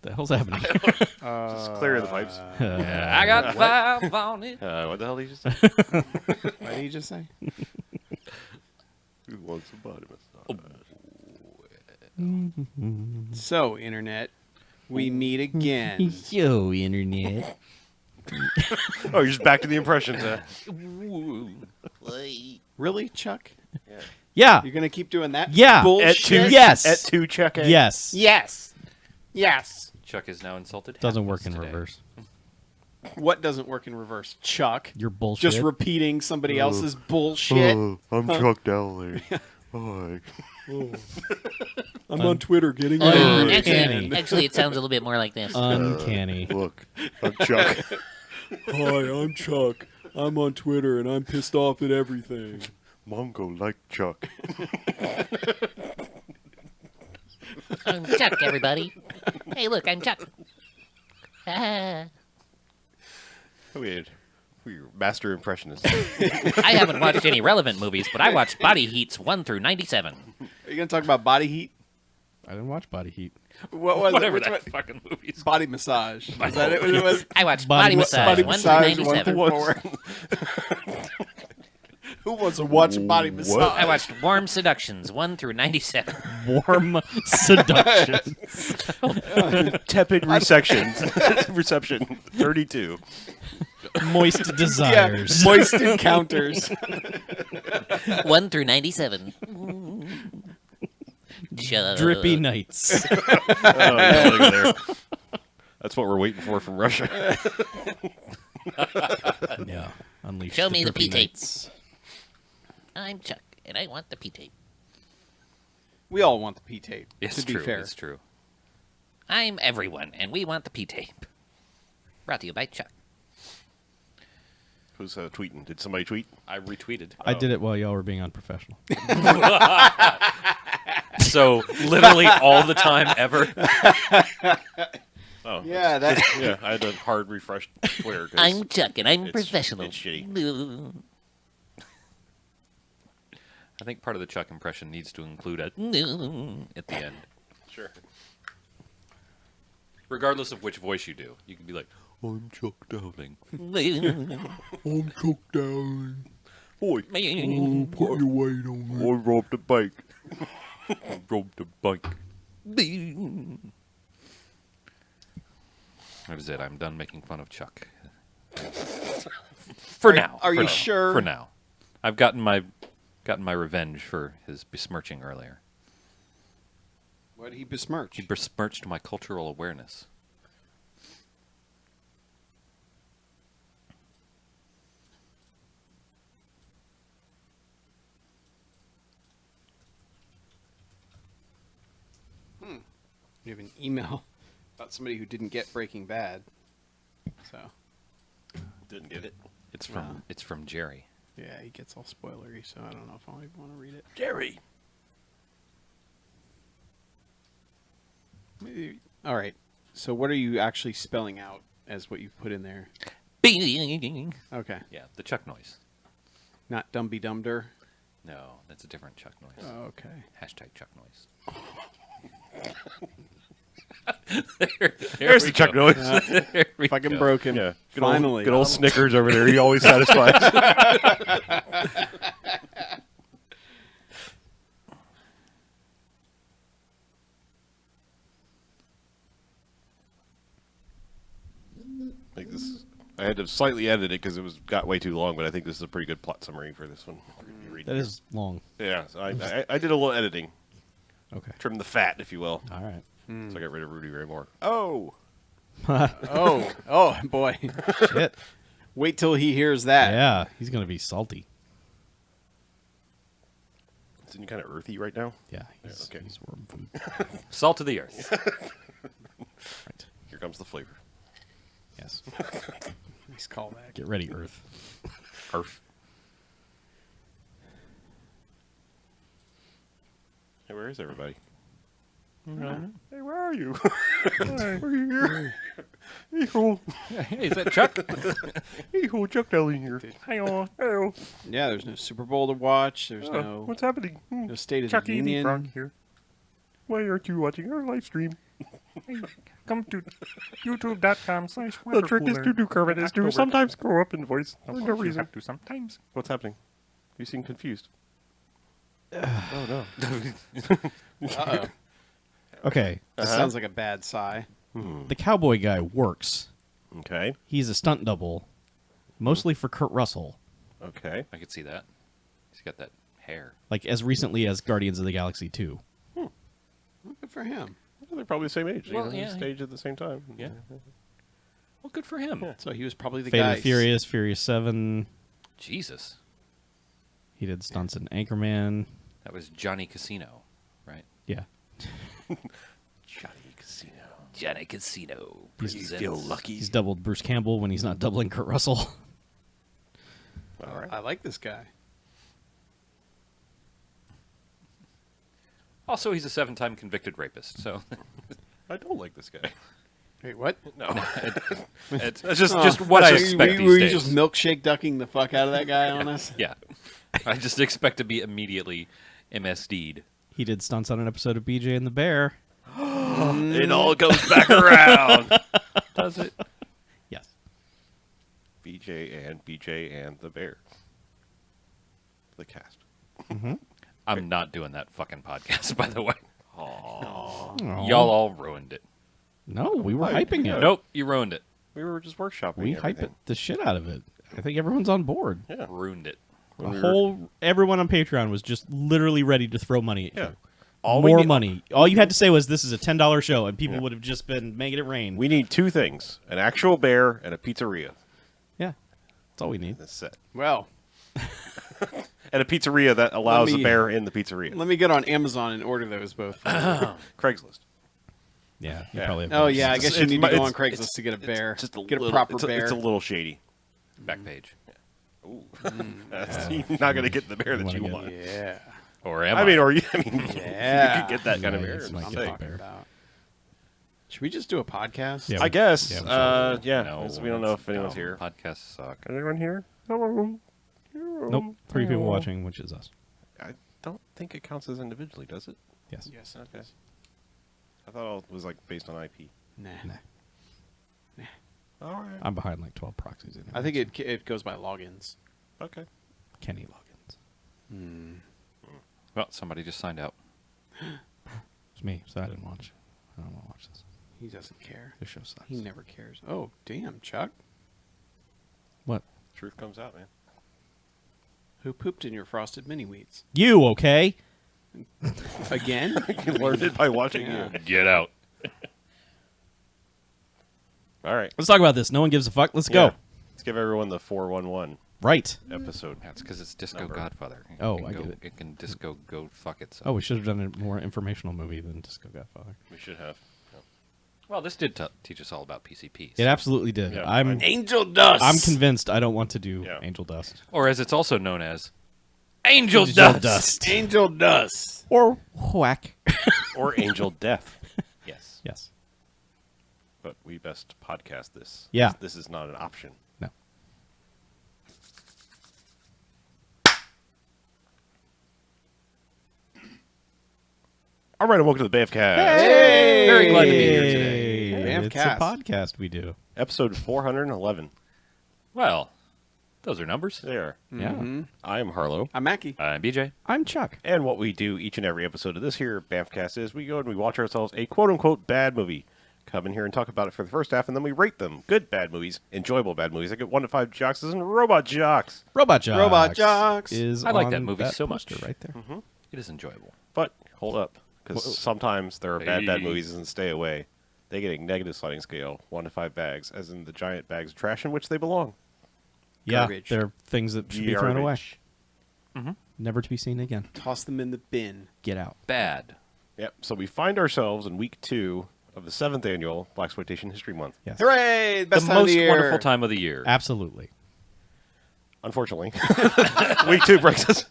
The hell's happening? Just clear the pipes. I got 5 on it. What the hell did you just say? What did you just say? Who wants a body massage? So, Internet, we meet again. Yo, Internet. Oh, you're just back to the impressions, huh? Really, Chuck? Yeah. You're going to keep doing that Yeah. bullshit? Yes. At 2 check in. Yes. Yes. Yes. Chuck is now insulted. Doesn't work in today. reverse. What doesn't work in reverse? Chuck. Your bullshit. Just repeating somebody else's bullshit. I'm Chuck Dowley. Hi. I'm on Twitter getting Uncanny. Actually, it sounds a little bit more like this. Uncanny. Look, I'm Chuck. Hi, I'm Chuck. I'm on Twitter and I'm pissed off at everything. Mongo like Chuck. I'm Chuck, everybody. Hey, look, I'm Chuck. We're master impressionists. I haven't watched any relevant movies, but I watched Body Heats 1 through 97. Are you going to talk about Body Heat? I didn't watch Body Heat. What was Whatever it? that fucking movie's. Body Massage. Is that it? It was I watched Body Body Massage Body 1 through Massage 1 97. through 4. Who wants to watch Body Massage? I watched Warm Seductions 1 through 97. Warm Seduction. Tepid reception 32. Moist Desires. Moist Encounters. 1 through 97. Chuck. Drippy Nights. Oh, yeah, look at there. That's what we're waiting for from Russia. Yeah. Unleash Show me the Drippy P-tape. Nights. I'm Chuck, and I want the P-tape. We all want the P-tape, It's to be true. fair. It's true. I'm everyone, and we want the P-tape. Brought to you by Chuck. Who's tweeting? Did somebody tweet? I retweeted. I did it while y'all were being unprofessional. So literally all the time ever. Oh, Yeah, that. yeah. I had to hard refresh Twitter. 'Cause I'm Chuck, and I'm it's- professional. it's shitty. I think part of the Chuck impression needs to include a at the end. Sure. Regardless of which voice you do, you can be like, "I'm Chuck Dowling." I'm Chuck Dowling. Boy, Put your weight on me. I robbed a bank. I robbed a bank. That is it. I'm done making fun of Chuck. For now. Are For you now. sure? For now. I've gotten my revenge for his besmirching earlier. What did he besmirch? He besmirched my cultural awareness. You have an email about somebody who didn't get Breaking Bad. So, Didn't get it. It's from Jerry. yeah, he gets all spoilery, so I don't know if I even want to read it. Jerry. Maybe. All right. So what are you actually spelling out as what you've put in there? Bing. Okay. Yeah, the Chuck noise. Not Dumby Dumder. No, that's a different Chuck noise. Oh, okay. Hashtag Chuck noise. There's the Chuck noise. There we Fucking go. broken. Yeah. Finally. Good old Snickers over there. He always satisfies. Like this, I had to slightly edit it because got way too long, but I think this is a pretty good plot summary for this one. That is long. Yeah, so I did a little editing. Okay. Trim the fat, if you will. All right. So I got rid of Rudy Ray Moore. Oh! Oh, boy. Shit. Wait till he hears that. Yeah, he's going to be salty. Isn't he kind of earthy right now? Yeah, he's, okay. he's worm food. Salt of the earth. Right. Here comes the flavor. Yes. Nice callback. Get ready, Earth. Earth. Hey, where is everybody? Hey, where are you? Why are you here? Hey-ho. Hey, is that Chuck? Hey-ho, Chuck Daly here. Hello. Yeah, there's no Super Bowl to watch. There's no What's happening? no State of Chuck the Union. Frog here. Why aren't you watching our live stream? Come to youtube.com/. The trick is to do Kermit is to sometimes grow up in voice for no reason. To sometimes. What's happening? You seem confused. Oh no. Uh-oh. Okay, That sounds like a bad sigh. the cowboy guy works. Okay. He's a stunt double, mostly for Kurt Russell, Okay. I could see that. He's got that hair. like as recently as Guardians of the Galaxy 2. Good for him. Well, they're probably the same age. Well, Well, yeah. Stage at the same time. Yeah. Well, good for him. Yeah. So he was probably the Fate guy. of the Furious, Furious 7. Jesus. He did stunts in Anchorman. That was Johnny Casino, right? Yeah. Johnny Casino. Johnny Casino. He's Feel lucky. He's doubled Bruce Campbell when he's not doubling Kurt Russell. All right. I like this guy. Also, he's a 7-time convicted rapist, so I don't like this guy. Wait, what? No. it's just what I So expect were these you days. just milkshake ducking the fuck out of that guy on us? Yeah. I just expect to be immediately MSD'd. He did stunts on an episode of BJ and the Bear. It all goes back around. Does it? Yes. BJ and the Bear. The cast. I'm not doing that fucking podcast, by the way. Aw. Y'all all ruined it. No, we were Why? hyping it. Nope, you ruined it. We were just workshopping We hype everything. it the shit out of it. I think everyone's on board. Yeah. Ruined it. Everyone on Patreon was just literally ready to throw money at you. Yeah. All we More need- money. All you had to say was this is a $10 show, and people would have just been making it rain. We need two things: an actual bear and a pizzeria. Yeah, that's all we need. That's it. Well, And a pizzeria that allows me- a bear in the pizzeria. let me get on Amazon and order those both. Craigslist. Yeah, you Yeah. probably have Oh those. yeah, I guess you It's need my- to go on it's- Craigslist it's- to get a bear. Just a get a little, proper it's bear. It's a little shady. Back page. Ooh. You're not going to get the bear that you wanna want. Yeah. Or am I I? mean, you Yeah. could get that kind of Yeah, bear. it's I'm like just get saying. the bear. About. Should we just do a podcast? Yeah. I guess. Yeah, Yeah. No, We don't know if anyone's no, here. Podcasts suck. Anyone here? Hello. Nope, 3 people watching, which is us. I don't think it counts as individually, does it? Yes. Yes. Okay. I thought it was like based on IP. Nah. Nah. All right. I'm behind like 12 proxies. Anyway, I think it goes by logins. Okay. Kenny Loggins. Well, somebody just signed out. It's me, so I didn't watch. I don't want to watch this. He doesn't care. This show sucks. He never cares. Oh, damn, Chuck. What? Truth comes out, man. Who pooped in your frosted mini wheats? You okay? Again? You learned it by watching Yeah. you. Get out. All right. Let's talk about this. No one gives a fuck. Let's go. Yeah. Let's give everyone the 411 Right. episode. That's because it's Disco Number. Godfather. It Oh, can I go, get it. It can disco go fuck itself. Oh, we should have done a more informational movie than Disco Godfather. We should have. Well, this did teach us all about PCPs. It absolutely did. Yeah, I'm Angel dust. I'm convinced I don't want to do Yeah. Angel Dust. Or as it's also known as, Angel Angel Dust. Angel dust. Or whack. Or Angel Death. Yes. Yes. But we best podcast this. Yeah. This is not an option. No. All right, and welcome to the BMFcast. Hey! Very glad to be here today. It's a BMFcast. podcast we do. Episode 411. Well, those are numbers. There. Yeah. I am Harlow. I'm Mackie. I'm BJ. I'm Chuck. And what we do each and every episode of this here BMFcast is we go and we watch ourselves a quote-unquote bad movie. Come in here and talk about it for the first half, and then we rate them. Good bad movies, enjoyable bad movies. I get 1 to 5 jocks and robot jocks. Robot Jocks. Robot Jocks. Is I like on that movie so poster much. right there. It is enjoyable. But hold up, because sometimes there are bad Hey. movies and stay away. They get a negative sliding scale, 1 to 5 bags, as in the giant bags of trash in which they belong. Yeah, Garbage. they're things that should be thrown away. Garbage. Never to be seen again. Toss them in the bin. Get out. Bad. Yep. So we find ourselves in week 2 of the 7th annual Blaxploitation History Month. Yes. Hooray! Best the time of most the year. wonderful time of the year. Absolutely. Unfortunately, week 2 brings us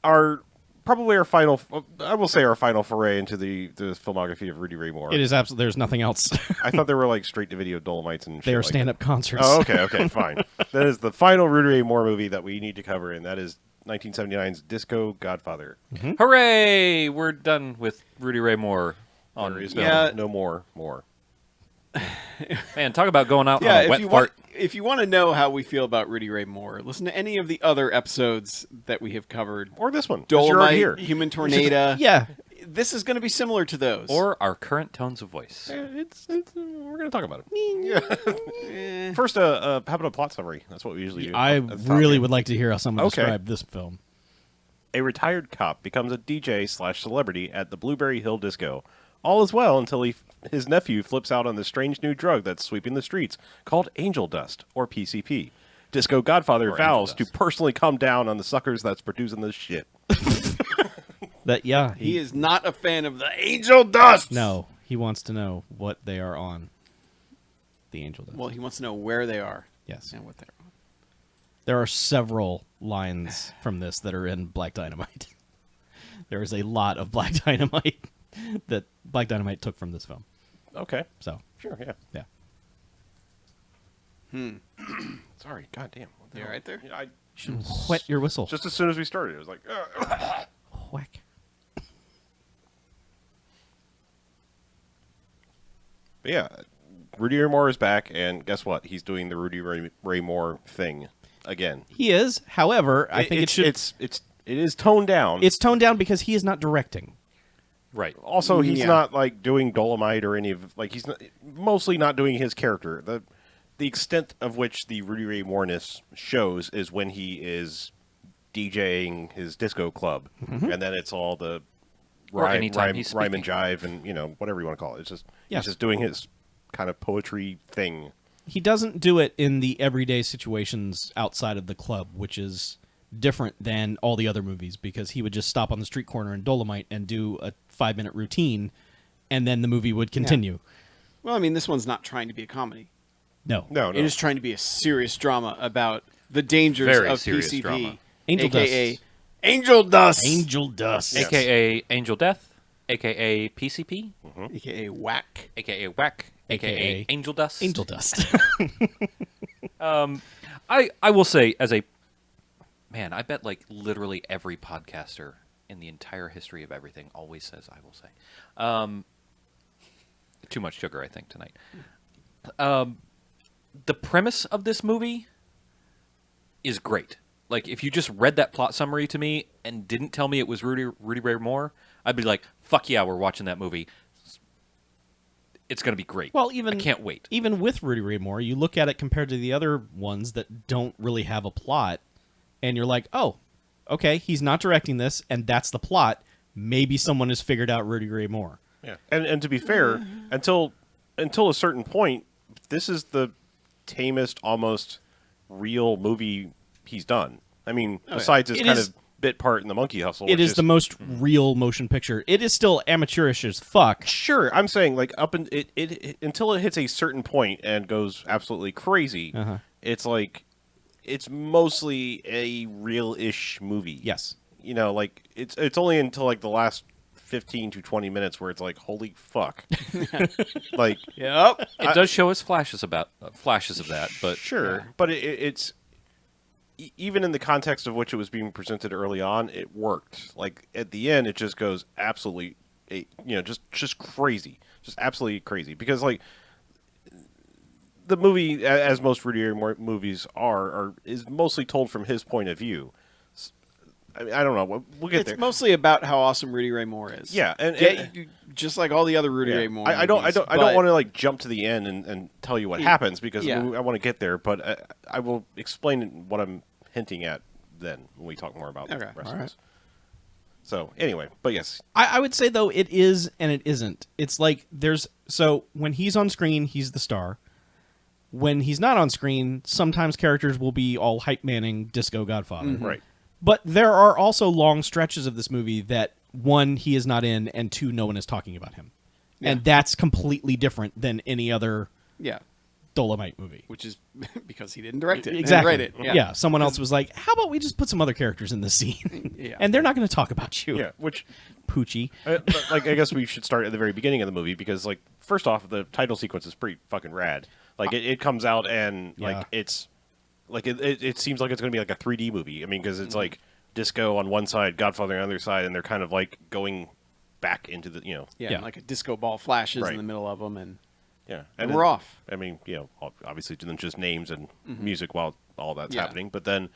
our probably our final. I will say our final foray into the filmography of Rudy Ray Moore. It is absolutely. There's nothing else. I thought they were like straight to video Dolomites and shit They are like that. stand-up concerts. Oh, okay, fine. That is the final Rudy Ray Moore movie that we need to cover, and that is 1979's Disco Godfather. Hooray! We're done with Rudy Ray Moore. There is Yeah. no more. Man, talk about going out Yeah, on a wet fart. if you want to know how we feel about Rudy Ray Moore, listen to any of the other episodes that we have covered. Or this one. 'cause you're already here. Dolomite, Human Tornado. Yeah. This is going to be similar to those. Or our current tones of voice. It's we're going to talk about it. First, how about a plot summary? That's what we usually do. I at the top really here. would like to hear how someone Okay. described this film. A retired cop becomes a DJ/celebrity at the Blueberry Hill Disco. All is well until his nephew flips out on the strange new drug that's sweeping the streets called angel dust, or PCP. Disco Godfather Or vows angel to dust. personally come down on the suckers that's producing this shit. That he is not a fan of the angel dust. No, he wants to know what they are on. The angel does. Well, he wants to know where they are. Yes. And what they're on. There are several lines from this that are in Black Dynamite. There is a lot of Black Dynamite that Black Dynamite took from this film. Okay. So, Sure, yeah. Sorry, goddamn. What the You hell? right there? Yeah, I should wet your whistle. just as soon as we started, it was like, Whack. But yeah, Rudy Ray Moore is back, and guess what? He's doing the Rudy Ray Moore thing again. He is. However, I think it is toned down. it's toned down because he is not directing. Right. Also, he's Yeah. not like doing Dolomite or any of he's mostly not doing his character. The extent of which the Rudy Ray Moore-ness shows is when he is DJing his disco club, and then it's all the Or rhyme anytime he's and speaking. jive and whatever you want to call it. It's just Yeah. he's just doing his kind of poetry thing. He doesn't do it in the everyday situations outside of the club, which is different than all the other movies, because he would just stop on the street corner in Dolomite and do a 5-minute routine, and then the movie would continue. Well, I mean, this one's not trying to be a comedy. No. No, It is trying to be a serious drama about the dangers Very of serious PCP. drama. Angel AKA Dust. Angel Dust. Angel Dust. Yes. AKA Angel Death, AKA PCP, AKA Whack. AKA Whack, AKA AKA Angel Dust. Angel Dust. I will say, as a man, I bet like literally every podcaster in the entire history of everything always says I will say. Too much sugar, I think, tonight. The premise of this movie is great. Like, if you just read that plot summary to me and didn't tell me it was Rudy Ray Moore, I'd be like, fuck yeah, we're watching that movie. It's going to be great. Well, I can't wait. Even with Rudy Ray Moore, you look at it compared to the other ones that don't really have a plot, and you're like, oh, okay, he's not directing this, and that's the plot. Maybe someone has figured out Rudy Ray Moore. Yeah, and to be fair, until a certain point, this is the tamest, almost real movie he's done. I mean, besides his It kind is- of bit part in the Monkey Hustle. It which is the most real motion picture. It is still amateurish as fuck. Sure, I'm saying like up in it until it hits a certain point and goes absolutely crazy. It's like it's mostly a real-ish movie. Yes. You know, like it's only until like the last 15 to 20 minutes where it's like, holy fuck. Like, Yep. It does show us flashes of that, but sure, but it's even in the context of which it was being presented early on, it worked. Like at the end, it just goes absolutely, just crazy, just absolutely crazy. Because like the movie, as most Rudy Ray Moore movies is mostly told from his point of view. I mean, I don't know. We'll get It's there. mostly about how awesome Rudy Ray Moore is. Yeah, and just like all the other Rudy yeah. Ray Moore. I don't movies, want to like jump to the end and tell you what happens because yeah. I want to get there, but I will explain what I'm hinting at then when we talk more about the rest of this. So anyway, but yes, I would say though it is and it isn't. It's like when he's on screen, he's the star. When he's not on screen, sometimes characters will be all hype manning Disco Godfather. right. But there are also long stretches of this movie that, one, he is not in, and two, no one is talking about him. Yeah. And that's completely different than any other Yeah. Dolomite movie. Which is because he didn't direct it. Exactly. He didn't write it. Yeah. Someone else was like, "How about we just put some other characters in this scene?" Yeah. And they're not going to talk about you. Yeah, which Poochie. like I guess we should start at the very beginning of the movie because like first off the title sequence is pretty fucking rad. Like it comes out and Yeah. like it's like it seems like it's going to be like a 3D movie. I mean because it's like disco on one side, Godfather on the other side, and they're kind of like going back into the Yeah, Yeah. like a disco ball flashes Right. in the middle of them, and yeah, and we're off. I mean, obviously then just names and music while all that's Yeah. happening, but then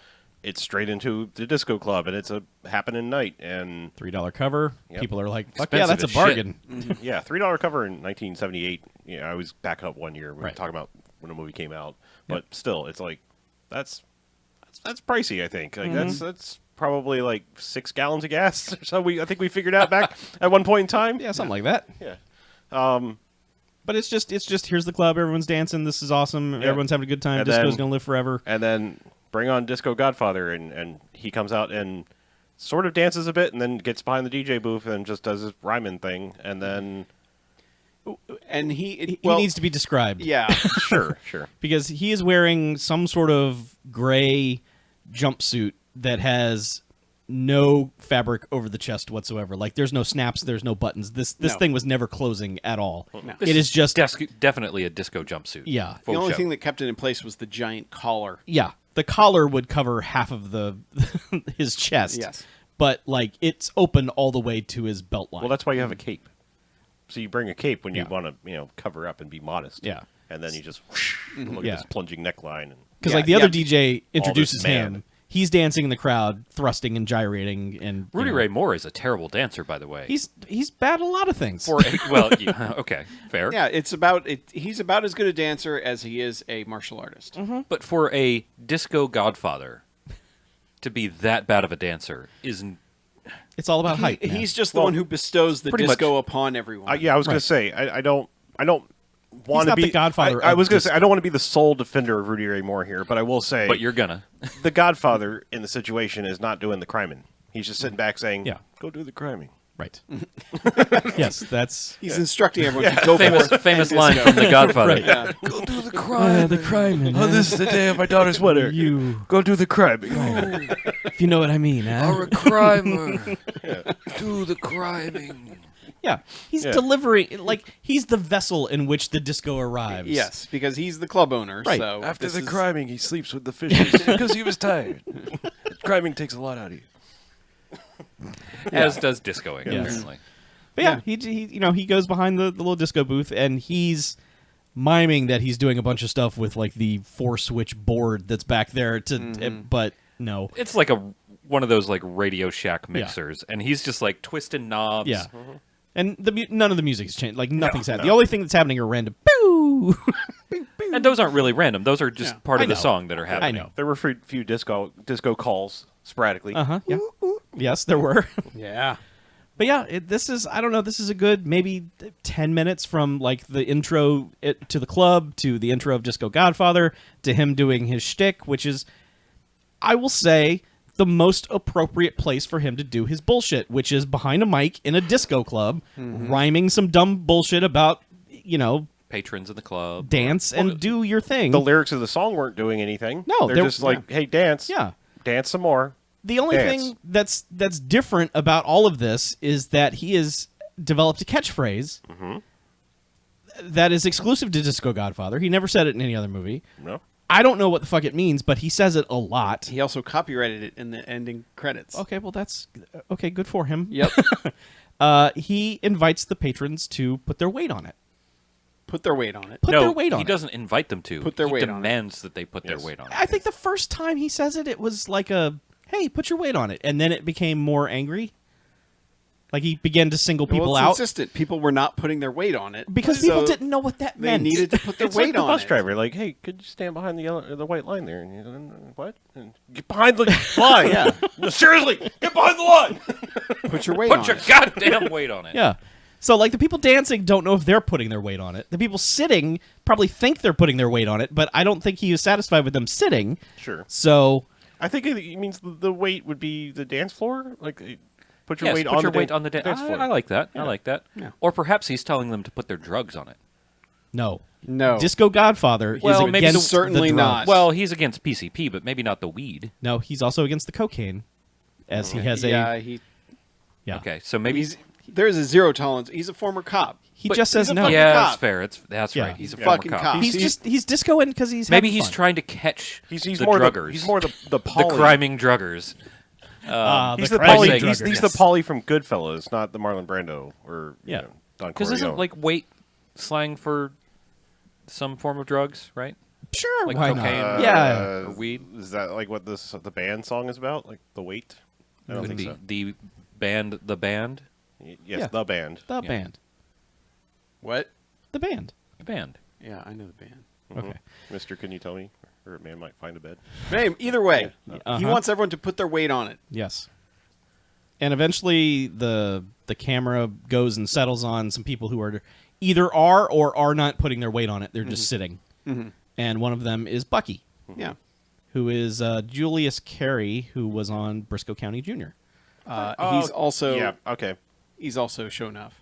it's straight into the disco club and it's a happening night and $3 cover. Yep. People are like, "Fuck yeah, Expensive that's a as bargain." yeah, $3 cover in 1978. Yeah, I was back up one year. We were Right. talking about when the movie came out, but still, it's like that's pricey. I think like that's probably like 6 gallons of gas. So I think we figured out back at one point in time. Yeah, something like that. Yeah. But it's just here's the club. Everyone's dancing. This is awesome. Everyone's having a good time. And Disco's then- gonna live forever. And then bring on Disco Godfather, and he comes out and sort of dances a bit, and then gets behind the DJ booth and just does his rhyming thing, and then And He needs to be described. Yeah. sure, Because he is wearing some sort of gray jumpsuit that has no fabric over the chest whatsoever. Like there's no snaps, there's no buttons. This No. thing was never closing at all. No. It is just definitely a disco jumpsuit. yeah. The only show. thing that kept it in place was the giant collar. Yeah. The collar would cover half of the his chest. Yes. But like it's open all the way to his belt line. Well, that's why you have a cape. So you bring a cape when you Yeah. want to, cover up and be modest. Yeah. And then you just look Yeah. at this plunging neckline. And Because Yeah, like the yeah. other DJ introduces man. him. He's dancing in the crowd, thrusting and gyrating, and you Rudy know, Ray Moore is a terrible dancer, by the way. He's bad at a lot of things. Okay, fair. Yeah, it's about it. He's about as good a dancer as he is a martial artist. But for a disco godfather to be that bad of a dancer isn't. It's all about height. man. He's just the one who bestows the pretty disco much- upon everyone. yeah, I was going Right. to say, I don't want to not be the Godfather I of was going to say, disco. I don't want to be the sole defender of Rudy Ray Moore here, but I will say, But you're gonna. the Godfather in the situation is not doing the criming. He's just sitting back saying, Yeah. go do the criming. right. Yes, that's He's instructing everyone to go Famous line from The Godfather. Yeah. Go do the crime. the crime. Oh, this is the day of my daughter's wedding. You, Go do the criming. if you know what I mean. Huh? crimer. Do the criming. Yeah, he's Yeah. delivering like he's the vessel in which the disco arrives. Yes, because he's the club owner. Right. So After this the is- criming, he sleeps with the fishes because he was tired. Criming takes a lot out of you. As does discoing, Yes. apparently. But yeah, he goes behind the little disco booth and he's miming that he's doing a bunch of stuff with like the 4-switch board that's back there but no. It's like one of those like Radio Shack mixers, and he's just like twisting knobs. Yeah. And none of the music's changed. Like nothing's happening. no. The only thing that's happening are random boo. And those aren't really random. Those are just Yeah. part I of the know. song that are happening. I know. There were a few disco calls sporadically. Uh-huh. Yeah. Yes, there were. Yeah. But yeah, this is a good maybe 10 minutes from like the intro to the club to the intro of Disco Godfather to him doing his shtick, which is, I will say, the most appropriate place for him to do his bullshit, which is behind a mic in a disco club, rhyming some dumb bullshit about, Patrons in the club. dance and do your thing. The lyrics of the song weren't doing anything. No, they're they're- just like, hey, dance. Yeah. Dance some more. The only Dance. thing that's different about all of this is that he has developed a catchphrase that is exclusive to Disco Godfather. He never said it in any other movie. No. I don't know what the fuck it means, but he says it a lot. He also copyrighted it in the ending credits. Okay, well that's okay. Good for him. Yep. He invites the patrons to put their weight on it. Put their weight on it. Put no, their weight on he it. doesn't invite them to. Put their he weight on it. demands that they put their Yes. weight on it. I think the first time he says it, it was like a, "Hey, put your weight on it," and then it became more angry. Like he began to single people well, it's out consistent. People were not putting their weight on it because so people didn't know what that They meant. needed to put their It's like weight the on bus it. driver. Like, hey, could you stand behind the white line there? And you, what? And get behind the line. Yeah. No, seriously, get behind the line. Put your weight Put on your it. goddamn weight on it. Yeah. So, like, the people dancing don't know if they're putting their weight on it. The people sitting probably think they're putting their weight on it, but I don't think he is satisfied with them sitting. Sure. So, I think it means the weight would be the dance floor. Like, put your Yes, weight put on your the weight on the dance dance floor. I like that. I like that. Yeah. Or perhaps he's telling them to put their drugs on it. No. No. Disco Godfather Well, is maybe against certainly the not. drugs. Well, he's against PCP, but maybe not the weed. No, he's also against the cocaine, as he has yeah, a... he Yeah. Okay, so maybe there's a zero tolerance. He's a former cop. He but just says he's a no. fucking yeah, cop. that's fair. That's Yeah. right. He's a He's a former fucking cop. cop. He's discoing because he's Maybe having he's fun. trying to catch He's the more druggers. he's more the the Polly. criming druggers. He's the crazy Polly. drugger, He's yes. the Polly from Goodfellas, not the Marlon Brando or Yeah. Don Because Corleone. isn't like weight slang for some form of drugs, right? Sure, Like why cocaine not? or- Yeah. or weed? Is that like what the band song is about? Like the weight? I don't Could think be so. the band. Yes, Yeah. the band. The Yeah. band. What? The band. The band. Yeah, I know the band. Okay. Mister, can you tell me? Or a man might find a bed. Hey, either way, he Uh-huh. wants everyone to put their weight on it. Yes. And eventually the camera goes and settles on some people who are either are or are not putting their weight on it. They're just sitting. And one of them is Bucky, Yeah. who is Julius Carey, who was on Briscoe County Jr. He's also Yeah, okay. he's also shown off.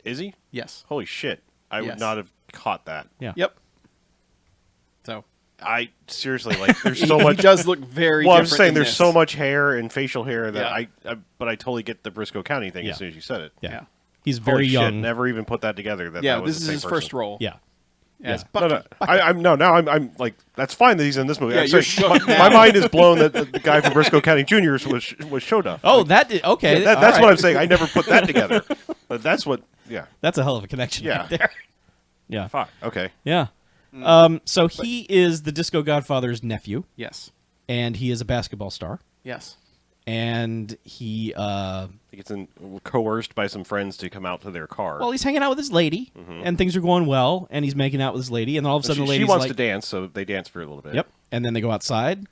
Is he? Yes. Holy shit. I would Yes. not have caught that. Yeah. Yep. So I seriously like there's he, so much he does look very. Well, I'm different just saying in there's this. so much hair and facial hair that Yeah. but I totally get the Briscoe County thing Yeah. as soon as you said it. Yeah. Yeah. He's Holy very shit, young. never even put that together. That was This the is same his person. first role. Yeah. As Yeah. Bucky. No, I'm like that's fine that he's in this movie. Yeah, I'm you're saying, shook my now. mind is blown that the guy from Briscoe County Jr. was showed up. Oh, that did, okay. Yeah, all that's right. what I'm saying. I never put that together. But that's what. Yeah. That's a hell of a connection Yeah. right there. Yeah. Fuck. Okay. Yeah. So he is the Disco Godfather's nephew, Yes. and he is a basketball star. Yes. And he, He gets coerced by some friends to come out to their car. well, he's hanging out with his lady, and things are going well, and he's making out with his lady, and all of a sudden she the lady's wants like, to dance, so they dance for a little bit. Yep. And then they go outside,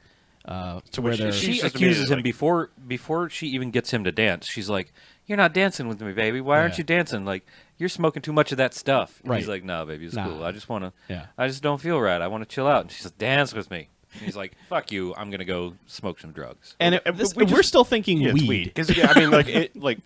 to where which they're... she- She just accuses him immediately, before she even gets him to dance. She's like, "You're not dancing with me, baby. Why aren't Yeah. you dancing? Like, you're smoking too much of that stuff." And Right. he's like, "No, baby, it's Nah. cool. I just want to. Yeah. I just don't feel right. I want to chill out." And she's like, "Dance with me." And he's like, "Fuck you. I'm gonna go smoke some drugs." And Okay, but we we're just- still thinking Yeah, it's weed. because I mean, like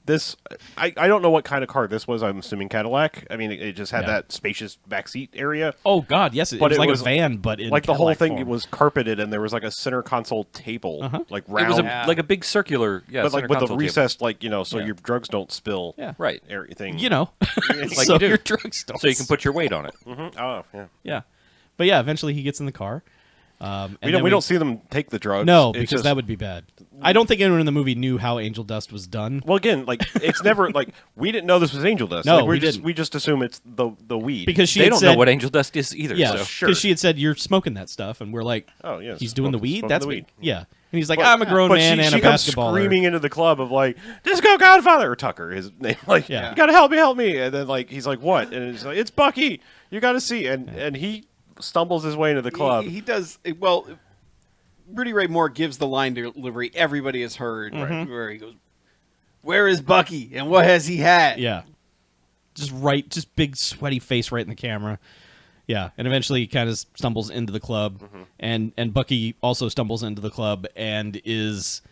this. I don't know what kind of car this was. I'm assuming Cadillac. I mean, it just had Yeah. that spacious backseat area. Oh, God, yes. It But was it like was a van, but in Like the whole Cadillac thing form. was carpeted, and there was like a center console table, like It round, was Yeah. like a big circular, but like center with a console table. recessed, like so Yeah. your drugs don't spill. Yeah. Right. Everything. You know. Like so you do. your drugs don't. So you can put your weight on it. Oh yeah. Yeah. But yeah, eventually he gets in the car. And We then don't see them take the drugs. No, It's because just- that would be bad. I don't think anyone in the movie knew how Angel Dust was done. Well, again, like it's never like we didn't know this was angel dust. No, Like, we just didn't. we just assume it's the weed. Because she They had don't said, know what angel dust is either. Yeah, So. because Sure. she had said, "You're smoking that stuff," and we're like, Oh, yeah, he's doing the smoking- weed. smoking That's the what- weed. Yeah, and he's like, But- "I'm a grown but man she, and she a comes basketballer." screaming into the club of like, "Disco Godfather," or Tucker, his name. Like, Yeah. you gotta help me. And then like he's like, "What?" And it's like, "It's Bucky. You gotta see." And he stumbles his way into the club. He does well. Rudy Ray Moore gives the line delivery everybody has heard, Mm-hmm. where he goes, "Where is Bucky and what has he had?" Yeah, just big sweaty face right in the camera. Yeah, and eventually he kind of stumbles into the club, and Bucky also stumbles into the club and is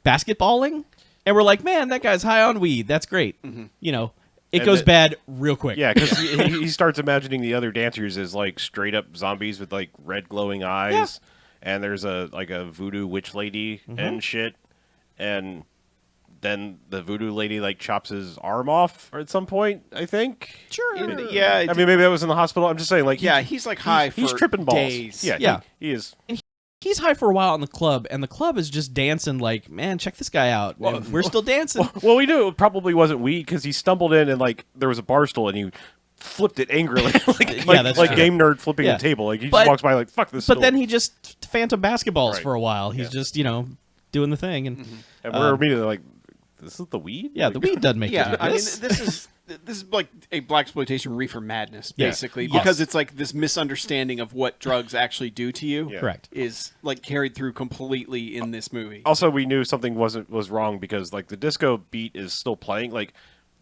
basketballing, and we're like, "Man, that guy's high on weed. That's great." You know, it And goes the- bad real quick. Yeah, because he starts imagining the other dancers as like straight up zombies with like red glowing eyes, and there's a voodoo witch lady and shit, and then the voodoo lady like chops his arm off at some point. I think. sure. Yeah, I mean, maybe that was in the hospital. I'm just saying, like, yeah, he's like high he's for tripping balls. days. Yeah, Yeah. he is. He's high for a while in the club, and the club is just dancing like, "Man, check this guy out. And we're still dancing." Well, we knew it probably wasn't weed because he stumbled in and like there was a bar stool and he flipped it angrily, that's like true. game nerd flipping Yeah. a table. Like he But- just walks by like fuck this. But stool. then he just phantom basketballs Right. for a while. He's just doing the thing, and and we're immediately like, this is the weed. yeah, the weed doesn't make Yeah, it. I mean, this is like a blaxploitation reefer madness, Yeah. basically, Yes. because it's like this misunderstanding of what drugs actually do to you. Yeah. Correct. Is like carried through completely in this movie. Also, we knew something was wrong because like the disco beat is still playing. Like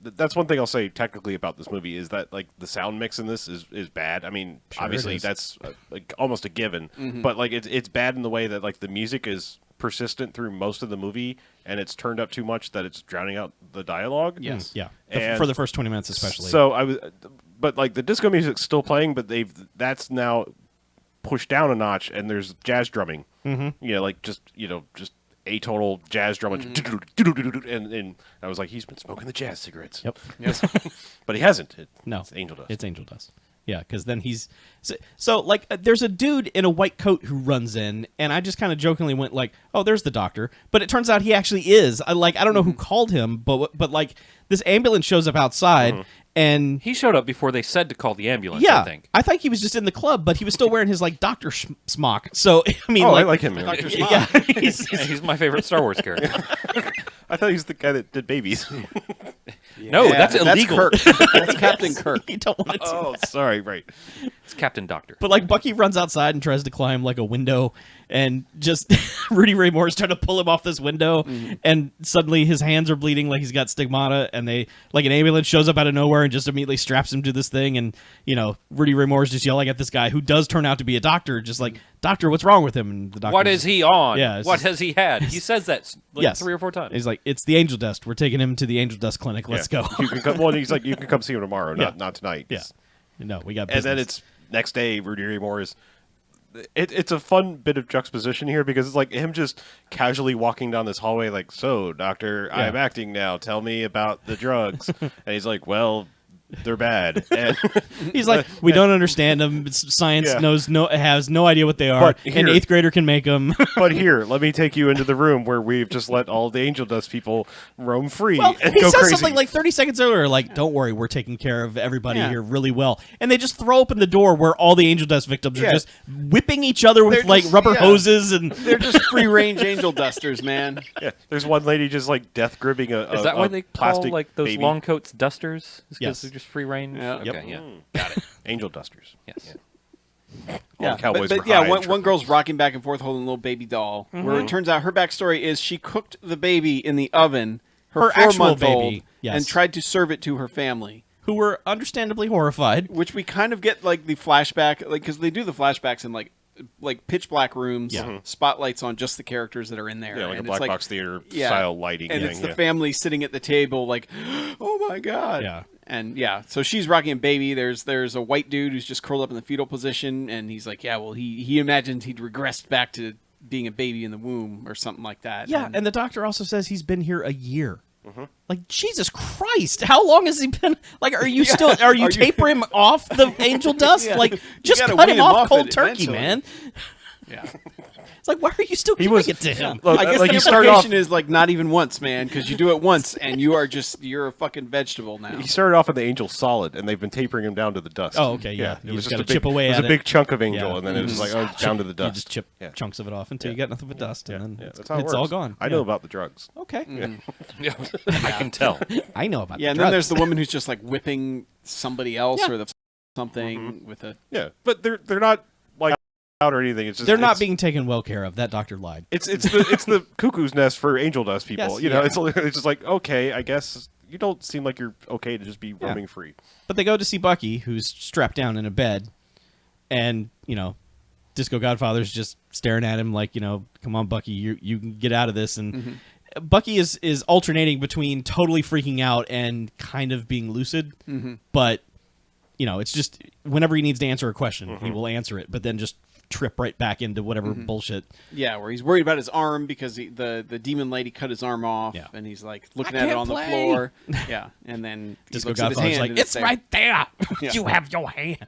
that's one thing I'll say technically about this movie is that like the sound mix in this is bad. I mean, Sure obviously it is. that's like almost a given, but like it's bad in the way that like the music is persistent through most of the movie and it's turned up too much that it's drowning out the dialogue. Yes. Yeah, And- for the first 20 minutes especially. So I was but like the disco music's still playing, but that's now pushed down a notch, and there's jazz drumming. Mm-hmm. Like just atonal jazz drumming, and I was like, he's been smoking the jazz cigarettes. Yep. But he hasn't. No, it's angel dust. It's angel dust. Yeah, because then he's so like there's a dude in a white coat who runs in, and I just kind of jokingly went like, "Oh, there's the doctor," but it turns out he actually is. I don't know who called him, but like this ambulance shows up outside, and He showed up before they said to call the ambulance, yeah, I think. he was just in the club, but he was still wearing his like doctor smock. So I mean, I like him. Dr. Yeah, He's my favorite Star Wars character. I thought he was the guy that did babies. No, that's illegal. That's Kirk. That's Captain Kirk. you don't want to. Oh, sorry, right. It's Captain Doctor. But like Bucky runs outside and tries to climb like a window, and just Rudy Ray Moore is trying to pull him off this window, and suddenly his hands are bleeding like he's got stigmata, and they like an ambulance shows up out of nowhere and just immediately straps him to this thing, and Rudy Ray Moore is just yelling at this guy who does turn out to be a doctor, just like, "Doctor, what's wrong with him?" And the doctor, What is he on? Yeah, What has he had? He says that like Yes. 3 or 4 times. He's like, "It's the angel dust. We're taking him to the angel dust clinic. Let's go." You can come. Well, he's like, you can come see him tomorrow, not tonight. Yeah. No, we got And business. then it's next day. Rudy Ray Moore is. It's a fun bit of juxtaposition here because it's like him just casually walking down this hallway, like, "So, doctor, Yeah. I'm acting now. Tell me about the drugs." And he's like, "Well, they're bad." And He's like, "We don't understand them. Science Yeah. has no idea what they are. But An here- 8th grader can make them." but here, let me take you into the room where we've just let all the angel dust people roam free Well, and he go says crazy. something like 30 seconds earlier, like, "Don't worry, we're taking care of everybody Yeah. here really well." And they just throw open the door where all the angel dust victims are Yeah. just whipping each other with They're like just- rubber yeah. hoses and They're just free range angel dusters, man. Yeah, there's one lady just like death gripping a Is that why they call plastic like those baby. long coats dusters? Because Yes. they're just free range? Yeah. Okay, Yep. yeah. Got it. Angel dusters. Yes. All the cowboys but were yeah, high one and girl's rocking back and forth holding a little baby doll. Where it turns out her backstory is she cooked the baby in the oven, Her 4 actual month old, baby, yes. and tried to serve it to her family. who were understandably horrified. Which we kind of get like the flashback, like because they do the flashbacks in like pitch black rooms, Yeah. spotlights on just the characters that are in there. Yeah, like and a it's black box theater yeah, style lighting. and thing, it's the yeah. family sitting at the table like, oh my god. Yeah. And yeah, so she's rocking a baby. There's a white dude who's just curled up in the fetal position, and he's like, yeah, well, he imagined he'd regressed back to being a baby in the womb or something like that. Yeah, and the doctor also says he's been here a year. Like, Jesus Christ, how long has he been? Like, are you still? Are you tapering him off the angel dust? Yeah. Like, You just gotta cut wean him him off off cold it turkey, eventually. man. yeah. It's like, why are you still giving it to him? Look, I guess like the you started off. implication is like not even once, man, because you do it once and you're a fucking vegetable now. He started off with the angel solid, and they've been tapering him down to the dust. Oh, okay, yeah. It You was just just gotta a big, chip away It was at a it. big chunk of angel, Yeah. and then it was like, oh, down to the dust. You just chip Yeah. chunks of it off until you got nothing but dust, and then Yeah, it's, that's how it it's all works. gone. I Yeah. know about the drugs. Okay, Yeah. I can tell. I know about Yeah, the and drugs. then there's the woman who's just like whipping somebody else Yeah. or the something with a. Yeah, but they're not like out or anything. It's just They're not it's- being taken well care of. That doctor lied. It's the cuckoo's nest for angel dust people. Yes, you know, yeah. it's just like, okay, I guess you don't seem like you're okay to just be roaming free. But they go to see Bucky, who's strapped down in a bed, and Disco Godfather's just staring at him like, come on, Bucky, you can get out of this. And Bucky is alternating between totally freaking out and kind of being lucid, but it's just whenever he needs to answer a question, he will answer it, but then just trip right back into whatever bullshit. Yeah, where he's worried about his arm because the demon lady cut his arm off, Yeah. and he's like looking I at it can't on play. the floor. Yeah, and then he Disco looks at his Godfather's hand like, and it's there. right there. Yeah. You have your hand.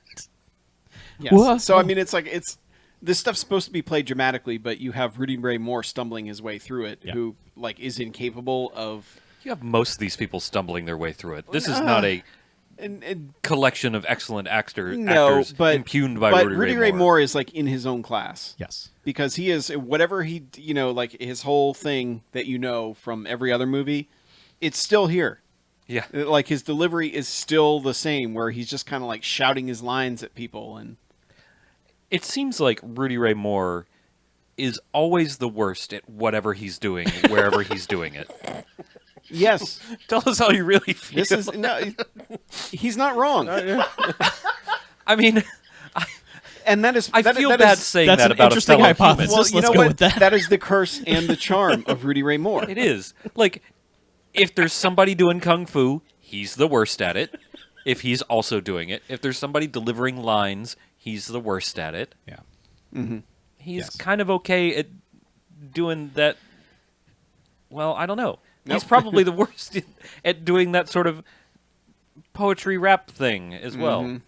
Yes. What? So I mean, it's like this stuff's supposed to be played dramatically, but you have Rudy Ray Moore stumbling his way through it, Yeah. who like is incapable of. You have most of these people stumbling their way through it. This is not a And collection of excellent actors but impugned by but Rudy Ray Moore. Moore is like in his own class. Yes. Because he is whatever he like his whole thing that from every other movie, it's still here. Yeah. Like his delivery is still the same, where he's just kind of like shouting his lines at people, and It seems like Rudy Ray Moore is always the worst at whatever he's doing, wherever he's doing it. yes, Tell us how you really feel. this is no, he's not wrong, I mean, and that is I that- feel that bad is- saying That's that an about interesting a fellow human. hypothesis. Well, you Let's know go what? with that. That is the curse and the charm of Rudy Ray Moore. It is. Like, if there's somebody doing kung fu, he's the worst at it. if he's also doing it. If there's somebody delivering lines, he's the worst at it. Yeah. He's Yes. kind of okay at doing that. Well, I don't know. He's probably the worst at doing that sort of poetry rap thing as well.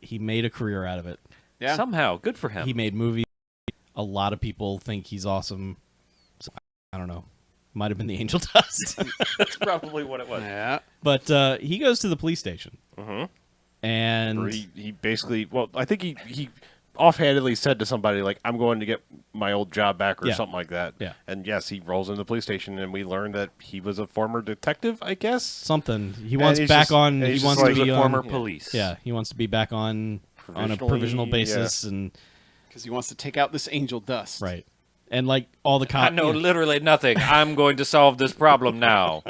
He made a career out of it. Yeah. Somehow, good for him. He made movies. A lot of people think he's awesome. So, I don't know. Might have been the Angel Dust. That's probably what it was. Yeah. But he goes to the police station. And Or he basically, well, I think he offhandedly said to somebody, like, I'm going to get my old job back or Yeah. something like that. Yeah. And yes, he rolls into the police station, and we learn that he was a former detective, I guess. something. He wants he's back just- on. and He he's wants just to like be a on. former police. Yeah, he wants to be back on a provisional Provisionally, basis and Because he wants to take out this angel dust. right. And like all the I cops, know literally nothing. I'm going to solve this problem now.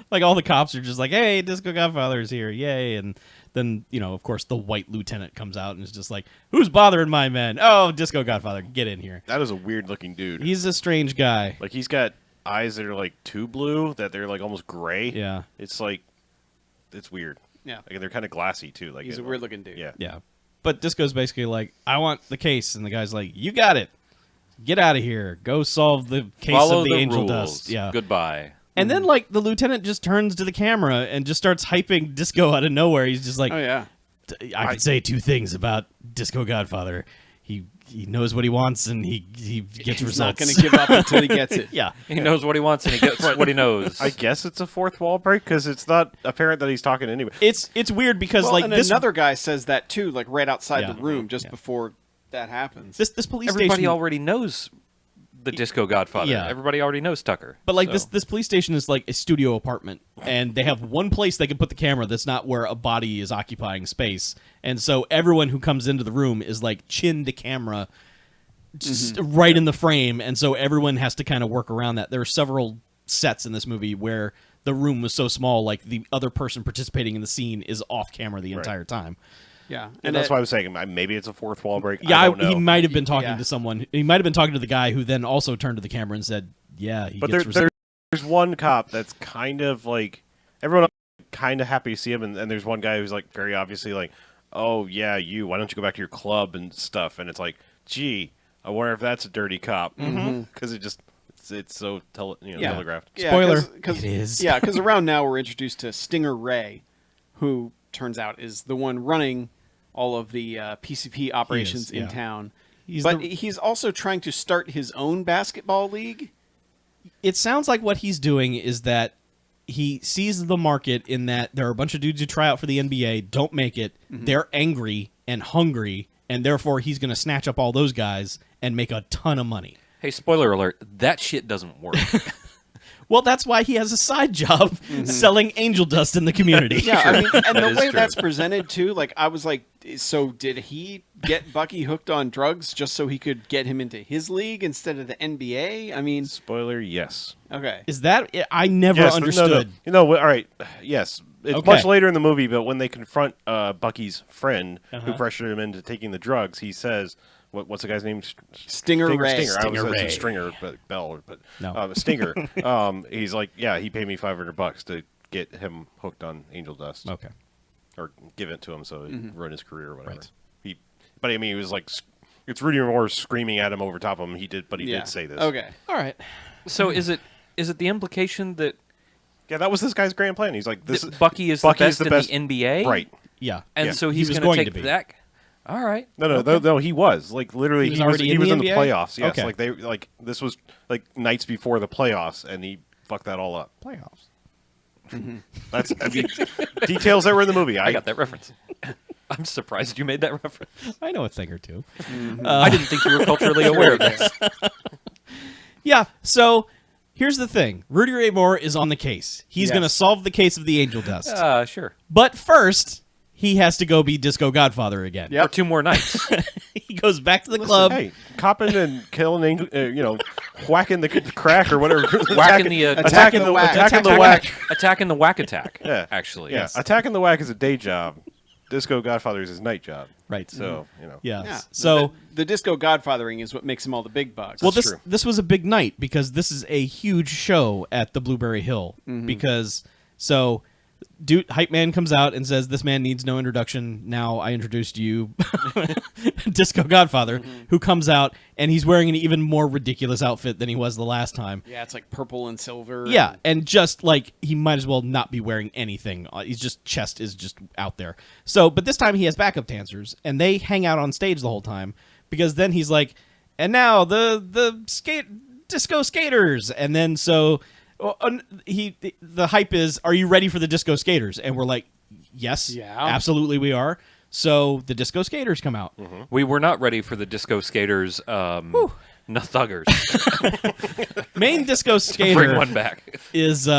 like all the cops are just like, "Hey, Disco Godfather is here, yay!" And then of course, the white lieutenant comes out and is just like, "Who's bothering my men? Oh, Disco Godfather, get in here." That is a weird-looking dude. He's a strange guy. Like, he's got eyes that are, like, too blue, that they're, like, almost gray. Yeah, It's, like, it's weird. Yeah. Like, they're kind of glassy, too. Like He's a weird looking dude. Yeah. yeah. But Disco's basically like, "I want the case," and the guy's like, "You got it. Get out of here. Go solve the case Follow of the Angel rules. Dust." Yeah. Goodbye. And then like the lieutenant just turns to the camera and just starts hyping Disco out of nowhere. He's just like, Oh yeah. I can say two things about Disco Godfather. He knows what he wants and he gets He's not results. going to give up until he gets it. Yeah. He knows what he wants and he gets what he knows. I guess it's a fourth wall break, because it's not apparent that he's talking to anybody. It's weird because Well, like and this another guy says that too, like right outside Yeah. the room, just Yeah. before that happens. this police Everybody station already knows the Disco Godfather. Yeah. Everybody already knows Tucker. But like So- this police station is like a studio apartment, and they have one place they can put the camera that's not where a body is occupying space, and so everyone who comes into the room is like chin to camera, just right in the frame, and so everyone has to kind of work around that. There are several sets in this movie where the room was so small, like the other person participating in the scene is off camera the entire time. Yeah. And that's why I was saying maybe it's a fourth wall break. Yeah, I don't know. he might have been talking Yeah. to someone. He might have been talking to the guy who then also turned to the camera and said, "Yeah, he But gets results." there's one cop that's kind of like, everyone else is kind of happy to see him, and there's one guy who's like very obviously like, oh yeah, why don't you go back to your club and stuff? And it's like, gee, I wonder if that's a dirty cop, because it's so telegraphed. Yeah, Spoiler, Cause, it is. Yeah, because around now we're introduced to Stinger Ray, who turns out is the one running all of the PCP operations in yeah. town. He's He's also trying to start his own basketball league. It sounds like what he's doing is that he sees the market in that there are a bunch of dudes who try out for the NBA, don't make it. They're angry and hungry, and therefore he's going to snatch up all those guys and make a ton of money. Hey, spoiler alert, that shit doesn't work. Well, that's why he has a side job selling angel dust in the community. Yeah, I mean, and the is way true. that's presented too, like I was like, so did he get Bucky hooked on drugs just so he could get him into his league instead of the NBA? I mean, Spoiler, yes. okay. Is that I never Yes, understood. No, all right. Yes. It's Okay. much later in the movie, but when they confront Bucky's friend who pressured him into taking the drugs, he says, what's the guy's name? Stinger Ray. Stinger. I Stinger was Ray. Stringer, but Bell, but No. Stinger. He's like, yeah, he paid me $500 to get him hooked on angel dust, Okay. or give it to him so it ruin his career or whatever. Right. But I mean, he was like, it's Rudy Moore screaming at him over top of him. He did say this. Okay. All right. So is it the implication that Yeah, that was this guy's grand plan. He's like, Bucky is the best in the NBA? Right. Yeah. And Yeah. so He he's was going going to to take be. that. All right. No, he was like literally He was already he in was the in the NBA? playoffs. Yes, Okay. this was like nights before the playoffs, and he fucked that all up. Playoffs. That's details that were in the movie. I got that reference. I'm surprised you made that reference. I know a thing or two. I didn't think you were culturally aware of this. Yeah, so here's the thing. Rudy Ray Moore is on the case. He's Yes. going to solve the case of the angel dust. Sure. But first, he has to go be Disco Godfather again. Yep. For 2 more nights. He goes back to the club. Hey, copping and killing angel, whacking the crack or whatever. Whacking the attacking the whack. attacking the whack attack. Yeah, Actually. yeah. Yes. Attacking the whack is a day job. Disco Godfather is his night job. Right. So Yeah. Yeah. So, the disco godfathering is what makes him all the big bucks. well, That's this true. this was a big night because this is a huge show at the Blueberry Hill because Hype Man comes out and says, "This man needs no introduction. Now I introduced you, Disco Godfather," who comes out and he's wearing an even more ridiculous outfit than he was the last time. Yeah, it's like purple and silver. Yeah, and just like he might as well not be wearing anything. He's just chest is just out there. So, but this time he has backup dancers, and they hang out on stage the whole time because then he's like, "And now the disco skaters," and then so. The hype is, "Are you ready for the disco skaters?" And we're like, "Yes, Yeah. absolutely we are." So the disco skaters come out. We were not ready for the disco skaters, Nuthuggers. Main disco Bring skater one back. is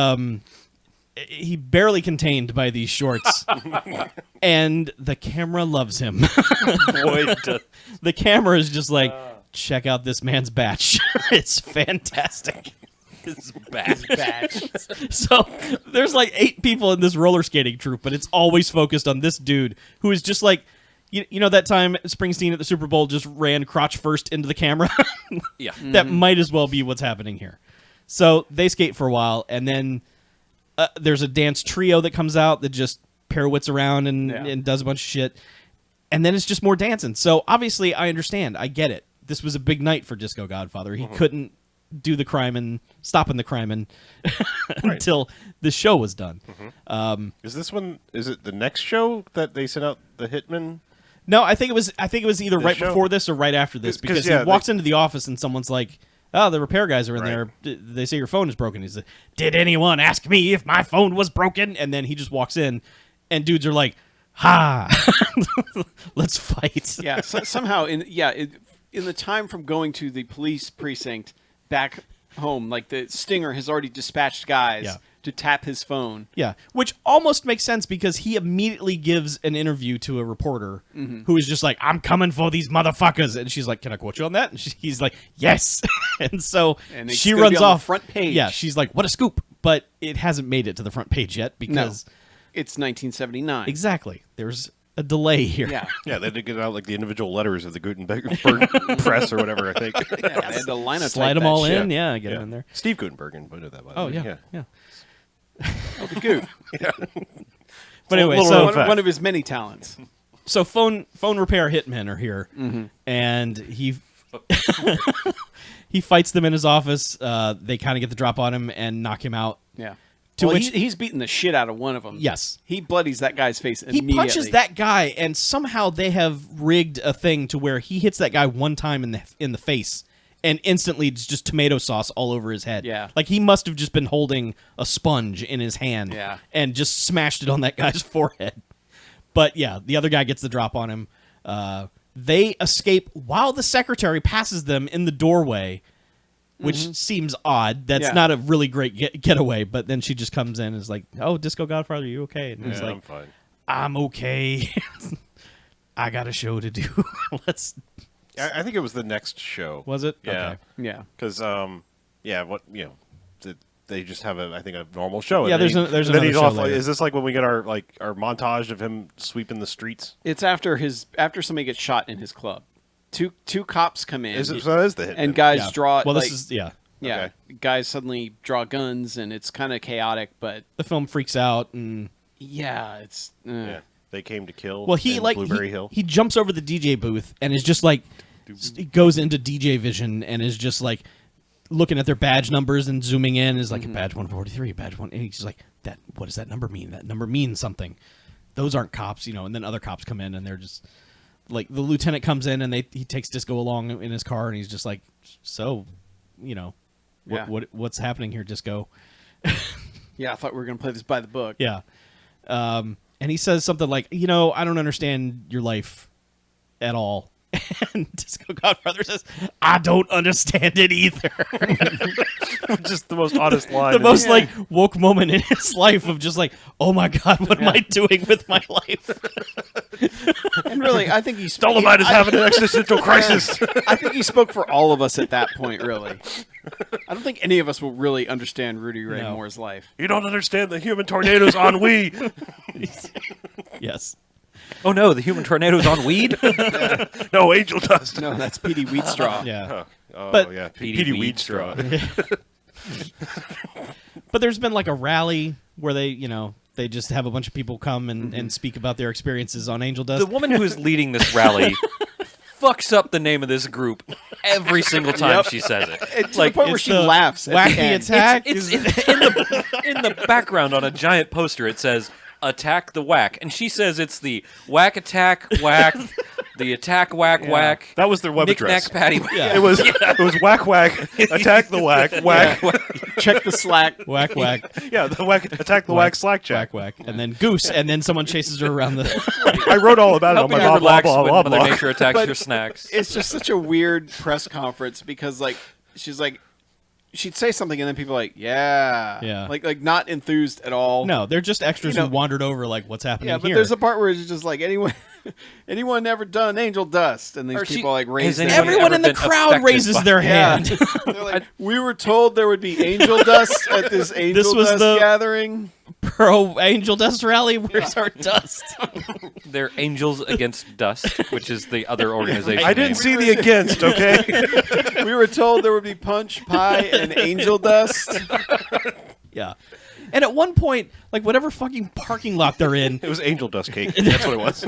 he barely contained by these shorts, and the camera loves him. Boy, The camera is just like, check out this man's batch. It's fantastic. his back. Batch. So there's like 8 people in this roller skating troupe, but it's always focused on this dude who is just like, you know that time Springsteen at the Super Bowl just ran crotch first into the camera? Yeah. That might as well be what's happening here. So they skate for a while, and then there's a dance trio that comes out that just pirouettes around and does a bunch of shit. And then it's just more dancing. So obviously I understand. I get it. This was a big night for Disco Godfather. He couldn't do the crime and stopping the crime and until the show was done. Is this one? Is it the next show that they sent out the hitman? No, I think it was either right show? before this or right after this, 'Cause, because yeah, he walks into the office and someone's like, "Oh, the repair guys are in there. They say your phone is broken." He's like, "Did anyone ask me if my phone was broken?" And then he just walks in, and dudes are like, "Ha, let's fight." Yeah, so somehow in the time from going to the police precinct back home, like the Stinger has already dispatched guys to tap his phone. Yeah, which almost makes sense because he immediately gives an interview to a reporter who is just like, "I'm coming for these motherfuckers," and she's like, "Can I quote you on that?" And he's like, "Yes," and so And it's she gonna be runs on the off front page. Yeah, she's like, "What a scoop!" But it hasn't made it to the front page yet because It's 1979. exactly there's a delay here. Yeah. Yeah, they had to get out like the individual letters of the Gutenberg press or whatever. I think. Yeah, they had to linotype Slide them that all shit. in, get them in there. Steve Gutenberg invented that. By the Oh way. yeah. Oh, the goot. But anyway, little so known fact. One of his many talents. so phone repair hitmen are here, and he he fights them in his office. They kind of get the drop on him and knock him out. Yeah. To Well, which he's beating the shit out of one of them. yes, He bloodies that guy's face he immediately. punches that guy, and somehow they have rigged a thing to where he hits that guy one time in the face, and instantly it's just tomato sauce all over his head. Yeah. like he must have just been holding a sponge in his hand. Yeah. and just smashed it on that guy's forehead. But yeah, the other guy gets the drop on him. They escape while the secretary passes them in the doorway, which seems odd. That's Yeah. not a really great getaway. But then she just comes in and is like, "Oh, Disco Godfather, are you okay?" And he's Yeah, like, I'm fine. "I'm okay. I got a show to do." Let's. I think it was the next show. Was it? Yeah. Okay. Yeah. Because they just have a normal show. Yeah, and then there's and then another he's show off. later. Is this like when we get our montage of him sweeping the streets? It's after somebody gets shot in his club. Two cops come in. So that is the hit. and guys Yeah. draw Well, like, this is yeah. Okay. Guys suddenly draw guns and it's kind of chaotic, but the film freaks out and. yeah, it's Yeah, they came to kill. Well, he in like Blueberry Hill. he jumps over the DJ booth and is just like he goes into DJ vision and is just like looking at their badge numbers and zooming in is like a badge 143, badge 1, and he's just like, "That what does that number mean? That number means something. Those aren't cops, And then other cops come in and they're just like the lieutenant comes in and he takes Disco along in his car and he's just like, "So, Yeah. what's happening here, Disco?" yeah. I thought we were gonna play this by the book. Yeah. And he says something like, "I don't understand your life at all." And Disco Godfather says, "I don't understand it either." Just the most honest line. The most like woke moment in his life of just like, "Oh my God, what am I doing with my life?" And really, I think he's Dolomite is having an existential crisis. I think he spoke for all of us at that point. Really, I don't think any of us will really understand Rudy Ray No. Moore's life. You don't understand the human tornadoes on we. Yes. Oh no, the human tornado's on weed? No, angel dust. No, that's Petey Wheatstraw. Yeah. Oh, But- yeah, Petey Petey Wheatstraw. Wheatstraw. But there's been like a rally where they, They just have a bunch of people come and speak about their experiences on Angel Dust. The woman who is leading this rally fucks up the name of this group every single time she says it. To the point where she laughs. At the Wacky end. Attack. It's in the background on a giant poster. It says "Attack the Whack," and she says it's the Whack Attack Whack, the Attack Whack Whack. That was their web address. Knick-knack patty. It was whack whack, attack the whack, whack. Check the Slack. Whack whack. Yeah, the whack, attack the whack, slack Whack check. whack. And then Goose, and then someone chases her around the... I wrote all about it on Helping my her blah blah relax blah when blah Mother blah. Nature attacks But your snacks. It's just such a weird press conference because, like, she's like, she'd say something and then people are like, Yeah. like not enthused at all. No, they're just extras who wandered over, like, what's happening Yeah, but here? there's a part where it's just like anyone ever done Angel Dust, and these Or people like raise has their anyone Everyone ever in the been crowd affected raises by- their Yeah. hand. They're like, we were told there would be Angel Dust at this Angel was Dust the- gathering. Pro Angel Dust Rally, where's our dust? They're Angels Against Dust, which is the other organization. I didn't see the against. Okay. We were told there would be punch, pie, and Angel Dust. Yeah. And at one point, like, whatever fucking parking lot they're in, It was angel dust cake. That's what it was.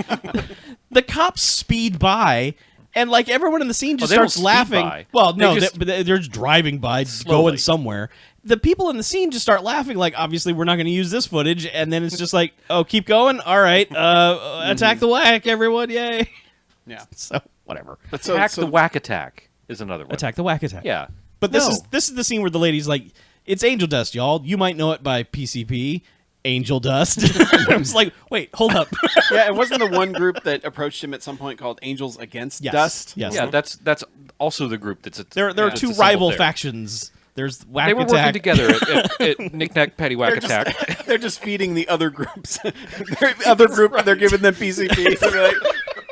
the cops speed by, and, like, everyone in the scene just they don't starts speed laughing. by. Well, They no, just- they're just driving by, Slowly. going somewhere. The people in the scene just start laughing, like, obviously we're not going to use this footage, and then it's just like, oh, keep going? All right, attack the whack, everyone, yay. Yeah. So, whatever. But Attack the Whack Attack is another one. Attack the whack attack. Yeah. But this is the scene where the lady's like, it's Angel Dust, y'all. You might know it by PCP, Angel Dust. I was like, wait, hold up. Yeah, it wasn't the one group that approached him at some point called Angels Against Yes. Dust. Yes. Yeah, that's also the group that's There are that's two assembled rival there. factions. There's Whack They were Attack. working together at Knick Knack Patty Whack Attack. They're just feeding the other groups. They're giving them PCP. They're like,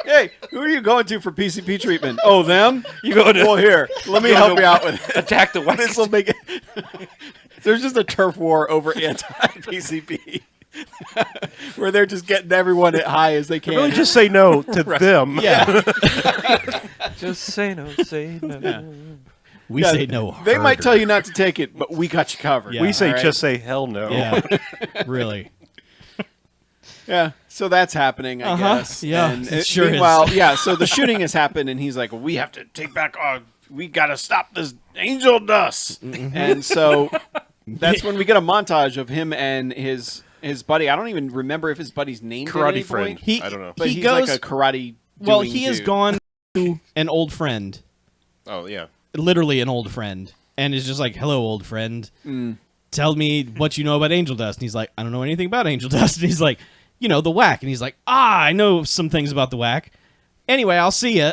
hey, who are you going to for PCP treatment? Oh, them? You go to Well, here, let me help you out with it. Attack the Whack. This will make it. There's just a turf war over anti-PCP. Where they're just getting everyone as high as they can. Really, just say no to them. Yeah. Just say no, say no. We Yeah, say no. They might harder. tell you not to take it, but we got you covered. Yeah. We say All right? just say hell no. Yeah. Really. Yeah, so that's happening, I guess. Yeah, And it sure is. meanwhile, yeah, so the shooting has happened, and he's like, well, we have to take back we got to stop this Angel Dust. And so that's when we get a montage of him and his buddy. I don't even remember if his buddy's named at Karate any friend. point, I don't know. but he he's goes. like a karate Well, doing he has dude. gone to an old friend, Oh yeah. literally an old friend, and is just like, "Hello, old friend. Mm. Tell me what you know about Angel Dust." And he's like, "I don't know anything about Angel Dust." And he's like, "You know, the whack." And he's like, I know some things about the whack. Anyway, I'll see ya.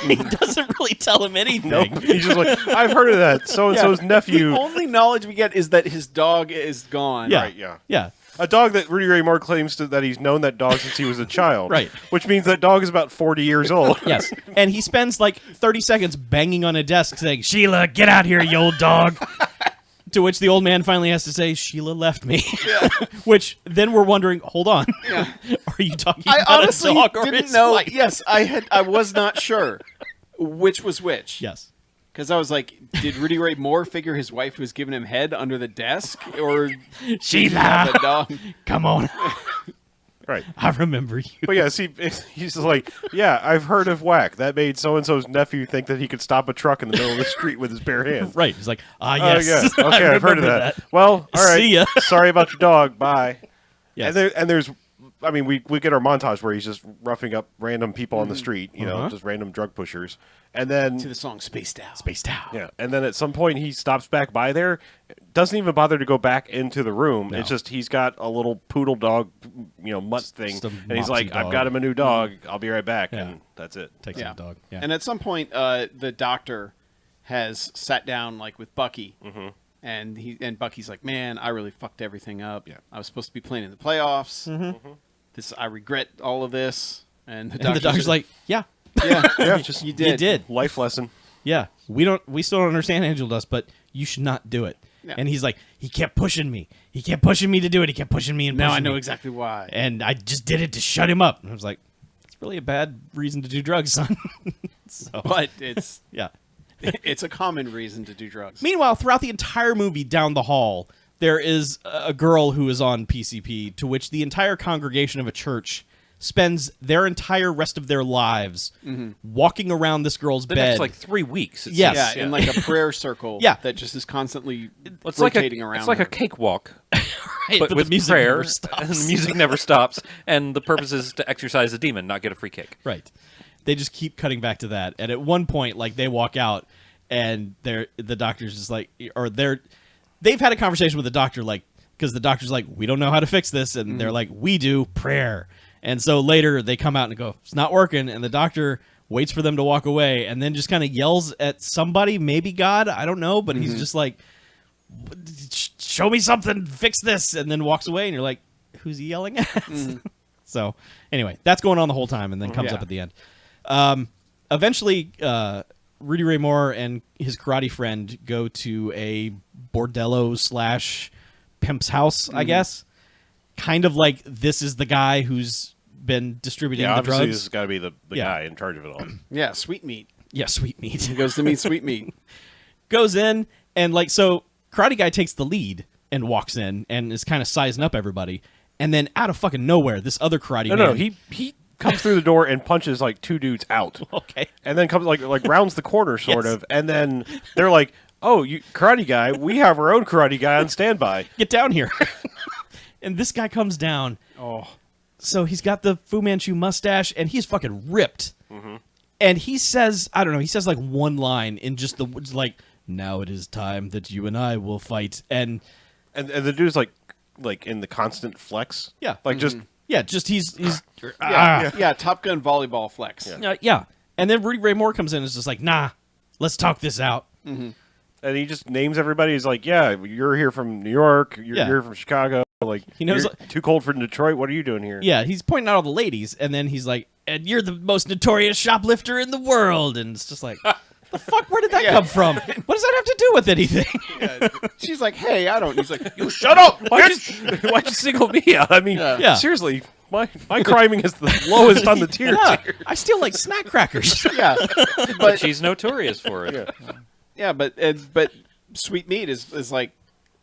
He doesn't really tell him anything. Nope. He's just like, I've heard of that. So and so's nephew. The only knowledge we get is that his dog is gone. Yeah. Right. Yeah. Yeah. A dog that Rudy Ray Moore claims that he's known that dog since he was a child. Right. Which means that dog is about 40 years old. Yes. And he spends like 30 seconds banging on a desk saying, "Sheila, get out here, you old dog." To which the old man finally has to say, "Sheila left me." Which then we're wondering, hold on. Are you talking I about honestly a dog or didn't his know. wife? Yes, I was not sure which was which. Yes. Because I was like, did Rudy Ray Moore figure his wife was giving him head under the desk, or did he Sheila, have a dog? come on. Right. I remember you. But yeah, see, he's just like, yeah, I've heard of whack. That made so and so's nephew think that he could stop a truck in the middle of the street with his bare hands. Right. He's like, Oh, yes. yeah. Okay, I I've heard of remember that. Well, all right. See ya. Sorry about your dog. Bye. Yes. And there's, I mean, we get our montage where he's just roughing up random people on the street, you know, just random drug pushers. And then, To the song "Spaced Out." Spaced out. yeah, and then at some point he stops back by there, doesn't even bother to go back into the room. No. It's just he's got a little poodle dog, you know, mutt thing, just a and he's like, mopsy "I've dog. got him a new dog. I'll be right back," Yeah. and that's it. Takes Yeah. the dog. Yeah. And at some point, the doctor has sat down like with Bucky, and Bucky's like, "Man, I really fucked everything up. Yeah. I was supposed to be playing in the playoffs. I regret all of this." And the And the doctor's like, yeah, "Yeah, Yeah, just you you did. did. life lesson. Yeah. We still don't understand Angel Dust, but you should not do it. Yeah. And he's like, he kept pushing me. He kept pushing me to do it. He kept pushing me and Now pushing I know me. exactly why." And I just did it to shut him up. And I was like, it's really a bad reason to do drugs, son. So, But it's yeah. it's a common reason to do drugs. Meanwhile, throughout the entire movie, down the hall, there is a girl who is on PCP, to which the entire congregation of a church spends their entire rest of their lives walking around this girl's The bed. next like 3 weeks. It Yes. seems. Yeah, in like a prayer circle. Yeah. that just is constantly It's like rotating around. It's like her. a cakewalk, Right, but the with music prayer, never stops. and the music never stops. And the purpose is to exorcise the demon, not get a free kick. Right. They just keep cutting back to that. And at one point, like, they walk out and the doctor's just like, they've had a conversation with the doctor, like, because the doctor's like, we don't know how to fix this. And they're like, we do, prayer. And so later they come out and go, it's not working. And the doctor waits for them to walk away and then just kind of yells at somebody, maybe God, I don't know. But he's just like, show me something, fix this. And then walks away and you're like, who's he yelling at? So anyway, that's going on the whole time and then comes up at the end. Eventually, Rudy Ray Moore and his karate friend go to a bordello / pimp's house, I guess. Kind of like this is the guy who's been distributing Yeah, the obviously drugs. this has got to be the Yeah. guy in charge of it all. Yeah, sweet meat. Yeah, sweet meat. He goes to meet sweet meat. Goes in and like so karate guy takes the lead and walks in and is kind of sizing up everybody. And then out of fucking nowhere, this other karate man. No, he comes through the door and punches like 2 dudes out. Okay. And then comes like rounds the corner sort Yes. of, and then they're like, "Oh, you karate guy, we have our own karate guy on standby." Get down here. And this guy comes down. Oh, So he's got the Fu Manchu mustache and he's fucking ripped. And he says, I don't know, he says like one line in just the like, now it is time that you and I will fight. And And the dude's like in the constant flex. yeah, Like just yeah, just he's yeah, Top Gun volleyball flex. yeah. And then Rudy Ray Moore comes in and is just like, nah, let's talk this out. and he just names everybody. He's like, "Yeah, you're here from New York. You're Yeah. here from Chicago. Like, He knows- you're too cold for Detroit. What are you doing here?" Yeah, he's pointing out all the ladies, and then he's like, and you're the most notorious shoplifter in the world. And it's just like, the fuck, where did that come from? What does that have to do with anything? She's like, hey, I don't. He's like, You shut up! Why'd you single me out? I mean, Yeah. seriously, my criming is the lowest on the tier. Yeah, I steal like snack crackers. yeah, But she's notorious for it. yeah, but sweet meat is like,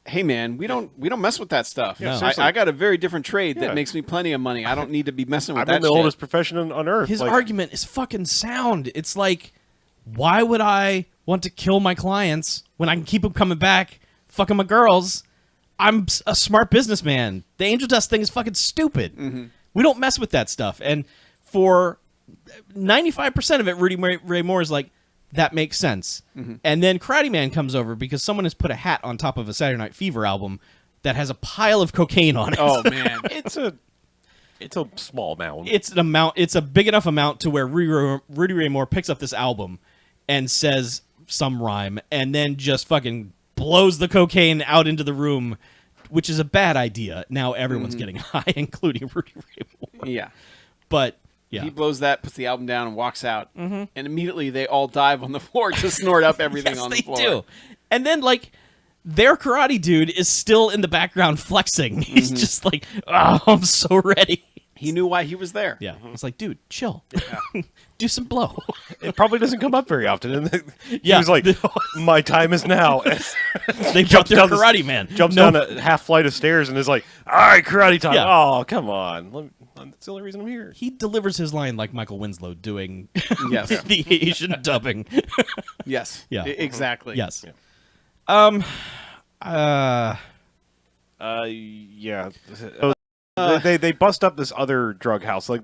hey man, we don't mess with that stuff. Yeah, I, seriously. I got a very different trade Yeah. that makes me plenty of money. I don't need to be messing with I'm that. in the shit. oldest profession on earth. His like, argument is fucking sound. It's like, why would I want to kill my clients when I can keep them coming back, fucking my girls? I'm a smart businessman. The angel dust thing is fucking stupid. We don't mess with that stuff. And for 95% of it, Rudy Ray Moore is like, that makes sense. And then Karate Man comes over because someone has put a hat on top of a Saturday Night Fever album that has a pile of cocaine on it. Oh man, it's a small mound. It's an amount. It's a big enough amount to where Rudy Ray Moore picks up this album and says some rhyme, and then just fucking blows the cocaine out into the room, which is a bad idea. Now everyone's getting high, including Rudy Ray Moore. yeah. But yeah, He blows that, puts the album down, and walks out. And immediately they all dive on the floor to snort up everything yes, on the they floor. do. And then like their karate dude is still in the background flexing. He's just like, oh, I'm so ready. He knew why he was there. Yeah, it's like, dude, chill. Do some blow. It probably doesn't come up very often. And he Yeah. was like, "My time is now." They jumped their down the- karate man. Jumps No. down a half flight of stairs and is like, "All right, karate time." Yeah. Oh, come on. That's the only reason I'm here. He delivers his line like Michael Winslow doing Yes. the Asian dubbing. Yes. Yeah. Exactly. Yes. Yeah. Uh, Yeah. They bust up this other drug house. Like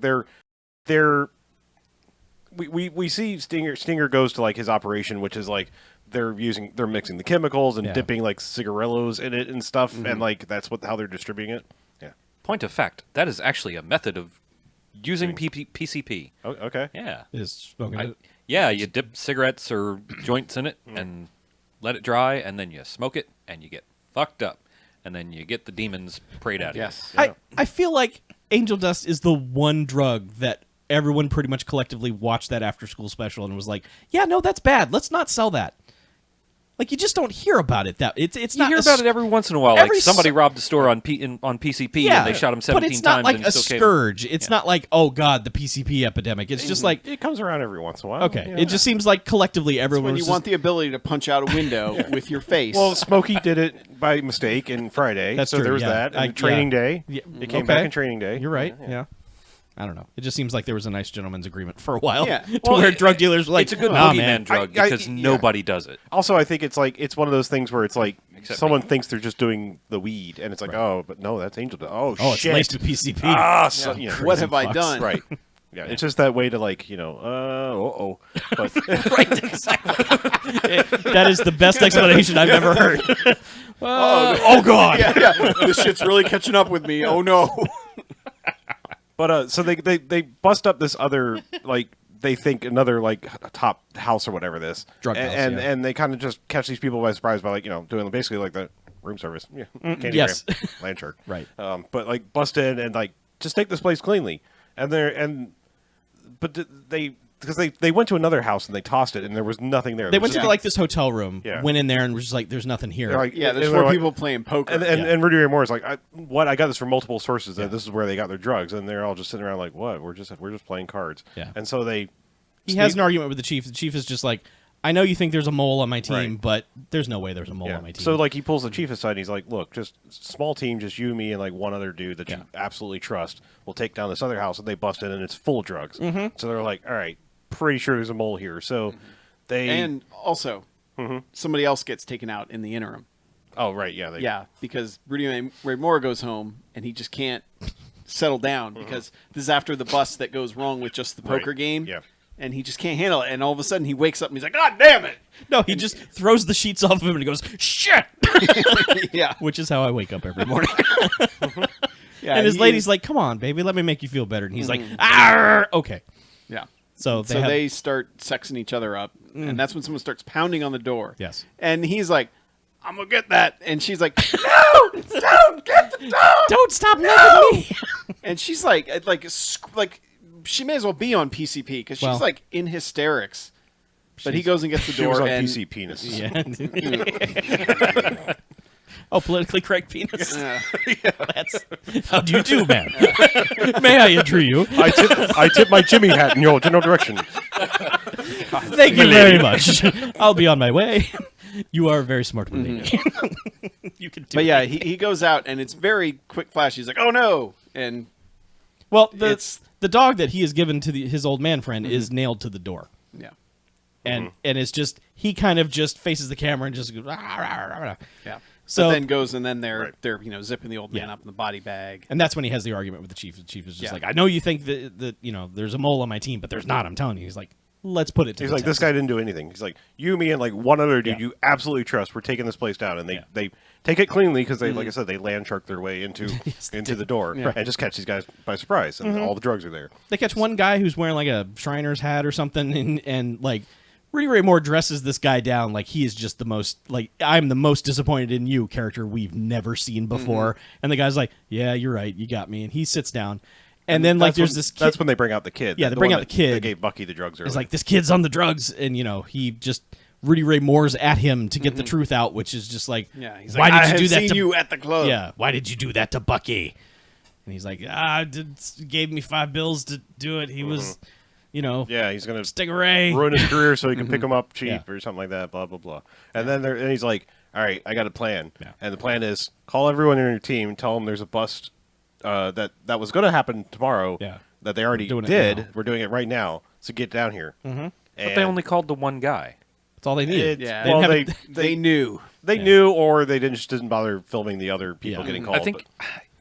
we see Stinger goes to like his operation, which is like they're mixing the chemicals and Yeah. dipping like cigarillos in it and stuff, and like that's how they're distributing it. Yeah. Point of fact, that is actually a method of using PCP. Oh, okay. Yeah. is smoking it. Yeah, you dip cigarettes or joints in it and let it dry, and then you smoke it, and you get fucked up. And then you get the demons prayed out of you. Yes. I feel like angel dust is the one drug that everyone pretty much collectively watched that after school special and was like, yeah, no, that's bad. Let's not sell that. Like you just don't hear about it. That it's You not hear a about it every once in a while. every Like somebody s- robbed a store on PCP and they shot him 17 but it's not times. like and a it's okay. scourge. It's not like, oh god, the PCP epidemic. It's just like, It comes around every once in a while. okay, Yeah. it just seems like collectively everyone When was you just, want the ability to punch out a window with your face. Well, Smokey did it by mistake in Friday. That's so true, there was yeah. that. And Training Day. Yeah, It came okay. back in Training Day. You're right. Yeah. I don't know. It just seems like there was a nice gentleman's agreement for a while. Yeah. To Well, where drug dealers were like, It's a good nah, boogeyman man. drug I- because yeah. nobody does it. Also, I think it's like it's one of those things where it's like Except someone me. thinks they're just doing the weed, and it's like, oh, but no, that's angel dust. Oh, Oh, it's shit. laced with PCP. Ah, so, you know, what have I fucks. done? right. Yeah, it's just that way to like, But That is the best explanation I've ever heard. Oh god! Yeah, this shit's really catching up with me. Oh no! But so they bust up this other like they think another like top house or whatever this Drug and house, and, yeah. and they kind of just catch these people by surprise by like doing basically like the room service, candy yes. gram, land shark, Right. But like bust in and like just take this place cleanly, but they went to another house and they tossed it and there was nothing there. They There went was to like this hotel room, Yeah. went in there and was just like, "There's nothing here." they're like, Yeah, there's and they're four like- people playing poker. And Rudy Ray Moore is like, I got this from multiple sources. That this is where they got their drugs, and they're all just sitting around like, what? We're just playing cards. Yeah. And so He has an argument with the chief. The chief is just like, "I know you think there's a mole on my team, Right. but there's no way there's a mole Yeah. on my team." So like he pulls the chief aside and he's like, look, just small team, just you, me, and like one other dude that Yeah. you absolutely trust. We'll take down this other house, and they bust in and it's full of drugs. Mm-hmm. So they're like, all right, pretty sure there's a mole here. So they And also, somebody else gets taken out in the interim. oh right, yeah, they, Yeah, because Rudy Ray Moore goes home and he just can't settle down because this is after the bust that goes wrong with just the poker Right. game. Yeah. And he just can't handle it. And all of a sudden he wakes up and he's like, God damn it! no, he just throws the sheets off of him and he goes, "Shit!" Yeah. Which is how I wake up every morning. Yeah, and his he lady's is- like, "Come on, baby, let me make you feel better." And he's like, "Ah, okay." Yeah. So So have- they start sexing each other up. And that's when someone starts pounding on the door. Yes. And he's like, I'm going to get that. And she's like, no, don't get the dog. don't stop loving me. And she's like, she may as well be on PCP because she's Well- like in hysterics. But he goes and gets the She door. was on and, PC penis. Yeah. Oh, politically correct penis. Yeah. That's how do you do, man? May I injure you? I tip my Jimmy hat in your general direction. Thank you very much. I'll be on my way. You are a very smart lady. You can do But yeah, it. he goes out and it's very quick flash. He's like, oh no. And Well, it's- the dog that he has given to his old man friend is nailed to the door. yeah. And it's just he kind of just faces the camera and just goes "Rah, rah, rah, rah." Yeah. So but then goes and then they're Right. they're zipping the old man Yeah. up in the body bag. and that's when he has the argument with the chief. The chief is just Yeah. like, "I know you think that there's a mole on my team, but there's not. I'm telling you." He's like, "Let's put it to He's the like, this test." guy didn't do anything. He's like, you, me, and like one other dude Yeah. you absolutely trust. We're taking this place down, and Yeah. they take it cleanly because they, like I said, they land shark their way into they into the door Yeah. and just catch these guys by surprise, and all the drugs are there. They catch one guy who's wearing like a Shriner's hat or something, and like Rudy Ray Moore dresses this guy down like he is just the most like I'm the most disappointed in you character we've never seen before. And the guy's like, "Yeah, you're right, you got me." And he sits down, and then like That's when- there's this kid. That's when they bring out the kid. Yeah, they the bring one out the kid. that gave Bucky the drugs earlier. It's like this kid's on the drugs, and he just Rudy Ray Moore's at him to get the truth out, which is just like, Yeah. He's why like, I did you have do that seen to you at the club. Yeah, why did you do that to Bucky? And he's like, gave me $5 to do it. He was, yeah, he's gonna Stingray. ruin his career so he can pick him up cheap Yeah. or something like that. Blah blah blah. And then and he's like, all right, I got a plan. Yeah. And the plan is call everyone in your team, tell them there's a bust that was going to happen tomorrow. Yeah. That they already Doing it did. now. We're doing it right now. So get down here. Mm-hmm. But they only called the one guy. That's all they needed. Yeah. They Well, didn't have They knew. they knew, or they just didn't bother filming the other people Yeah. getting called.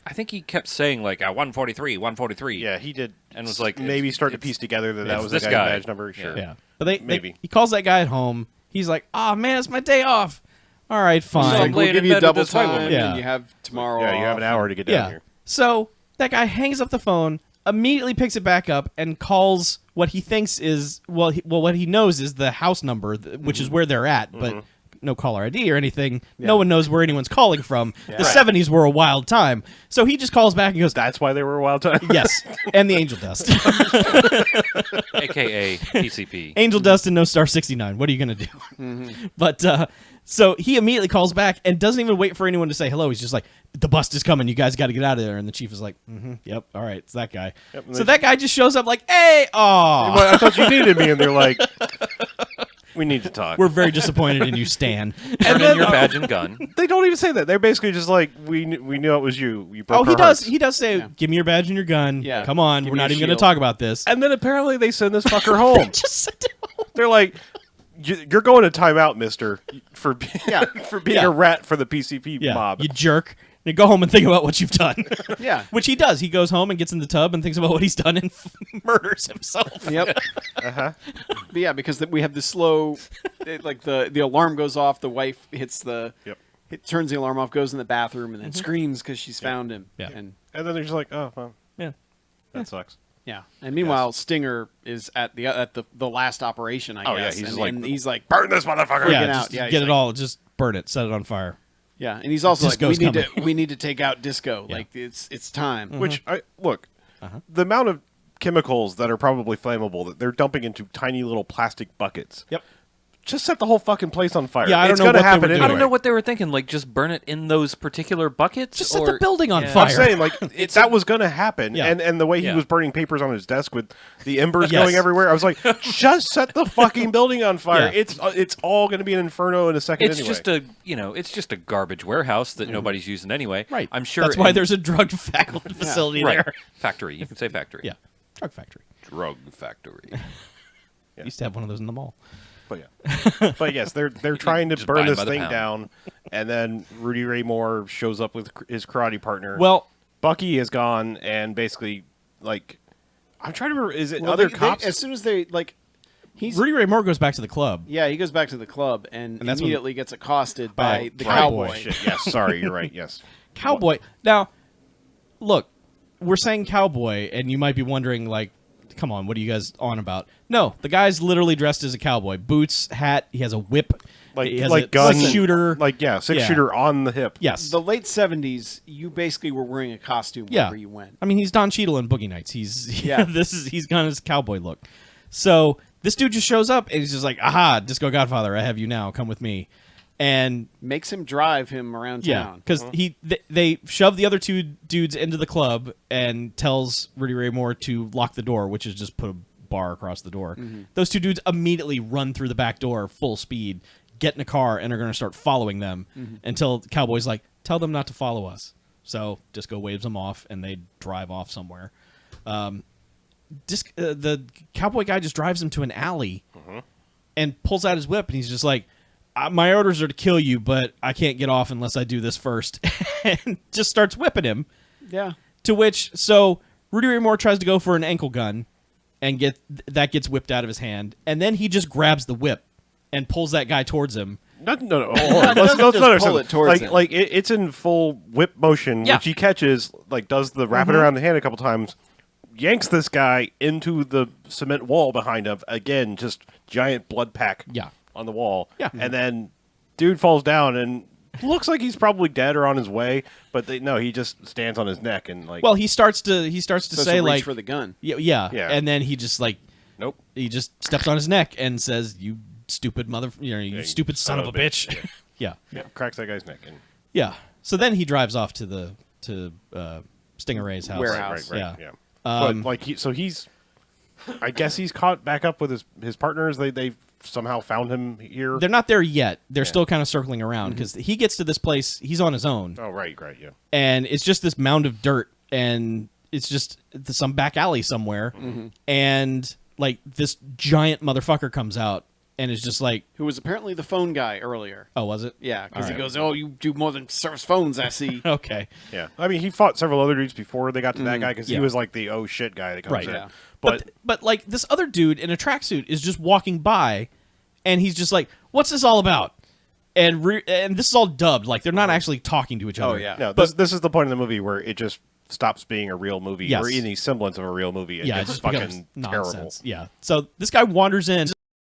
I think he kept saying like 143, 143. yeah, he did, And was like, maybe it's- start to it's- piece together that it's was the this guy's guy. badge number. Sure. Yeah. But they Maybe. he calls that guy at home. He's like, "Oh man, it's my day off." All right, So fine. I'm we'll laying give in you bed double with this white time, woman. Yeah. and you have tomorrow. Yeah, you have an off. hour to get down Yeah. here. So that guy hangs up the phone, immediately picks it back up, and calls what he thinks is what he knows is the house number, which is where they're at. But no caller ID or anything. No one knows where anyone's calling from. The 70s were a wild time. So he just calls back and goes, That's why they were a wild time. yes, and the angel dust. AKA PCP. Angel dust and no star 69. What are you going to do? But so he immediately calls back and doesn't even wait for anyone to say hello. He's just like, the bust is coming. You guys got to get out of there. And the chief is like, yep, all right, it's that guy. Yep, so that guy just shows up like, hey, aw. Well, I thought you needed me, and they're like, we need to talk. We're very disappointed in you, Stan. Turn in your badge and gun. They don't even say that. They're basically just like, we knew it was you. You broke Oh, he our does. hearts. He does say, "Give me your badge and your gun. Yeah. Come on, Give we're me not a even going to shield." talk about this." And then apparently they send this fucker home. Just sent him home. They're like, you're going to timeout, mister, for being Yeah. a rat for the PCP Yeah, mob. you jerk. Now go home and think about what you've done. Yeah. Which he does. He goes home and gets in the tub and thinks about what he's done and murders himself. Yep. But yeah, because we have the slow, like the alarm goes off. The wife hits the, turns the alarm off, goes in the bathroom, and then screams because she's found him. Yeah. And And then they're just like, oh, well, Yeah. that sucks. yeah. And meanwhile, Stinger is at the last operation. I Oh, yeah, guess. he's and, like, and he's like, burn this motherfucker. Yeah, out. just Yeah, he's get it like- all. Just burn it. Set it on fire. yeah. And he's also like, Disco's we need to take out Disco. Yeah. Like it's time. Which, look, the amount of chemicals that are probably flammable that they're dumping into tiny little plastic buckets. Yep. Just set the whole fucking place on fire. Yeah, I don't it's know gonna what they happen were doing. anyway. I don't know what they were thinking. Like, just burn it in those particular buckets? Just set or, the building on Yeah. fire. I'm saying, like, that was going to happen. Yeah. And the way he Yeah. was burning papers on his desk with the embers Yes. going everywhere, I was like, just set the fucking building on fire. Yeah. It's all going to be an inferno in a second It's anyway. it's just a garbage warehouse that nobody's using anyway. Right. I'm sure. That's why in- there's a drug facility right. there. Factory. You can say factory. Yeah. Drug factory. Drug factory. Used to have one of those in the mall. But yeah, but yes, they're trying to Just burn buy 'em this by the thing pound. down, and then Rudy Ray Moore shows up with his karate partner. Well, Bucky is gone, and basically, like, I'm trying to remember, is it Well, other they- cops? as soon as they like, he's Rudy Ray Moore goes back to the club. yeah, he goes back to the club and And that's when- immediately gets accosted By by the Cowboy. cowboy. Shit, yes, sorry, you're right. Yes, Cowboy. Now, look, we're saying cowboy, and you might be wondering, like, come on, what are you guys on about? No, the guy's literally dressed as a cowboy. Boots, hat, he has a whip. like he has like a gun six-shooter. six Yeah. shooter on the hip. Yes. The late 70s, you basically were wearing a costume Yeah. wherever you went. I mean, he's Don Cheadle in Boogie Nights. He's Yeah. he's got his cowboy look. So this dude just shows up and he's just like, aha, Disco Godfather, I have you now. Come with me. And Makes him drive him around yeah, town. because they shove the other two dudes into the club and tells Rudy Ray Moore to lock the door, which is just put a bar across the door. Those two dudes immediately run through the back door full speed, get in a car, and are going to start following them until the cowboy's like, tell them not to follow us. So Disco waves them off, and they drive off somewhere. The cowboy guy just drives him to an alley and pulls out his whip, and he's just like, my orders are to kill you, but I can't get off unless I do this first. And just starts whipping him. Yeah. To which, so Rudy Ray Moore tries to go for an ankle gun, and that gets whipped out of his hand, and then he just grabs the whip and pulls that guy towards him. No. Hold on. Let's Just let her pull it towards him. like it's in full whip motion, Yeah. which he catches, like does the wrap it around the hand a couple times, yanks this guy into the cement wall behind him. Again, just giant blood pack. Yeah. On the wall. Yeah. And then dude falls down and looks like he's probably dead or on his way, but no, he just stands on his neck and like. Well, he starts to Supposed say to reach like, for the gun. yeah, Yeah. and then he just like, nope. he just steps on his neck and says, "You stupid you stupid son of a bitch." Yeah. Yeah, cracks that guy's neck. And Yeah. So then he drives off to Stingeray's house. Warehouse. right, Yeah. yeah. But like he's, I guess he's caught back up with his partners. They somehow found him here. They're not there yet. They're still kind of circling around because he gets to this place. He's on his own, Oh right, yeah. and it's just this mound of dirt, and it's just some back alley somewhere, and like this giant motherfucker comes out and is just like, Who was apparently the phone guy earlier. "Oh, was it? Yeah, because All he right. goes, "Oh, you do more than service phones, I see." Okay." Yeah, I mean, he fought several other dudes before they got to that guy because Yeah. he was like the oh shit guy that comes Right. in. Yeah. But But like this other dude in a tracksuit is just walking by, and he's just like, "What's this all about?" And this is all dubbed. Like they're not actually talking to each other. Oh, yeah. no, this is the point in the movie where it just stops being a real movie Yes. or any semblance of a real movie. Yeah, it It's just fucking becomes terrible. nonsense. Yeah. So this guy wanders in,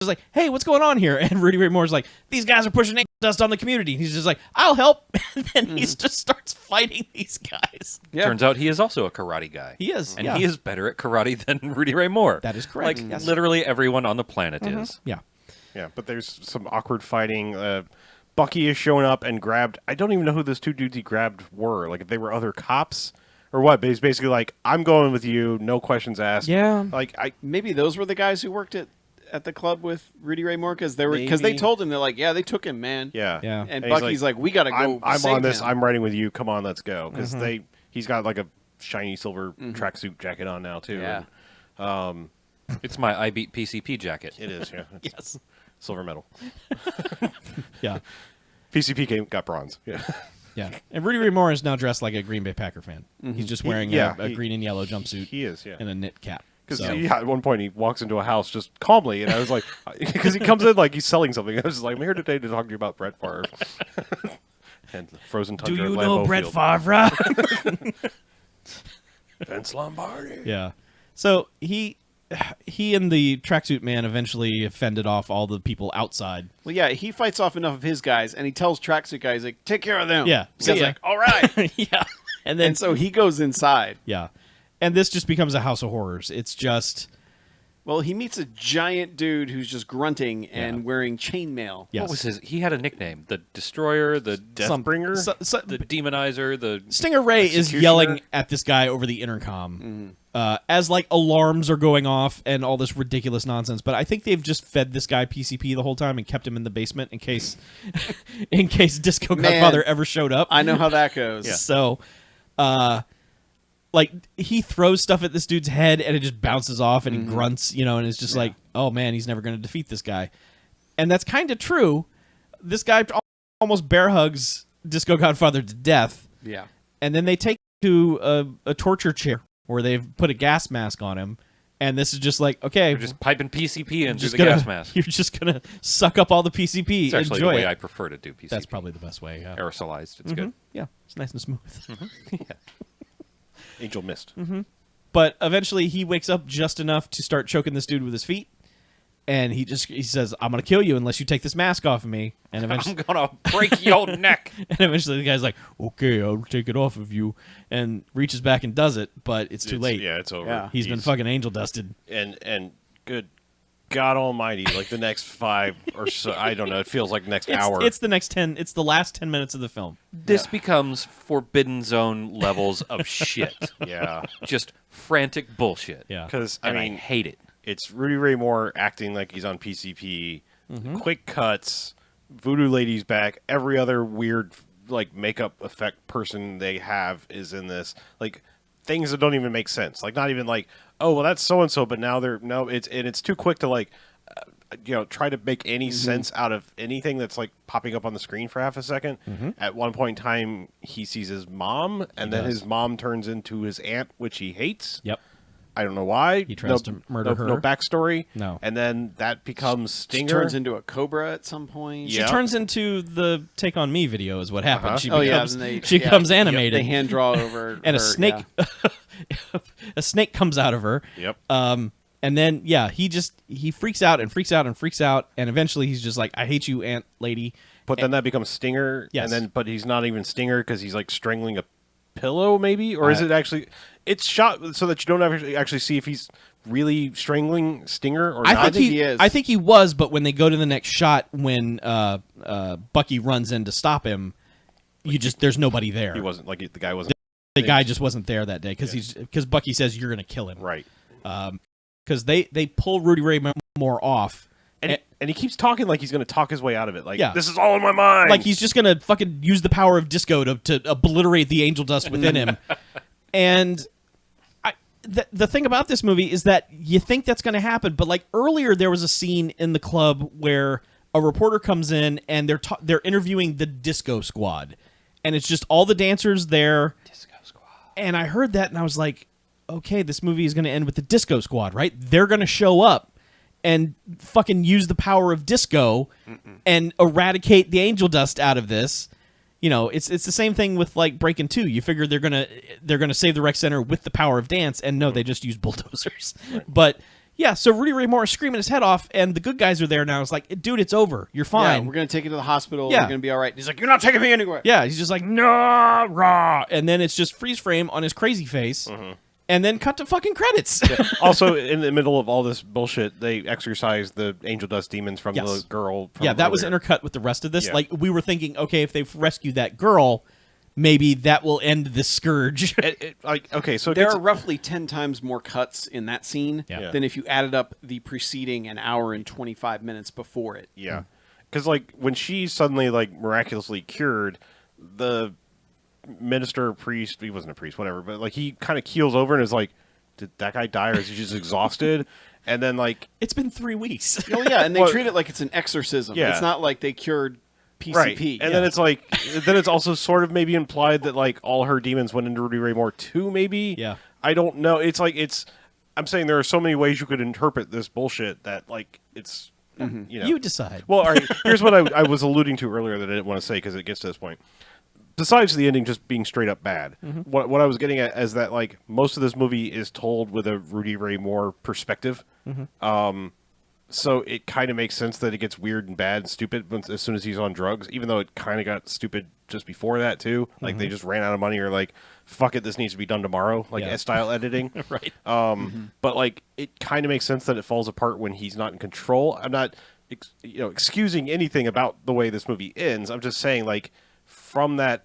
like, hey, what's going on here? And Rudy Ray Moore's like, these guys are pushing angel dust on the community. And he's just like, I'll help. And then he just starts fighting these guys. Yeah. Turns out he is also a karate guy. He is. And yeah. he is better at karate than Rudy Ray Moore. That is correct. Like, yes. literally everyone on the planet is. Yeah. Yeah, but there's some awkward fighting. Bucky is showing up and grabbed. I don't even know who those two dudes he grabbed were. Like, if they were other cops or what. But he's basically like, I'm going with you. No questions asked. Yeah. Like, Maybe those were the guys who worked at the club with Rudy Ray Moore because they Maybe. told him, they're like, yeah, they took him, man. Yeah. Yeah. And he's Bucky's like, we got to go. I'm save on this. him. I'm riding with you. Come on, let's go. Because he's got like a shiny silver tracksuit jacket on now too. Yeah. And, It's my I Beat PCP jacket. it is. Yeah. It's Yes. silver medal. Yeah. PCP got bronze. Yeah. Yeah. And Rudy Ray Moore is now dressed like a Green Bay Packer fan. He's just wearing a he- green and yellow jumpsuit He is. Yeah. and a knit cap. Because So- at one point he walks into a house just calmly, and I was like, because he comes in like he's selling something. I was just like, I'm here today to talk to you about Brett Favre and Frozen Do Tundra. you at know Lambeau Brett Field. Favre? Vince Lombardi. Yeah. So he and the tracksuit man eventually fended off all the people outside. Well, yeah, he fights off enough of his guys, and he tells tracksuit guys, like, take care of them. Yeah. The See guy's ya. like, all right. Yeah. And then And so he goes inside. yeah. And this just becomes a house of horrors. It's just Well, he meets a giant dude who's just grunting and Yeah. wearing chainmail. yes. What was his? He had a nickname: the Destroyer, the Deathbringer. the Demonizer, the. Stinger Ray is Executioner? yelling at this guy over the intercom as like alarms are going off and all this ridiculous nonsense. But I think they've just fed this guy PCP the whole time and kept him in the basement in case Disco Man. Godfather ever showed up. I know how that goes. So, like he throws stuff at this dude's head and it just bounces off and he grunts, and it's just like, oh man, he's never going to defeat this guy. And that's kind of true. This guy almost bear hugs Disco Godfather to death. Yeah. And then they take him to a torture chair where they've put a gas mask on him. And this is just like, okay, We're just piping PCP in through just the gonna- gas mask. You're just going to suck up all the PCP. It's actually Enjoy the way it. I prefer to do PCP. That's probably the best way. Yeah. aerosolized. It's good. Yeah, it's nice and smooth. Angel Mist. But eventually he wakes up just enough to start choking this dude with his feet. And he says, I'm going to kill you unless you take this mask off of me. And eventually, I'm gonna break your neck. and eventually the guy's like, okay, I'll take it off of you. And reaches back and does it, but it's too late. Yeah, it's over. Yeah. He's been fucking angel dusted. And good God Almighty, like the next 5 or so, I don't know. It feels like next hour. It's the next 10. It's the last 10 minutes of the film. This becomes Forbidden Zone levels of shit. Yeah, Just frantic bullshit. Yeah. because And I mean, I hate it. it's Rudy Ray Moore acting like he's on PCP. Mm-hmm. Quick cuts. Voodoo Lady's back. Every other weird like makeup effect person they have is in this. Like things that don't even make sense. Like not even like, oh well, that's so and so, but now they're no. It's too quick to like, try to make any sense out of anything that's like popping up on the screen for half a second. At one point in time, he sees his mom, and then does. his mom turns into his aunt, which he hates. Yep. I don't know why. He tries to murder her. No backstory. No. And then that becomes She Stinger. turns into a cobra at some point. She Yeah. turns into the Take On Me video is what happened. She Oh, yeah, becomes, then they- she yeah. becomes animated. They hand draw over and a her, snake yeah. a snake comes out of her. Yep. And then he freaks out and freaks out and freaks out and eventually he's just like, I hate you, Aunt Lady. But then that becomes Stinger. Yes. But he's not even Stinger because he's like strangling a pillow, maybe, or is it actually? It's shot so that you don't actually see if he's really strangling Stinger or I not. think he is. I think he was, but when they go to the next shot, when Bucky runs in to stop him, there's nobody there. He wasn't like the guy wasn't The guy just wasn't there that day because Bucky says you're gonna kill him. right. Because they pull Rudy Ray Moore off. And he keeps talking like he's going to talk his way out of it. Like, Yeah. this is all in my mind. Like he's just gonna fucking use the power of disco to obliterate the angel dust within him. And the thing about this movie is that you think that's gonna happen, but like earlier there was a scene in the club where a reporter comes in and they're interviewing the disco squad, and it's just all the dancers there. Disco squad. And I heard that and I was like, okay, this movie is gonna end with the disco squad, right? They're gonna show up and fucking use the power of disco and eradicate the angel dust out of this. It's the same thing with like Breakin' 2. You figure they're gonna save the rec center with the power of dance, and no, they just use bulldozers. But Yeah, so Rudy Ray Moore is screaming his head off, and the good guys are there now. It's like, dude, it's over. You're fine. Yeah, we're gonna take you to the hospital. Yeah. We're gonna be all right. He's like, you're not taking me anywhere. Yeah, he's just like, no, rah. And then it's just freeze frame on his crazy face, and then cut to fucking credits. Also, in the middle of all this bullshit, they exorcise the angel dust demons from the girl. From Yeah, that was earlier. intercut with the rest of this. Yeah. Like, we were thinking, okay, if they've rescued that girl, maybe that will end this scourge. Okay, so it There gets- are roughly 10 times more cuts in that scene Yeah. than if you added up the preceding an hour and 25 minutes before it. Yeah, because like when she's suddenly like miraculously cured, the minister priest, he wasn't a priest, whatever, but like he kind of keels over and is like, "Did that guy die, or is he just exhausted?" And then like, It's been 3 weeks. Oh, yeah, and they Well- treat it like it's an exorcism. Yeah. It's not like they cured PCP. right, and then it's like, then it's also sort of maybe implied that like all her demons went into Rudy Ray Moore too. Maybe, Yeah. I don't know. It's like I'm saying there are so many ways you could interpret this bullshit that like it's you know. You decide. Well, all right, here's what I was alluding to earlier that I didn't want to say because it gets to this point. Besides the ending just being straight up bad, what I was getting at is that like most of this movie is told with a Rudy Ray Moore perspective. So it kind of makes sense that it gets weird and bad and stupid as soon as he's on drugs, even though it kind of got stupid just before that too. Like they just ran out of money or like, fuck it, this needs to be done tomorrow, like Yeah. style editing. Right. But like it kind of makes sense that it falls apart when he's not in control. I'm not excusing anything about the way this movie ends. I'm just saying like from that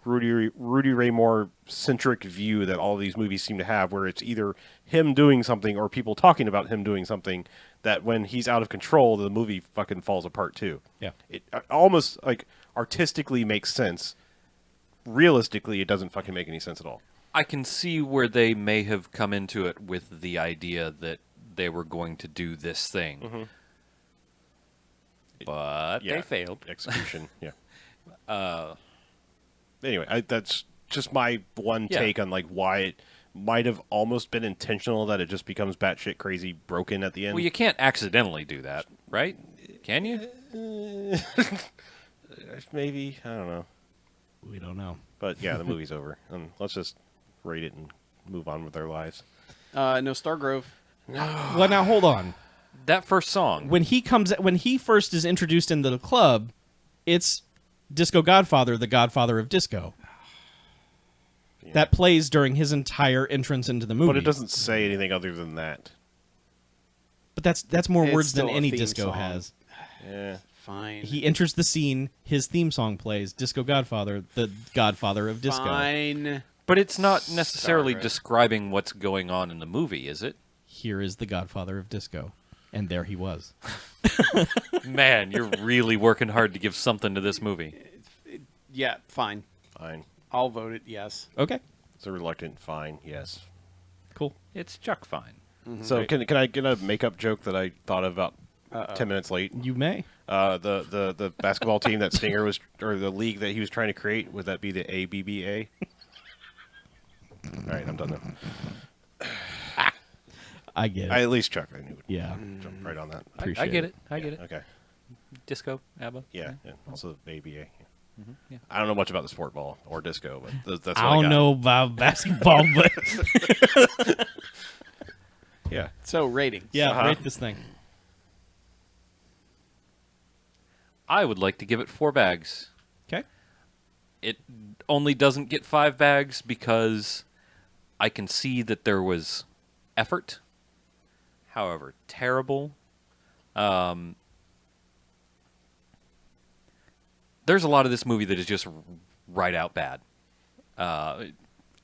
Rudy Ray Moore centric view that all these movies seem to have, where it's either him doing something or people talking about him doing something, that when he's out of control, the movie fucking falls apart too. Yeah. It almost like artistically makes sense. Realistically, it doesn't fucking make any sense at all. I can see where they may have come into it with the idea that they were going to do this thing. But Yeah. they failed. Execution, yeah. Anyway, that's just my one Yeah. take on like why it might have almost been intentional that it just becomes batshit crazy broken at the end. Well, you can't accidentally do that, right? Can you? Maybe, I don't know. We don't know. But yeah, the movie's over. And let's just rate it and move on with our lives. No, Stargrove. Well, now hold on. That first song. When he first is introduced into the club, it's Disco Godfather, the Godfather of Disco. Yeah. That plays during his entire entrance into the movie. But it doesn't say anything other than that. But that's more It's words than still a any theme disco song. has. Yeah. Fine. He enters the scene, his theme song plays, Disco Godfather, the Godfather of Disco. Fine. But it's not necessarily Stargrove. describing what's going on in the movie, is it? Here is the Godfather of Disco. And there he was. Man, you're really working hard to give something to this movie. Yeah, fine. Fine. I'll vote it yes. Okay, It's a reluctant fine, yes. cool. It's Chuck Fine. So can I get a makeup joke that I thought of about 10 minutes late? You may. The basketball team that Stinger was, or the league that he was trying to create, would that be the ABBA? All right, I'm done now. I get it. At least Chuck, I knew would Yeah. jump right on that. I Appreciate get it. it. I get it. Okay. Disco, ABBA. Yeah. Also the ABA. Yeah. yeah. I don't know much about the sport ball or disco, but that's what I don't got. know about basketball, but Yeah. So, ratings. yeah, Uh-huh. rate this thing. I would like to give it 4 bags. Okay. It only doesn't get 5 bags because I can see that there was effort. However, terrible. There's a lot of this movie that is just right out bad.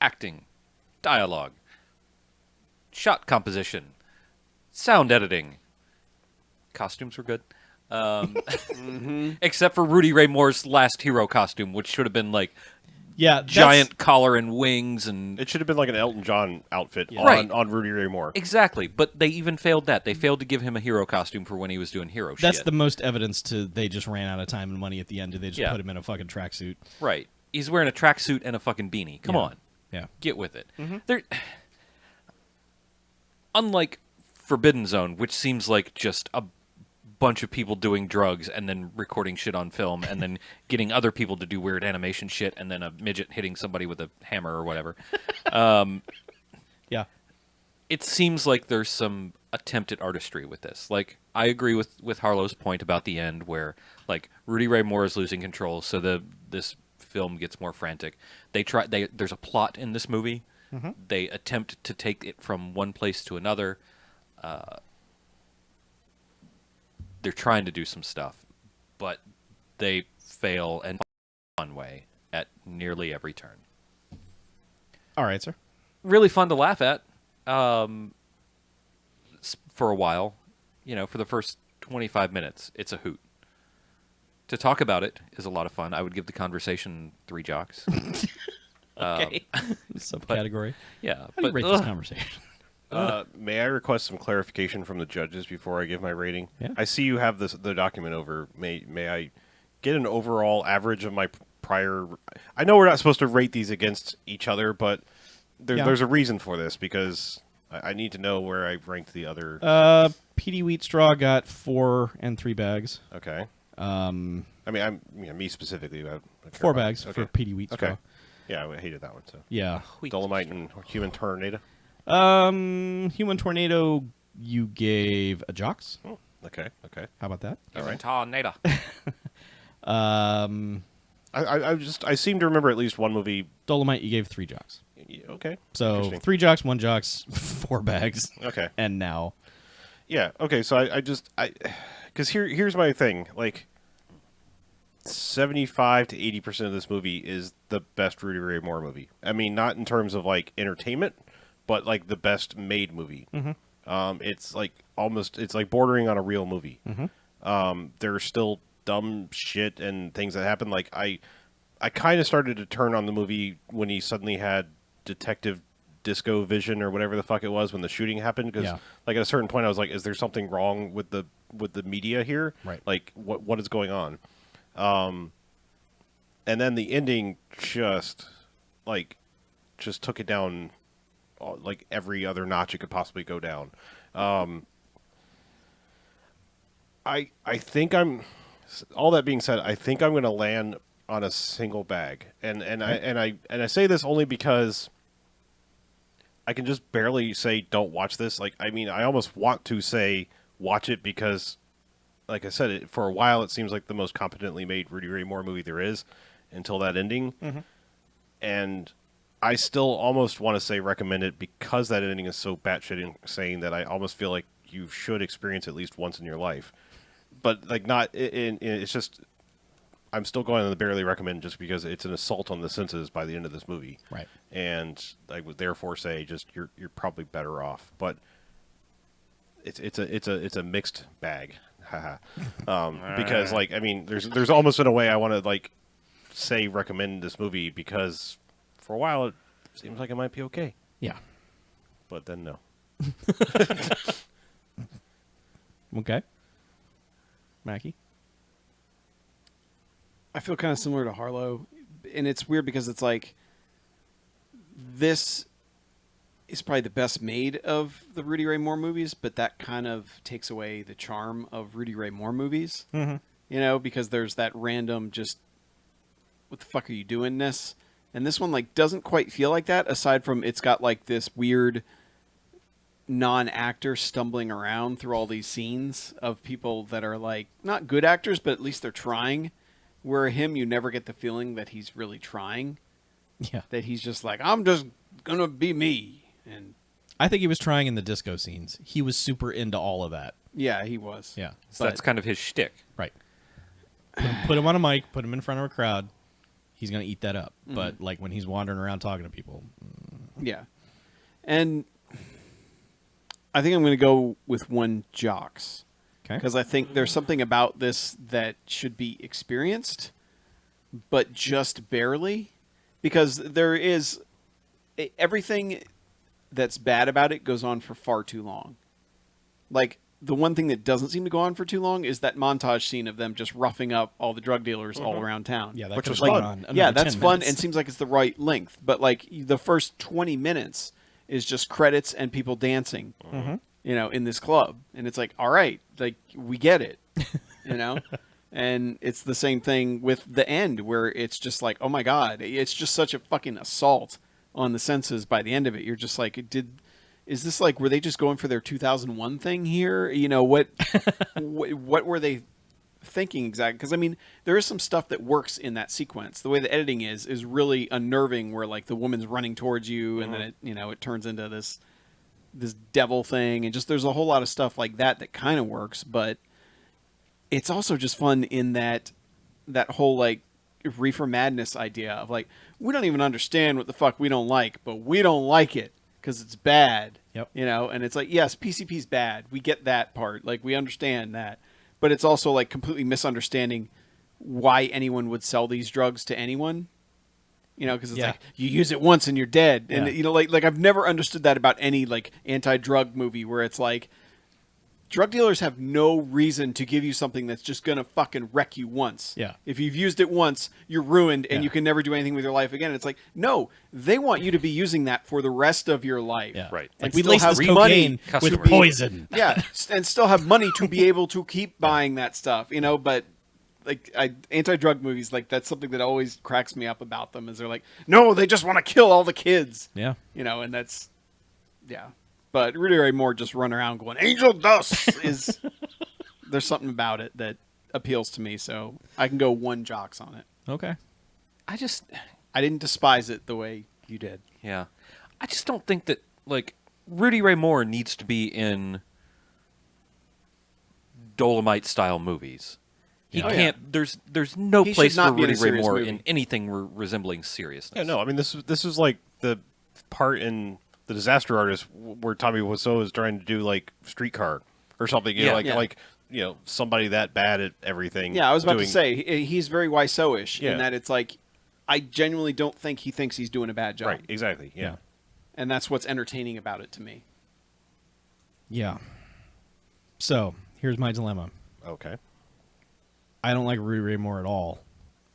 Acting, dialogue, shot composition, sound editing. Costumes were good. Except for Rudy Ray Moore's last hero costume, which should have been like Yeah, that's- giant collar and wings and It should have been like an Elton John outfit Right. on Rudy Ray Moore. exactly. But they even failed that. They failed to give him a hero costume for when he was doing hero That's shit. the most evidence to they just ran out of time and money at the end. They just Yeah. put him in a fucking tracksuit. Right. He's wearing a tracksuit and a fucking beanie. Come Yeah. on. Yeah. Get with it. There, unlike Forbidden Zone, which seems like just a bunch of people doing drugs and then recording shit on film and then getting other people to do weird animation shit and then a midget hitting somebody with a hammer or whatever. Yeah. It seems like there's some attempt at artistry with this. Like, I agree with Harlow's point about the end where, like, Rudy Ray Moore is losing control, so this film gets more frantic. There's a plot in this movie. They attempt to take it from one place to another. They're trying to do some stuff, but they fail and one way at nearly every turn. All right, sir. Really fun to laugh at for a while. For the first 25 minutes, it's a hoot. To talk about it is a lot of fun. I would give the conversation 3 jocks. Okay. Subcategory. Yeah. How do you rate this conversation? May I request some clarification from the judges before I give my rating? Yeah. I see you have the document over. May I get an overall average of my prior? I know we're not supposed to rate these against each other, but there's a reason for this because I need to know where I ranked the other. PD Wheat Straw got 4 and 3 bags. Okay. I mean, me specifically. 4 bags okay. for PD Wheat Straw. Okay. Yeah, I hated that one. So Yeah. Dolomite and Human Tornado. Human Tornado, you gave a jocks. Oh, okay. How about that? All right. Tornado. I seem to remember at least one movie. Dolomite, you gave 3 jocks. Okay. So Interesting. 3 jocks, 1 jocks, 4 bags. Okay. And now. Yeah. Okay. So because here's my thing. Like, 75 to 80% of this movie is the best Rudy Ray Moore movie. I mean, not in terms of like entertainment, but like the best made movie. It's like it's like bordering on a real movie. There's still dumb shit and things that happen. Like I kind of started to turn on the movie when he suddenly had detective disco vision or whatever the fuck it was when the shooting happened. Because like at a certain point I was like, is there something wrong with the media here? Right. Like what is going on? And then the ending just took it down like every other notch it could possibly go down. I think all that being said, I think I'm going to land on a single bag. And I say this only because I can just barely say don't watch this. Like, I mean, I almost want to say watch it because, like I said, for a while it seems like the most competently made Rudy Ray Moore movie there is until that ending. And I still almost want to say recommend it because that ending is so batshit insane that I almost feel like you should experience at least once in your life. But like it's just, I'm still going on the barely recommend just because it's an assault on the senses by the end of this movie. Right. And I would therefore say just you're probably better off. But it's a mixed bag. Because like, I mean, there's almost in a way I want to like say recommend this movie because for a while it seems like it might be okay. Yeah. But then no. Okay. Mackie? I feel kind of similar to Harlow, and it's weird because it's like this is probably the best made of the Rudy Ray Moore movies, but that kind of takes away the charm of Rudy Ray Moore movies. You know, because there's that random just what the fuck are you doing-ness, and this one like doesn't quite feel like that. Aside from it's got like this weird non-actor stumbling around through all these scenes of people that are like not good actors, but at least they're trying. Where him, you never get the feeling that he's really trying. Yeah. That he's just like, I'm just gonna be me. And I think he was trying in the disco scenes. He was super into all of that. yeah, he was. Yeah. So that's kind of his shtick. Right. Put him on a mic, put him in front of a crowd. He's going to eat that up. But like when he's wandering around talking to people. Yeah. And I think I'm going to go with 1 jocks. Okay. Because I think there's something about this that should be experienced, but just barely. Because there is everything that's bad about it goes on for far too long. Like, the one thing that doesn't seem to go on for too long is that montage scene of them just roughing up all the drug dealers all around town. Yeah, that Which could was have gone fun. on another Yeah, that's 10 fun minutes. and seems like it's the right length. But like the first 20 minutes is just credits and people dancing, you know, in this club. And it's like, all right, like we get it, you know? And it's the same thing with the end where it's just like, oh my God, it's just such a fucking assault on the senses by the end of it. You're just like, is this like, were they just going for their 2001 thing here? You know, what were they thinking exactly? Because I mean, there is some stuff that works in that sequence. The way the editing is really unnerving, where like the woman's running towards you, and then it turns into this devil thing, and just there's a whole lot of stuff like that kind of works. But it's also just fun in that whole like reefer madness idea of like, we don't even understand what the fuck we don't like, but we don't like it because it's bad. Yep. You know, and it's like, yes, PCP's bad. We get that part. Like, we understand that. But it's also like completely misunderstanding why anyone would sell these drugs to anyone. You know, because it's like, you use it once and you're dead. And, you know, like I've never understood that about any like anti-drug movie, where it's like, drug dealers have no reason to give you something that's just going to fucking wreck you once. Yeah. If you've used it once, you're ruined and you can never do anything with your life again. It's like, no, they want you to be using that for the rest of your life. Yeah. Right. Like, And we still lace have this money cocaine to with be- poison. Yeah, and still have money to be able to keep buying that stuff, you know, but like anti-drug movies, like that's something that always cracks me up about them, is they're like, no, they just want to kill all the kids. Yeah. You know, and that's, yeah. But Rudy Ray Moore just run around going, angel dust is, there's something about it that appeals to me, so I can go 1 jocks on it. Okay. I didn't despise it the way you did. Yeah. I just don't think that, like, Rudy Ray Moore needs to be in Dolomite-style movies. He Yeah. can't. There's no He should place not for be in a Rudy Ray serious Moore movie. in anything resembling seriousness. Yeah, no, I mean this is like the part in The Disaster Artist where Tommy Wiseau is trying to do like Streetcar or something. You know, like you know, somebody that bad at everything. Yeah, I was about to doing- say, he's very Wiseau-ish in Yeah. that it's like, I genuinely don't think he thinks he's doing a bad job. Right, exactly. Yeah. And that's what's entertaining about it to me. Yeah. So here's my dilemma. Okay. I don't like Rudy Ray Moore at all.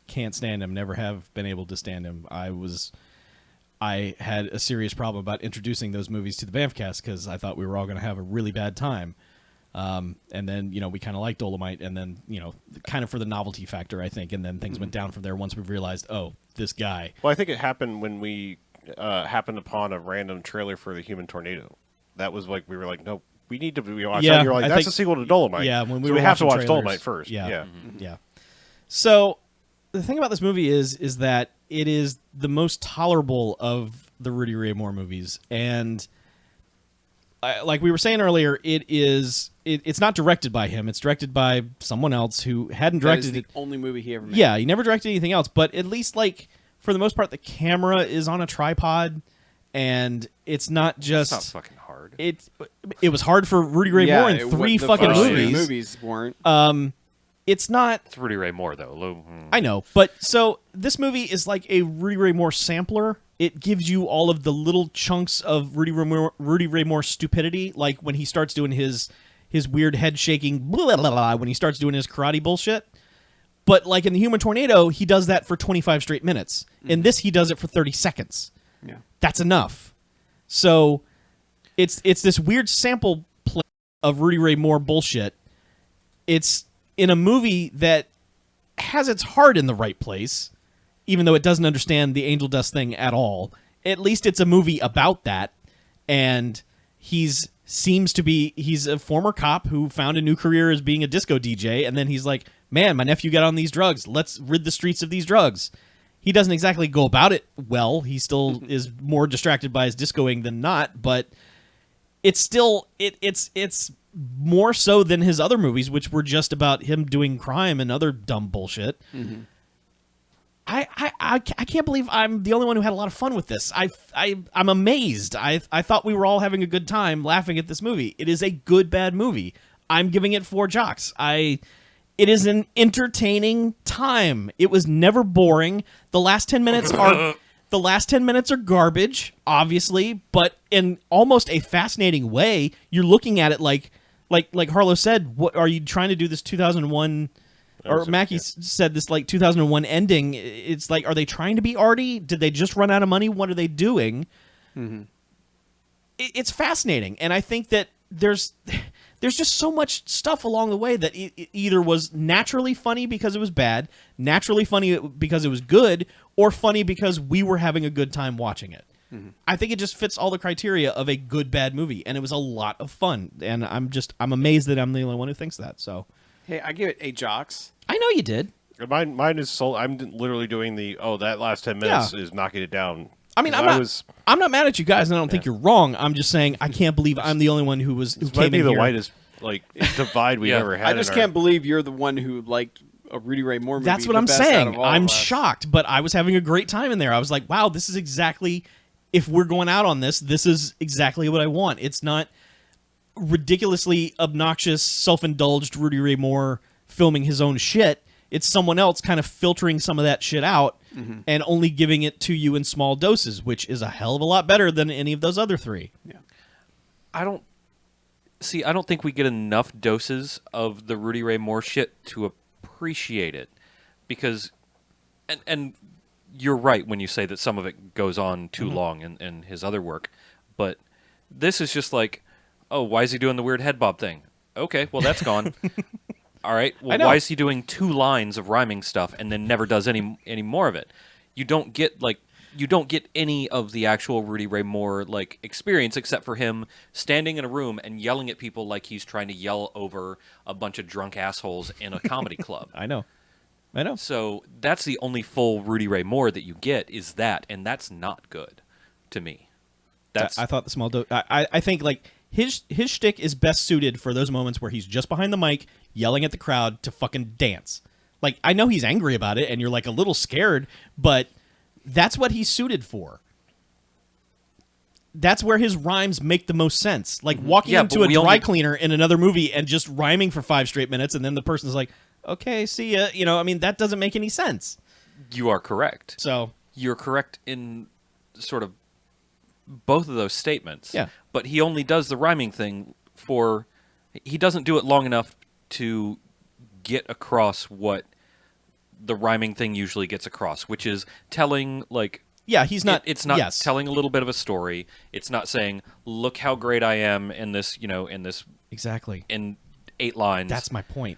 Can't stand him. Never have been able to stand him. I had a serious problem about introducing those movies to the BMFcast because I thought we were all going to have a really bad time. And then, you know, we kind of liked Dolomite, and then, you know, kind of for the novelty factor, I think, and then things went down from there once we realized, oh, this guy. Well, I think it happened when we happened upon a random trailer for The Human Tornado. That was like, we were like, no, we need to watch Yeah, that. You're like, I that's think- a sequel to Dolomite. Yeah, when we so were we have to watching watch trailers. Dolomite first. Yeah. Yeah. Yeah. So the thing about this movie is that it is the most tolerable of the Rudy Ray Moore movies, and like we were saying earlier, it's not directed by him. It's directed by someone else who hadn't That is directed the it. only movie he ever made. Yeah, he never directed anything else, but at least, like, for the most part, the camera is on a tripod, and it's not just It's not fucking hard. it was hard for Rudy Ray Moore in 3 the fucking first 3 movies. movies weren't. It's not. It's Rudy Ray Moore, though. I know, but so this movie is like a Rudy Ray Moore sampler. It gives you all of the little chunks of Rudy Ray Moore stupidity, like when he starts doing his weird head shaking blah, blah, blah, when he starts doing his karate bullshit. But like in The Human Tornado, he does that for 25 straight minutes. In this, he does it for 30 seconds. Yeah. That's enough. So it's this weird sample play of Rudy Ray Moore bullshit. It's in a movie that has its heart in the right place, even though it doesn't understand the angel dust thing at all. At least it's a movie about that, and he's a former cop who found a new career as being a disco DJ, and then he's like, man, my nephew got on these drugs. Let's rid the streets of these drugs. He doesn't exactly go about it well. He still is more distracted by his discoing than not, but it's still it's more so than his other movies, which were just about him doing crime and other dumb bullshit. Mm-hmm. I can't believe I'm the only one who had a lot of fun with this. I'm amazed. I thought we were all having a good time laughing at this movie. It is a good bad movie. I'm giving it 4 jocks. It is an entertaining time. It was never boring. The last 10 minutes are garbage, obviously, but in almost a fascinating way. You're looking at it like Harlow said. What are you trying to do? This 2001, or Mackie said this like 2001 ending. It's like, are they trying to be arty? Did they just run out of money? What are they doing? Mm-hmm. It's fascinating, and I think that there's just so much stuff along the way that it either was naturally funny because it was bad, naturally funny because it was good, or funny because we were having a good time watching it. I think it just fits all the criteria of a good bad movie, and it was a lot of fun. And I'm amazed that I'm the only one who thinks that. So Hey, I give it 8 jocks. I know you did. Mine is I'm literally doing that last 10 minutes is knocking it down. I mean, I'm not mad at you guys, and I don't think you're wrong. I'm just saying I can't believe I'm the only one who Might came be in the here. widest divide we've ever had. I just can't believe you're the one who liked a Rudy Ray Moore movie. That's what the I'm best out saying. of all I'm of us. shocked, but I was having a great time in there. I was like, wow, this is exactly, if we're going out on this is exactly what I want. It's not ridiculously obnoxious, self-indulged Rudy Ray Moore filming his own shit. It's someone else kind of filtering some of that shit out and only giving it to you in small doses, which is a hell of a lot better than any of those other three. Yeah. I don't think we get enough doses of the Rudy Ray Moore shit to appreciate it, because, and you're right when you say that some of it goes on too long in his other work, but this is just like, oh, why is he doing the weird head bob thing? Okay, well that's gone. All right, well why is he doing 2 lines of rhyming stuff and then never does any more of it? You don't get any of the actual Rudy Ray Moore experience except for him standing in a room and yelling at people like he's trying to yell over a bunch of drunk assholes in a comedy club. I know. So that's the only full Rudy Ray Moore that you get is that, and that's not good to me. I thought the small dose. I think his shtick is best suited for those moments where he's just behind the mic yelling at the crowd to fucking dance. I know he's angry about it, and you're a little scared, but that's what he's suited for. That's where his rhymes make the most sense. Walking into a dry cleaner in another movie and just rhyming for 5 straight minutes, and then the person's like, okay, see ya. That doesn't make any sense. You are correct. So you're correct in sort of both of those statements. Yeah. But he only does the rhyming thing he doesn't do it long enough to get across what the rhyming thing usually gets across, which is telling he's not. It's not yes. telling a little bit of a story. It's not saying, "Look how great I am in this," in this exactly in 8 lines. That's my point.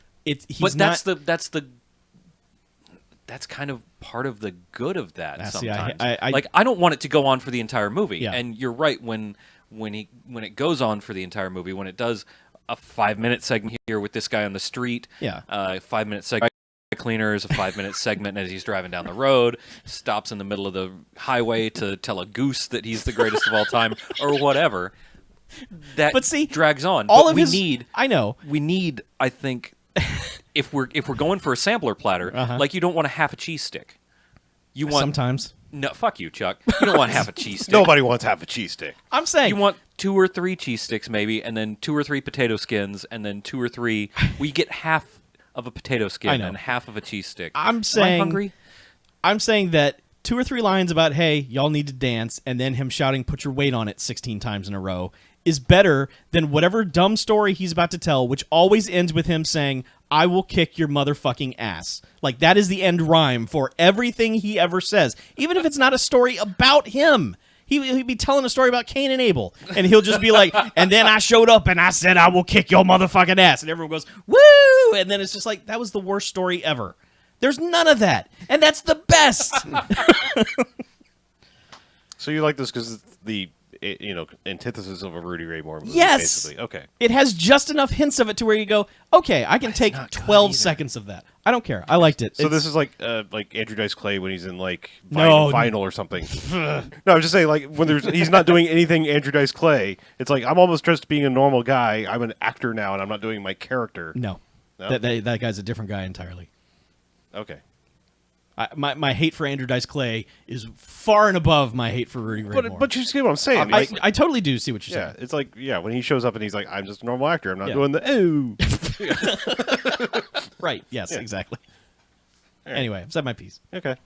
That's kind of part of the good of that. See, sometimes, I don't want it to go on for the entire movie. Yeah. And you're right when it goes on for the entire movie, when it does a 5-minute segment here with this guy on the street, 5-minute segment. Cleaners, a 5-minute segment as he's driving down the road, stops in the middle of the highway to tell a goose that he's the greatest of all time, or whatever. That drags on. We need, I think, if we're going for a sampler platter, you don't want a half a cheese stick. You want sometimes. No, fuck you, Chuck. You don't want half a cheese stick. Nobody wants half a cheese stick. I'm saying you want 2 or 3 cheese sticks, maybe, and then 2 or 3 potato skins, and then 2 or 3. We get half of a potato skin and half of a cheese stick. I'm Am I hungry? I'm saying that 2 or 3 lines about, hey, y'all need to dance, and then him shouting, put your weight on it 16 times in a row, is better than whatever dumb story he's about to tell, which always ends with him saying, I will kick your motherfucking ass. That is the end rhyme for everything he ever says. Even if it's not a story about him. He'd be telling a story about Cain and Abel, and he'll just be like, and then I showed up and I said, I will kick your motherfucking ass. And everyone goes, woo! And then it's just that was the worst story ever. There's none of that. And that's the best. So you like this because it's the antithesis of a Rudy Ray Moore movie, yes. basically. Okay. It has just enough hints of it to where you go, okay, I can take 12 seconds of that. I don't care. I liked it. So this is like Andrew Dice Clay when he's in Final or something. No, I'm just saying when he's not doing anything Andrew Dice Clay. It's I'm almost just being a normal guy. I'm an actor now, and I'm not doing my character. No? That guy's a different guy entirely. Okay. My hate for Andrew Dice Clay is far and above my hate for Rudy Ray Moore. But you see what I'm saying? I totally do see what you're saying. It's when he shows up and he's like, I'm just a normal actor. I'm not doing the ooh. Right. Yes. Yeah. Exactly. Right. Anyway, I've said my piece. Okay. Well,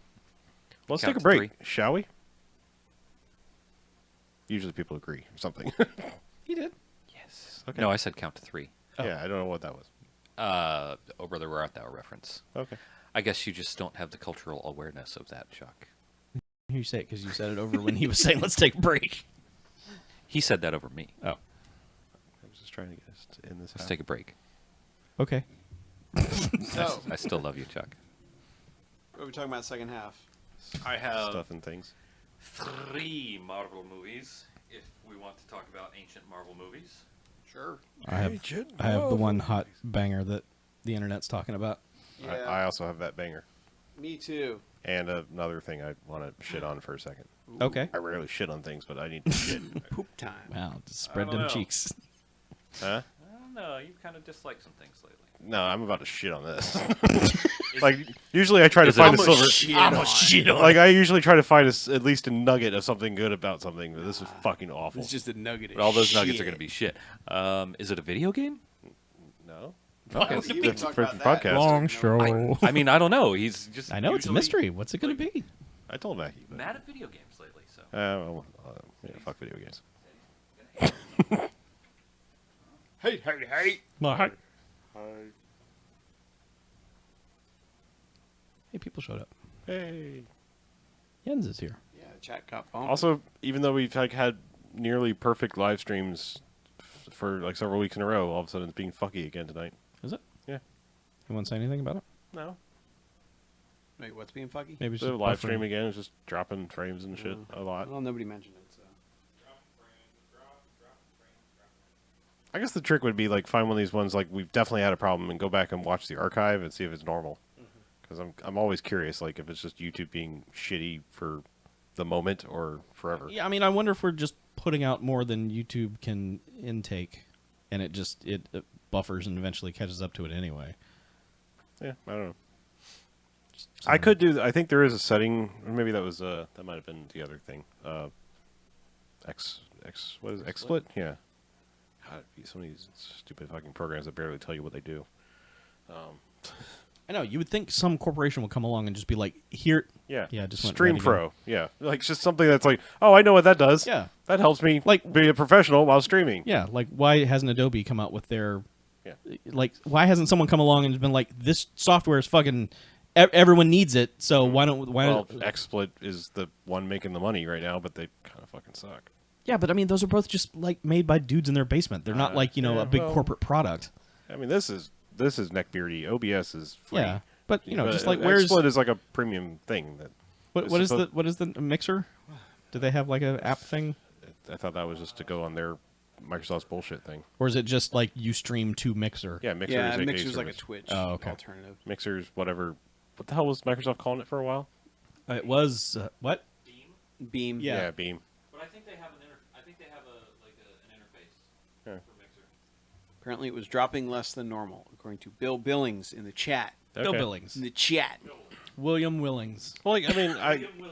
let's Count take a to break, 3. shall we? Usually people agree or something. He did. Yes. Okay. No, I said count to 3. Oh. Yeah, I don't know what that was. Oh, Brother, Where Art Thou reference. Okay. I guess you just don't have the cultural awareness of that, Chuck. You say it because you said it over when he was saying, let's take a break. He said that over me. Oh. I was just trying to get us to end this. Let's take a break. Okay. So, I still love you, Chuck. what are we talking about second half? I have stuff and things. 3 Marvel movies, if we want to talk about ancient Marvel movies. Sure. I have the one hot banger that the internet's talking about. Yeah. I also have that banger. Me too. And another thing I want to shit on for a second. Okay. I rarely shit on things, but I need to shit. Poop time. Wow, just spread I don't them know. cheeks. Huh? I don't know. You kind of dislike some things lately. No, I'm about to shit on this. Like, usually I try to Is find it- a silver. Shit on. Like, I usually try to find at least a nugget of something good about something, but this is fucking awful. It's just a nugget. But all those nuggets are going to be shit. Is it a video game? No. Okay. You can talk for about the that. podcast. Long show. I mean, I don't know. He's just. I know it's a usually mystery. What's it going to be? I told Mackie. But, Mad at video games lately. So. well, yeah, fuck video games. Hey. Hi. Hey, people showed up. Hey. Jens is here. Yeah, the chat got bumped. Also, even though we've like had nearly perfect live streams for like several weeks in a row, all of a sudden it's being fucky again tonight. Is it? Yeah. You want to say anything about it? No. Wait, what's being fucky? Maybe it's The just live buffering. stream again is just dropping frames and shit a lot. Well, nobody mentioned it, so. I guess the trick would be like find one of these ones like we've definitely had a problem and go back and watch the archive and see if it's normal. Because I'm always curious like if it's just YouTube being shitty for the moment or forever. Yeah, I mean, I wonder if we're just putting out more than YouTube can intake, and it buffers and eventually catches up to it anyway. Yeah, I don't know. I could do. I think there is a setting. Or maybe that was that might have been the other thing. What is it? XSplit? Yeah. God, some of these stupid fucking programs that barely tell you what they do. I know. You would think some corporation would come along and just be like, "Here, Yeah. Yeah, just went Stream right Pro. Yeah, like just something that's like, oh, I know what that does. Yeah. that helps me Like- be a professional while streaming. yeah." Like, why hasn't Adobe come out with their? Yeah. Like, why hasn't someone come along and been like, "This software is fucking. Everyone needs it, so why don't? Why? Well, XSplit is the one making the money right now, but they kind of fucking suck. Yeah, but I mean, those are both just like made by dudes in their basement. They're not like yeah, a big well- corporate product. I mean, this is neckbeardy. OBS is free. Yeah, but But just like where's XSplit is like a premium thing that. what is supposed- the mixer? Do they have like an app thing, I thought that was just to go on their Microsoft's bullshit thing. or is it just like you stream to Mixer? Yeah, Mixer Yeah, is a Mixer's like a service. Twitch Oh, okay. alternative. Mixer's whatever. What the hell was Microsoft calling it for a while? It was what? Beam. Yeah. Beam. But I think they have an interface Yeah. for Mixer. Apparently, it was dropping less than normal, according to Bill Billings in the chat. Bill Okay. Billings, In the chat. William Willings. Well, like, I mean,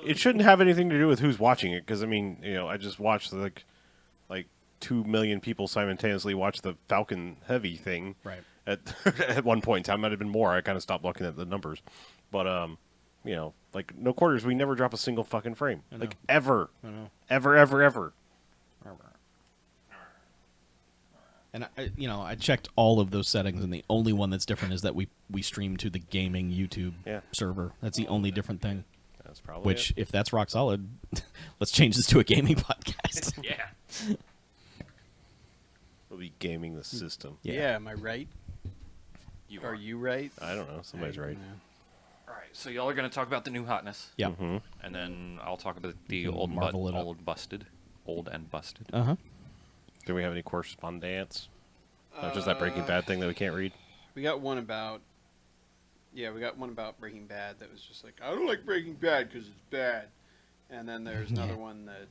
it shouldn't have anything to do with who's watching it, because I mean, I just watched like 2 million people simultaneously watch the Falcon Heavy thing. Right. At at one point in time, might have been more. I kind of stopped looking at the numbers, but like no quarters. We never drop a single fucking frame, like ever, I know. ever. And I checked all of those settings, and the only one that's different is that we stream to the gaming YouTube Yeah. server. That's the only different thing. That's probably Which, it. if that's rock solid, let's change this to a gaming podcast. Yeah. We'll be gaming the system. Yeah, am I right? You Are you right? I don't know. Somebody's right. All right. So y'all are going to talk about the new hotness. Yeah. Mm-hmm. And then I'll talk about the can old, marvel it up. old busted. Old and busted. Uh huh. Do we have any correspondence? Not just that Breaking Bad thing that we can't read. We got one about. Yeah, we got one about Breaking Bad that was just like, I don't like Breaking Bad because it's bad. And then there's another one that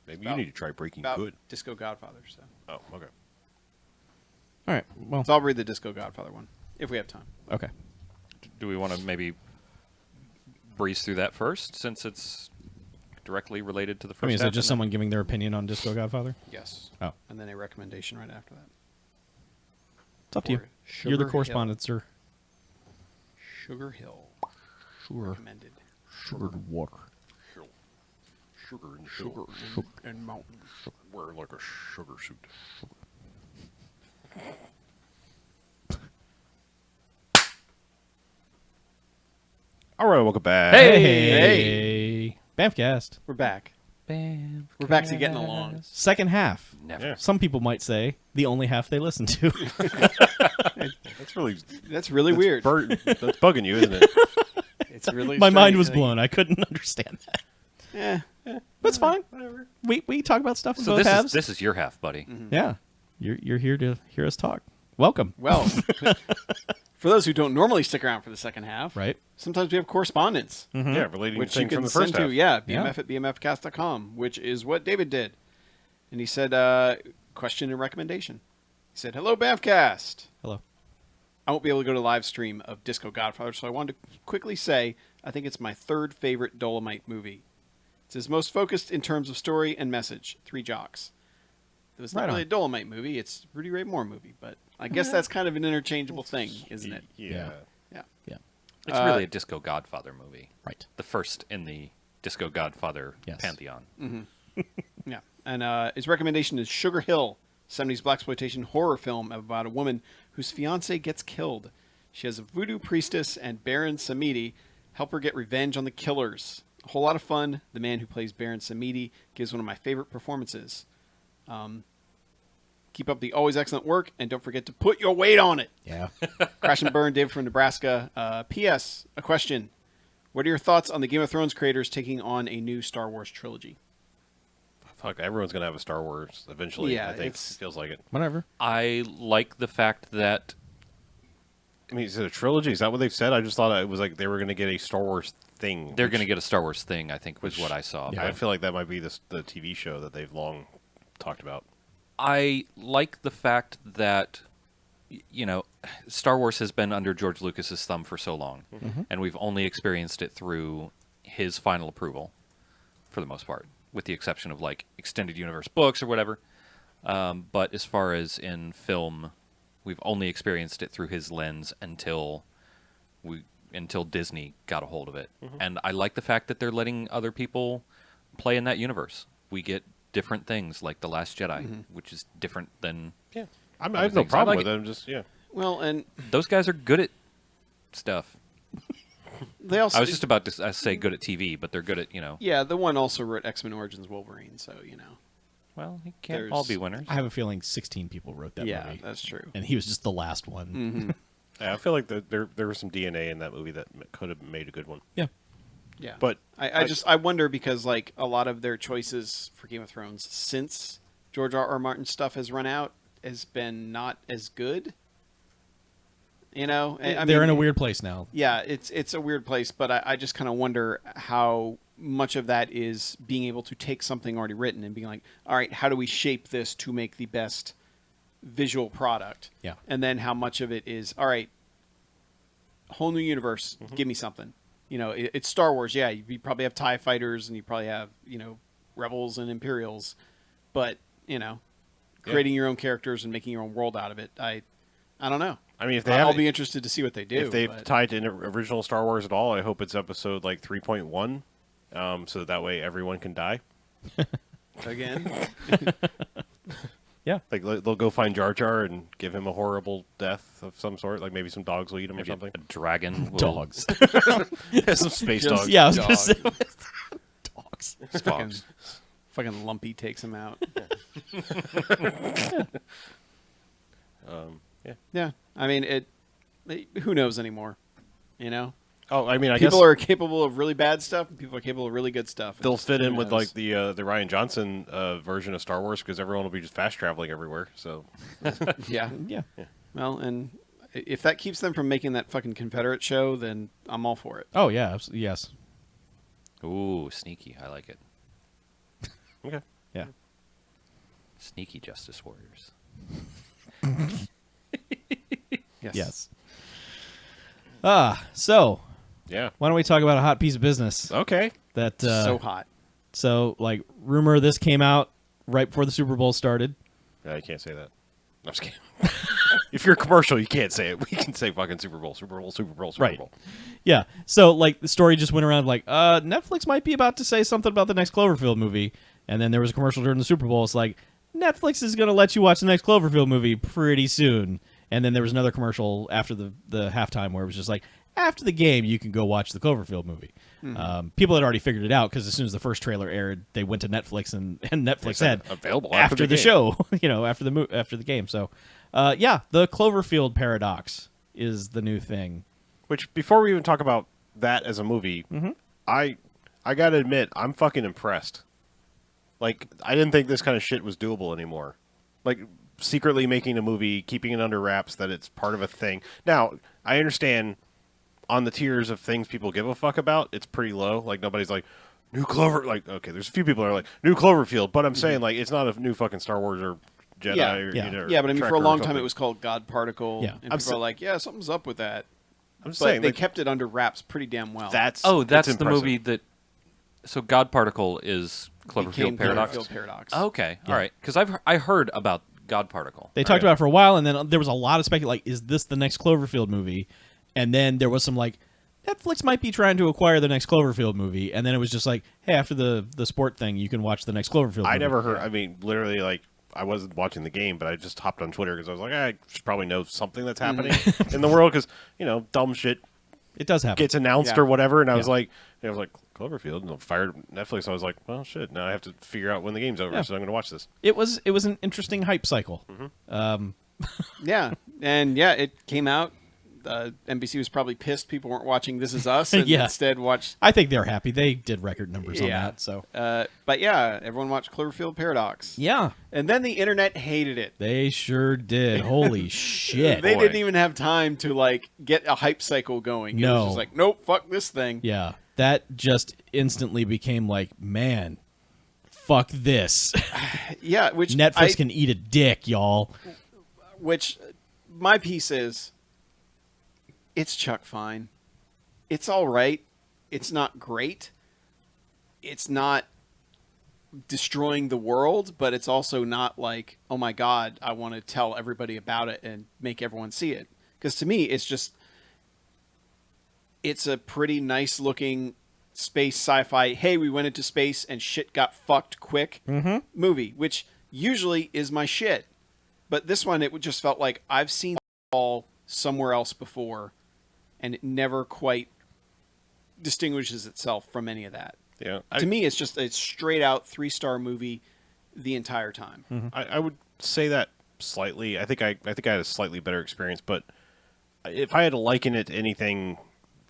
Maybe About- you need to try Breaking about Good. Disco Godfather. So. Oh, okay. All right. Well. So I'll read the Disco Godfather one if we have time. Okay. Do we want to maybe breeze through that first, since it's directly related to the first I mean, is half, it just and then- someone giving their opinion on Disco Godfather? Yes. Oh. And then a recommendation right after that. It's up to you. For You're the Sugar correspondent, sir. Sugar Hill. Sure. Recommended. Sugared water. Sugar and Sugar and mountain. Wear like a sugar suit. All right, welcome back. Hey. BMFcast. We're back. Bam. We're back to getting along. Second half. Never. Yeah. Some people might say the only half they listen to. That's really That's really weird. That's bugging you, isn't it? It's really My mind strange. was blown. I couldn't understand that. Eh. That's fine. We talk about stuff in So both halves. this is your half, buddy. Yeah, you're here to hear us talk. Welcome. Well, for those who don't normally stick around for the second half, Right. sometimes we have correspondence, Yeah, relating which to you things from can the send first to, half. BMF at BMFcast.com, which is what David did. And he said, question and recommendation. He said, hello, BMFcast. Hello. I won't be able to go to live stream of Disco Godfather, so I wanted to quickly say I think it's my third favorite Dolomite movie. It's his most focused in terms of story and message. 3 jocks. It was not Right really on. a Dolomite movie. It's Rudy Ray Moore movie, but I guess that's kind of an interchangeable thing, isn't it? Yeah. Yeah. Yeah. It's really a Disco Godfather movie. Right. The first in the Disco Godfather Yes. pantheon. Yeah. And his recommendation is Sugar Hill, 70s blaxploitation horror film about a woman whose fiance gets killed. She has a voodoo priestess and Baron Samedi help her get revenge on the killers. A whole lot of fun. The man who plays Baron Samedi gives one of my favorite performances. Keep up the always excellent work, and don't forget to put your weight on it. Yeah. Crash and Burn, David from Nebraska. P.S. A question. What are your thoughts on the Game of Thrones creators taking on a new Star Wars trilogy? Fuck, everyone's gonna have a Star Wars eventually. Yeah, I think it's- feels like it. Whatever. I like the fact that I mean, is it a trilogy? Is that what they've said? I just thought it was like they were gonna get a Star Wars thing. they're which- going to get a Star Wars thing, I think, was which- what I saw. Yeah. I feel like that might be the TV show that they've long talked about. I like the fact that, Star Wars has been under George Lucas's thumb for so long, and we've only experienced it through his final approval, for the most part, with the exception of like extended universe books or whatever. But as far as in film, we've only experienced it through his lens until Disney got a hold of it. And I like the fact that they're letting other people play in that universe. We get different things like The Last Jedi, which is different than Yeah, I Other have no things. I problem like with it. it. I'm just Well, and those guys are good at stuff. they also... I was just about to say good at TV, but they're good at, Yeah, the one also wrote X-Men Origins Wolverine, so, well, you can't There's- all be winners. I have a feeling 16 people wrote that yeah, movie, that's true. and he was just the last one. Yeah, I feel like there was some DNA in that movie that could have made a good one. Yeah. Yeah, But I wonder because like a lot of their choices for Game of Thrones since George R.R. Martin stuff has run out has been not as good. I They're mean, in a weird place now. Yeah, it's a weird place, but I just kind of wonder how much of that is being able to take something already written and being like, all right, how do we shape this to make the best visual product? Yeah. And then how much of it is, all right, whole new universe, give me something. It's Star Wars. Yeah, you probably have TIE fighters and you probably have, Rebels and Imperials, but, creating your own characters and making your own world out of it, I don't know. I mean, if they I'll haven't- be interested to see what they do. if they've but- tied to original Star Wars at all, I hope it's episode like 3.1, so that way everyone can die. Again, Yeah. Like they'll go find Jar Jar and give him a horrible death of some sort. Like maybe some dogs will eat him or Maybe something. a dragon will Dogs. Some space Just- dogs. Yeah, I was going to Dog. say. Dogs. fucking, fucking Lumpy takes him out. Yeah, I mean who knows anymore? Oh, I mean, I guess People are capable of really bad stuff, and people are capable of really good stuff. they'll fit in Who with knows? like the Ryan Johnson version of Star Wars because everyone will be just fast traveling everywhere. So yeah. Yeah. Well, and if that keeps them from making that fucking Confederate show, then I'm all for it. Oh, yeah. Yes. Ooh, sneaky. I like it. okay, Yeah. Sneaky Justice Warriors. Yes. So yeah, why don't we talk about a hot piece of business okay. that So hot. so like rumor this came out right before the Super Bowl started. Yeah, you can't say that. I'm just kidding. If you're a commercial, you can't say it. We can say fucking Super Bowl, Super Bowl, Super Bowl, Super Right. Bowl. Yeah. So like the story just went around like Netflix might be about to say something about the next Cloverfield movie, and then there was a commercial during the Super Bowl. It's like Netflix is going to let you watch the next Cloverfield movie pretty soon. And then there was another commercial after the halftime where it was just like, after the game, you can go watch the Cloverfield movie. People had already figured it out because as soon as the first trailer aired, they went to Netflix and Netflix said, said "Available after after the the show, after the game. So, yeah, the Cloverfield paradox is the new thing. Which before we even talk about that as a movie, I got to admit I'm fucking impressed. Like, I didn't think this kind of shit was doable anymore. Like, secretly making a movie, keeping it under wraps that it's part of a thing. Now, I understand on the tiers of things people give a fuck about, it's pretty low. Like, nobody's like, new Clover. Like, okay, there's a few people that are like, new Cloverfield. But I'm saying, like, it's not a new fucking Star Wars or Jedi. Yeah. Or, Yeah. you know, or Yeah, but I mean, for Trek a or long time something. it was called God Particle. Yeah. And I'm people are like, yeah, something's up with that. I'm just But saying, they like, kept it under wraps pretty damn well. that's That's it's the impressive. movie that. So God Particle is Became Cloverfield Paradox. Cloverfield Paradox. Okay, Yeah. all right. Because I heard about God Particle. They talked about it for a while, and then there was a lot of speculation, like, is this the next Cloverfield movie? And then there was some, like, Netflix might be trying to acquire the next Cloverfield movie. And then it was just like, hey, after the sport thing, you can watch the next Cloverfield movie. I never heard. I mean, literally, like, I wasn't watching the game, but I just hopped on Twitter because I was like, I should probably know something that's happening in the world because, you know, dumb shit It does happen. gets announced Yeah. or whatever. And I was Yeah. like, Cloverfield, and I fired Netflix. I was like, well, shit. Now I have to figure out when the game's over, Yeah. so I'm going to watch this. It was an interesting hype cycle. Yeah, and yeah, it came out. NBC was probably pissed people weren't watching This Is Us and Yeah. instead watched. I think they're happy. They did record numbers on Yeah. that. So But yeah, everyone watched Cloverfield Paradox. yeah, And then the internet hated it. they sure did. Holy shit! They boy. didn't even have time to like get a hype cycle going. It No. was just like, nope, fuck this thing. Yeah, that just instantly became like, man, fuck this. Yeah, which Netflix can eat a dick, y'all. Which my piece is, it's Chuck Fine. It's all right. It's not great. It's not destroying the world, but it's also not like, oh my god, I want to tell everybody about it and make everyone see it. Because to me, it's a pretty nice looking space sci-fi. Hey, we went into space and shit got fucked quick movie, which usually is my shit. But this one, it just felt like I've seen all somewhere else before, and it never quite distinguishes itself from any of that. Yeah. To me, it's just a straight out 3-star movie the entire time. I would say that slightly. I think I had a slightly better experience, but if I had to liken it to anything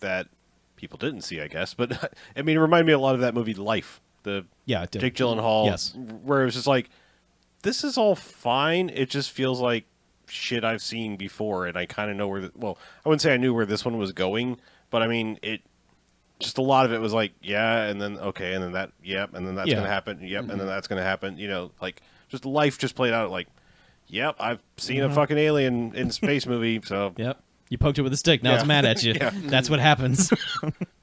that people didn't see, I guess, but I mean, it reminded me a lot of that movie Life, the Yeah, it did. Jake Gyllenhaal, Yes. where it was just like, this is all fine. It just feels like shit I've seen before, and I kind of know where. Well, I wouldn't say I knew where this one was going, but I mean, it. Just a lot of it was like, yeah, and then okay, and then that, yep, and then that's Yeah. gonna happen, yep, and then that's gonna happen. You know, like just life just played out like, yep, I've seen a fucking alien in space movie, so Yep. You poked it with a stick. Now Yeah. it's mad at you. That's what happens.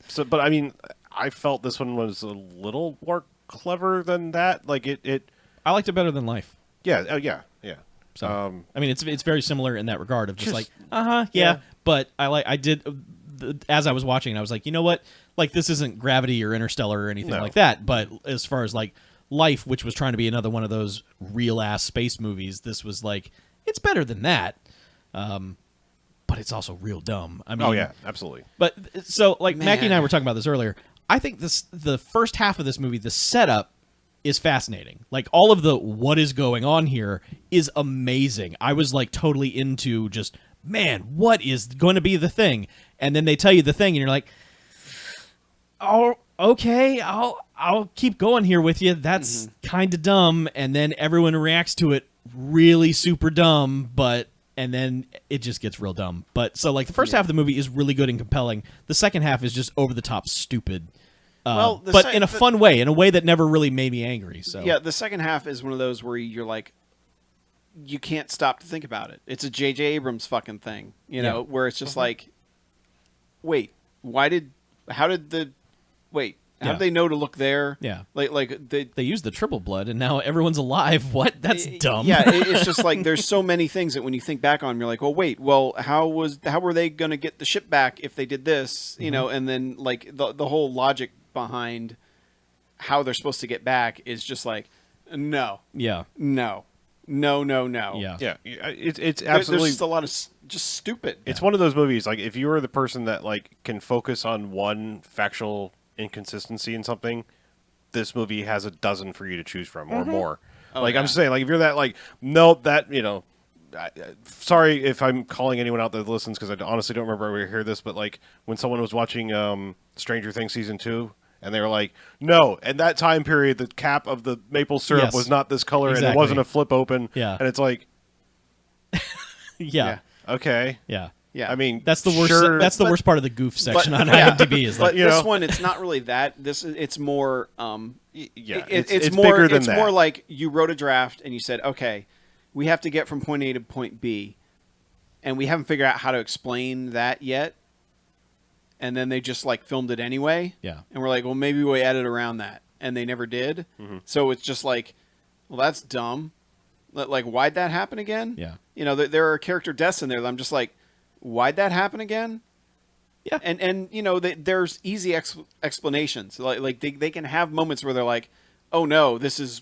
so. But I mean, I felt this one was a little more clever than that. Like it I liked it better than Life. yeah, yeah. So I mean, it's very similar in that regard of just Just- like, yeah. But I did as I was watching, I was like, you know what? Like, this isn't Gravity or Interstellar or anything No. like that. But as far as like Life, which was trying to be another one of those real ass space movies, this was like, it's better than that. But it's also real dumb. I mean, Oh yeah, absolutely. But so, like, Mackie and I Man. were talking about this earlier. I think the first half of this movie, the setup is fascinating. Like, all of the what is going on here is amazing. I was like totally into just, man, what is going to be the thing? And then they tell you the thing, and you're like, oh, okay, I'll keep going here with you. That's kind of dumb. And then everyone reacts to it really super dumb, and then it just gets real dumb. But so, like, the first half of the movie is really good and compelling. The second half is just over the top stupid. Well, the but sec- in a the- fun way, in a way that never really made me angry. So Yeah, the second half is one of those where you're like, you can't stop to think about it. It's a J.J. Abrams fucking thing, you know, where it's just like, wait, how did Yeah. they know to look there? Yeah. Like they used the triple blood, and now everyone's alive. What? That's dumb. Yeah, it's just like there's so many things that when you think back on, you're like, how were they going to get the ship back if they did this? You know, and then like the whole logic behind how they're supposed to get back is just like, no. Yeah. Yeah. Yeah, it's There's absolutely. just a lot of just stupid. It's one of those movies. Like, if you are the person that like can focus on one factual inconsistency in something, this movie has a dozen for you to choose from or more. Like, yeah. I'm just saying, like, if you're that like, nope, that, you know, sorry if I'm calling anyone out that listens, because I honestly don't remember where we hear this, but like when someone was watching Stranger Things season 2 And they were like, no. And that time period, the cap of the maple syrup Yes. was not this color, and it Exactly. wasn't a flip open. Yeah. And it's like, Yeah. okay. Yeah. Yeah. I mean, That's the worst. sure, That's the but- worst part of the goof section on yeah. IMDb. Is like, But you this know. one, it's not really that. It's more. yeah, It's more more. bigger than It's that. more like you wrote a draft and you said, okay, we have to get from point A to point B, and we haven't figured out how to explain that yet. And then they just like filmed it anyway. Yeah. And we're like, well, maybe we edit around that, and they never did. So it's just like, well, that's dumb. Like, why'd that happen again? Yeah. You know, there are character deaths in there that I'm just like, why'd that happen again? Yeah. And you know, there's easy explanations. Like they can have moments where they're like, oh no, this is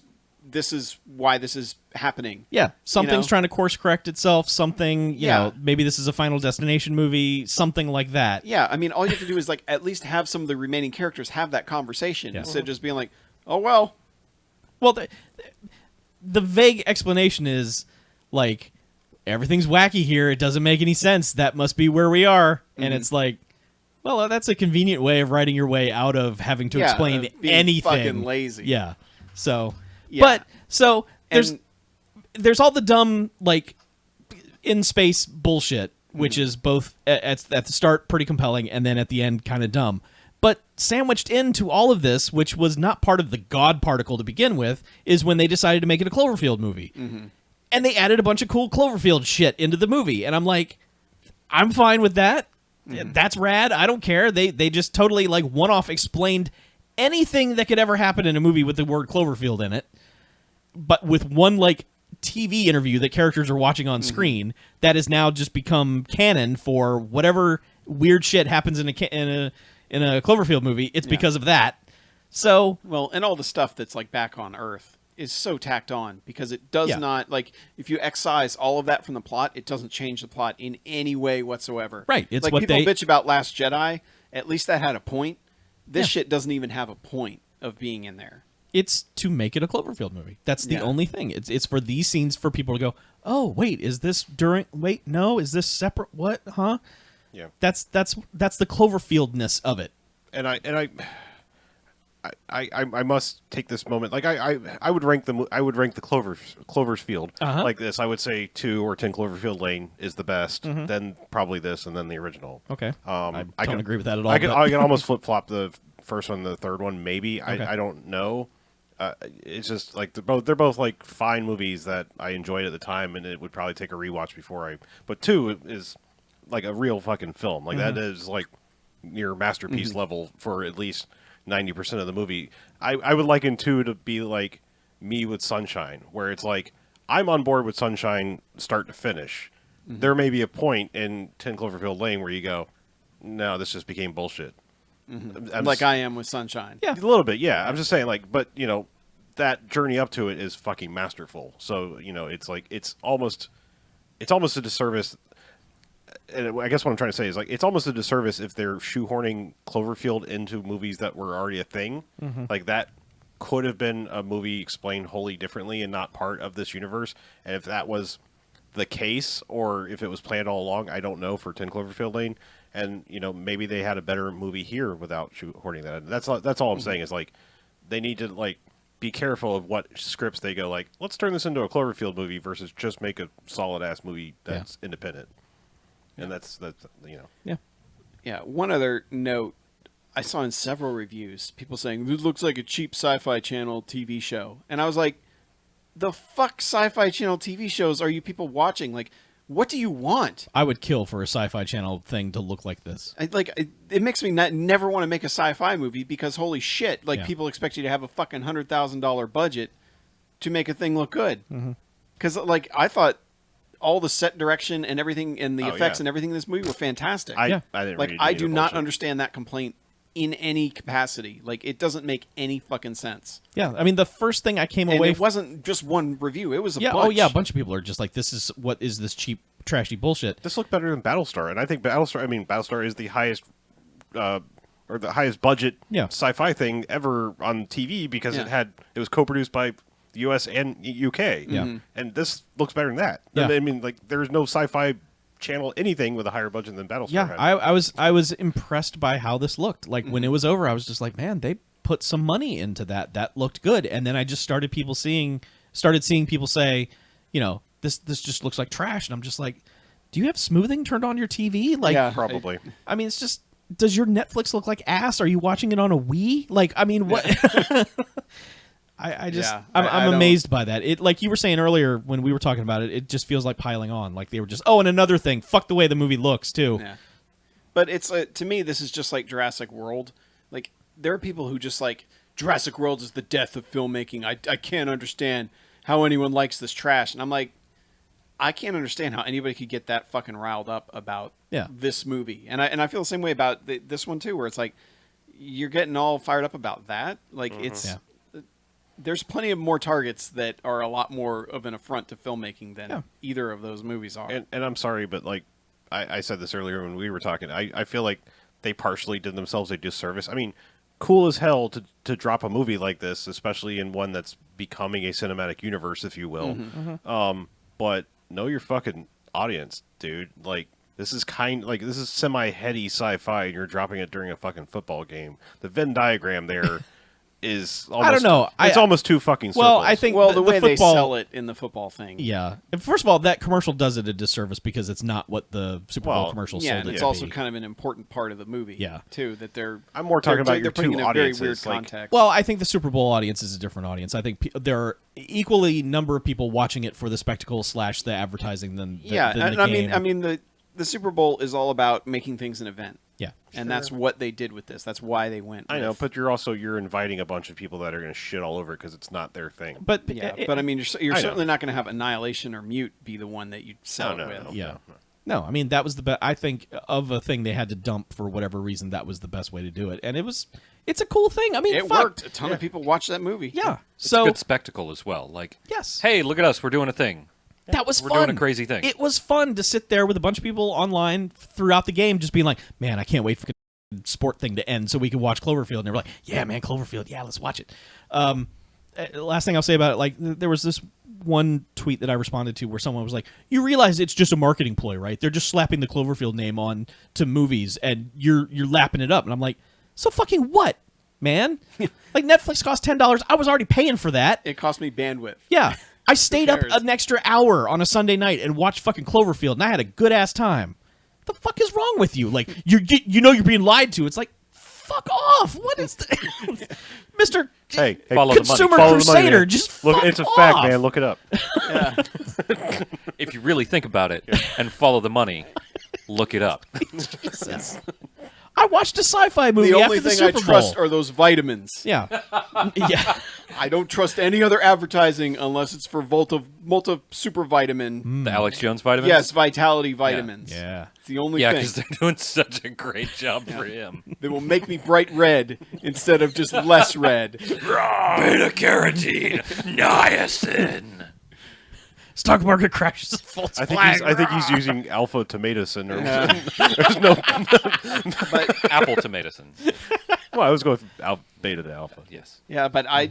why this is happening. yeah, something's know? trying to course correct itself. Something, you Yeah. know, maybe this is a Final Destination movie. Something like that. Yeah, I mean, all you have to do is like at least have some of the remaining characters have that conversation Yeah. instead of just being like, oh well. Well, the vague explanation is like everything's wacky here. It doesn't make any sense. That must be where we are. And it's like, well, that's a convenient way of writing your way out of having to Yeah, explain of being anything. fucking lazy. Yeah. So, Yeah. but so And- there's all the dumb like in space bullshit, which is both at the start pretty compelling and then at the end kind of dumb. But sandwiched into all of this, which was not part of the God particle to begin with, is when they decided to make it a Cloverfield movie. And they added a bunch of cool Cloverfield shit into the movie. And I'm like, I'm fine with that. That's rad. I don't care. They just totally like one-off explained anything that could ever happen in a movie with the word Cloverfield in it. But with one like TV interview that characters are watching on screen, that has now just become canon for whatever weird shit happens in a Cloverfield movie. It's because of that. So Well, and all the stuff that's like back on Earth is so tacked on because it does Yeah. not like if you excise all of that from the plot, it doesn't change the plot in any way whatsoever. Right, it's like what people they- bitch about Last Jedi. At least that had a point. This Yeah. shit doesn't even have a point of being in there. it's to make it a Cloverfield movie. That's the Yeah. only thing. It's for these scenes for people to go, oh wait, is this during? Wait, no, is this separate? What? Huh? Yeah. That's the Cloverfieldness of it. And I must take this moment. Like I would rank the Clover's Field Uh-huh. like this. I would say 2 or 10 Cloverfield Lane is the best. Then probably this, and then the original. Okay. I I don't can agree with that at all. I can but- almost flip flop the first one, and the third one, maybe. Okay. I don't know. It's just like they're both like fine movies that I enjoyed at the time, and it would probably take a rewatch before I. But 2 is like a real fucking film. Like that is like near masterpiece level for at least 90% of the movie. I would liken 2 to be like me with Sunshine, where it's like I'm on board with Sunshine start to finish. There may be a point in 10 Cloverfield Lane where you go, no, this just became bullshit. Like I am with Sunshine. Yeah. A little bit, yeah. I'm just saying, like, but you know, that journey up to it is fucking masterful. So you know, it's like it's almost a disservice. And I guess what I'm trying to say is like it's almost a disservice if they're shoehorning Cloverfield into movies that were already a thing. Like that could have been a movie explained wholly differently and not part of this universe. And if that was the case, or if it was planned all along, I don't know for 10 Cloverfield Lane. And you know, maybe they had a better movie here without shoehorning that. That's all I'm saying is like they need to like be careful of what scripts they go like. Let's turn this into a Cloverfield movie versus just make a solid ass movie that's independent. And that's you know. Yeah. Yeah. One other note I saw in several reviews, people saying this looks like a cheap Sci-Fi Channel TV show, and I was like, the fuck Sci-Fi Channel TV shows are you people watching? Like, what do you want? I would kill for a Sci-Fi Channel thing to look like this. It makes me never want to make a sci-fi movie because holy shit, like Yeah. people expect you to have a fucking $100,000 budget to make a thing look good. Because like I thought all the set direction and everything and the Oh, effects yeah. and everything in this movie were fantastic. Yeah. I didn't like read I any of do the not bullshit. understand that complaint in any capacity. Like it doesn't make any fucking sense. Yeah, I mean the first thing I came And away it wasn't just one review; it was a yeah, bunch. oh yeah, a bunch of people are just like, this is what is this cheap, trashy bullshit. This looked better than Battlestar, and I think Battlestar is the highest or the highest budget Yeah. sci-fi thing ever on TV because Yeah. it was co-produced by the U.S. and UK. Yeah. And this looks better than that. Yeah. I mean, like there's no sci-fi channel anything with a higher budget than Battlestar. Yeah, had. I was impressed by how this looked. Like when it was over, I was just like, man, put some money into that. That looked good. And then I just started seeing people say, you know, this just looks like trash. And I'm just like, do you have smoothing turned on your TV? Like, Yeah. Probably. I mean, it's just, does your Netflix look like ass? Are you watching it on a Wii? Like, I mean, what? I just, Yeah, I'm I don't- amazed by that. It, like you were saying earlier when we were talking about it, it just feels like piling on. Like they were just, oh, and another thing, fuck the way the movie looks too. Yeah. But it's to me, this is just like Jurassic World. Like there are people who just like Jurassic World is the death of filmmaking. I can't understand how anyone likes this trash. And I'm like, I can't understand how anybody could get that fucking riled up about this movie. And I feel the same way about this one too, where it's like you're getting all fired up about that. Like it's there's plenty of more targets that are a lot more of an affront to filmmaking than either of those movies are. And I'm sorry, but like I said this earlier when we were talking, I feel like they partially did themselves a disservice. I mean, cool as hell to drop a movie like this, especially in one that's becoming a cinematic universe, if you will. But know your fucking audience, dude. Like this is semi-heady sci-fi, and you're dropping it during a fucking football game. The Venn diagram there is almost, I don't know. It's almost too fucking circles. Well, I think the way they football, sell it in the football thing. Yeah. And first of all, that commercial does it a disservice because it's not what the Super Bowl commercial Yeah, sold and it it's to also be. kind of an important part of the movie. Yeah. Too, that they're. I'm more talking about your putting two in a very audiences. weird Like, context. Well, I think the Super Bowl audience is a different audience. I think there are equally number of people watching it for the spectacle / the advertising than the and game. I mean the Super Bowl is all about making things an event. Yeah. And that's what they did with this. That's why they went. I know, with- but you're inviting a bunch of people that are going to shit all over it because it's not their thing. But yeah, but I mean, you're I know. certainly not going to have Annihilation or Mute be the one that you sell No, it with. yeah. No, I mean that was the best. I think of a thing they had to dump for whatever reason. That was the best way to do it, and it's a cool thing. I mean, It fuck. worked. A ton of people watched that movie. Yeah. It's So a good spectacle as well. Like, yes, hey, look at us, we're doing a thing. that was We're fun. doing a crazy thing. It was fun to sit there with a bunch of people online throughout the game, just being like, "Man, I can't wait for the sport thing to end so we can watch Cloverfield." And they were like, "Yeah, man, Cloverfield. Yeah, let's watch it." Last thing I'll say about it, like, there was this one tweet that I responded to where someone was like, "You realize it's just a marketing ploy, right? They're just slapping the Cloverfield name on to movies, and you're lapping it up." And I'm like, "So fucking what, man? Like, Netflix cost $10. I was already paying for that. It cost me bandwidth. Yeah, I stayed up cares? an extra hour on a Sunday night and watched fucking Cloverfield, and I had a good ass time. The fuck is wrong with you? Like, you know you're being lied to. It's like, fuck off. What is the Mr. Hey, Follow the money. Consumer Follow the money, Crusader? man. Just Look, fuck it's a off. fact, man. Look it up. If you really think about it and follow the money, look it up. Jesus. I watched a sci-fi movie The after only the thing I Super trust Bowl. are those vitamins. Yeah, yeah. I don't trust any other advertising unless it's for Multi Super Vitamin. The Alex Jones vitamins? Yes, Vitality vitamins. Yeah. It's the only Yeah, thing. because they're doing such a great job for him. They will make me bright red instead of just less red. Beta carotene, niacin. Stock market crashes. False I flag. think he's using alpha tomatosin or Apple tomatosin. well, I was going from beta to alpha. Yes. Yeah, but I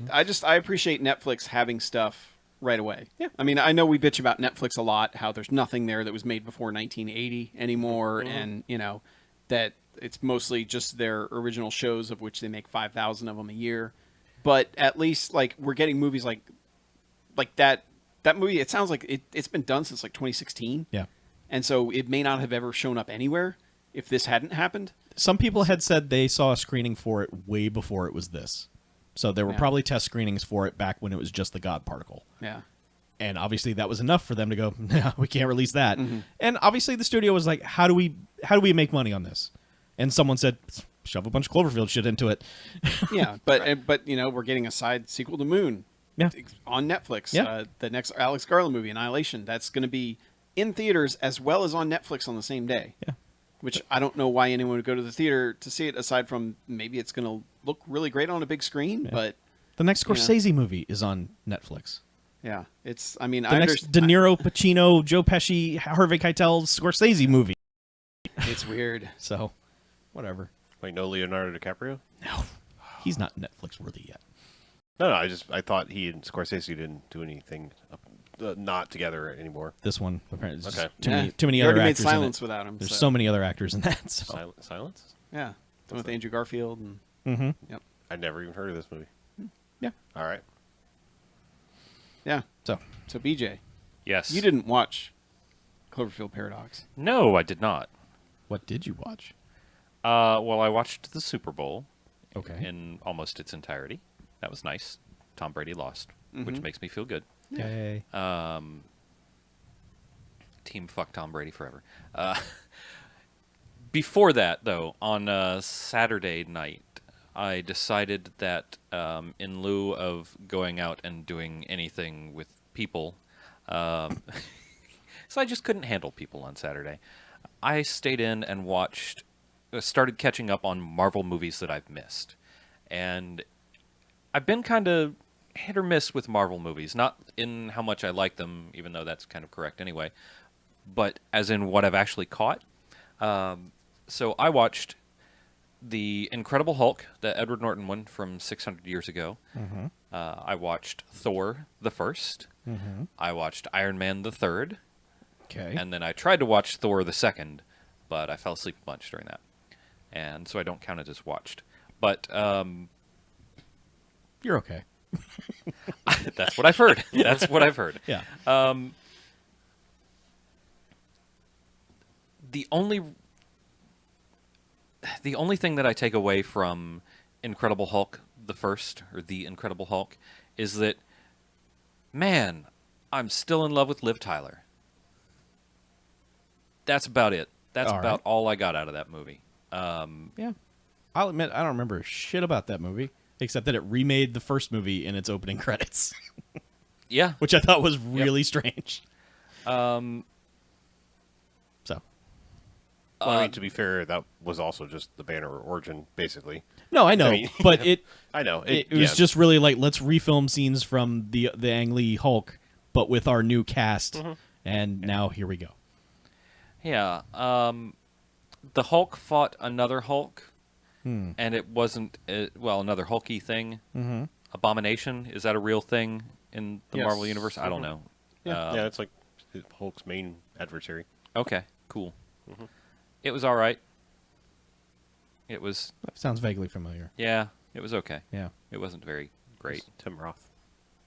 appreciate Netflix having stuff right away. Yeah. I mean, I know we bitch about Netflix a lot, how there's nothing there that was made before 1980 anymore, and, you know, that it's mostly just their original shows, of which they make 5,000 of them a year. But at least, like, we're getting movies like that movie. It sounds like it's been done since, like, 2016. Yeah. And so it may not have ever shown up anywhere if this hadn't happened. Some people had said they saw a screening for it way before it was this. So there were Yeah. probably test screenings for it back when it was just the God particle. Yeah. And obviously that was enough for them to go, no, we can't release that. Mm-hmm. And obviously the studio was like, how do we make money on this? And someone said, shove a bunch of Cloverfield shit into it. Yeah, but you know, we're getting a side sequel to Moon. Yeah. On Netflix. Yeah. The next Alex Garland movie, Annihilation, that's going to be in theaters as well as on Netflix on the same day. Yeah. Which I don't know why anyone would go to the theater to see it, aside from maybe it's going to look really great on a big screen. But The next You know. Scorsese movie is on Netflix. yeah, it's. I mean, The I next De understand. Niro, Pacino, Joe Pesci, Harvey Keitel Scorsese movie. It's weird. So, whatever. Wait, no Leonardo DiCaprio? No, he's not Netflix worthy yet. No, I thought he and Scorsese didn't do anything not together anymore. This one, apparently, it's just Okay. too many You other already made actors in Silence it. without him. There's so so many other actors in that. So. Silence? yeah, with Andrew Garfield and Mm-hmm. yep. I never even heard of this movie. Yeah. All right. Yeah. So So BJ, Yes. you didn't watch Cloverfield Paradox. No, I did not. what did you watch? Well, I watched the Super Bowl Okay. in almost its entirety. That was nice. Tom Brady lost, which makes me feel good. Yay. Team fuck Tom Brady forever. Before that, though, on Saturday night, I decided that in lieu of going out and doing anything with people, so I just couldn't handle people on Saturday. I stayed in and started catching up on Marvel movies that I've missed. And I've been kind of hit or miss with Marvel movies, not in how much I like them, even though that's kind of correct anyway, but as in what I've actually caught. So I watched The Incredible Hulk, the Edward Norton one from 600 years ago. I watched Thor the First. I watched Iron Man the Third. Okay. And then I tried to watch Thor the Second, but I fell asleep a bunch during that. And so I don't count it as watched. But You're okay. that's what I've heard. That's what I've heard. Yeah. The only thing that I take away from Incredible Hulk the First, or The Incredible Hulk, is that, man, I'm still in love with Liv Tyler. That's about it. That's All about right. all I got out of that movie. Yeah. I'll admit I don't remember shit about that movie except that it remade the first movie in its opening credits, Yeah. which I thought was really strange. So. Well, I mean, to be fair, that was also just the Banner origin, basically. No, I know, I mean, but it I know. it was just really like, let's refilm scenes from the Ang Lee Hulk, but with our new cast, and now here we go. Yeah. The Hulk fought another Hulk, and it wasn't, another Hulky thing. Abomination, is that a real thing in the Yes. Marvel Universe? I don't know. yeah, it's like Hulk's main adversary. Okay, cool. It was all right. It was, That sounds vaguely familiar. yeah, it was okay. Yeah, It wasn't very great. Tim Roth.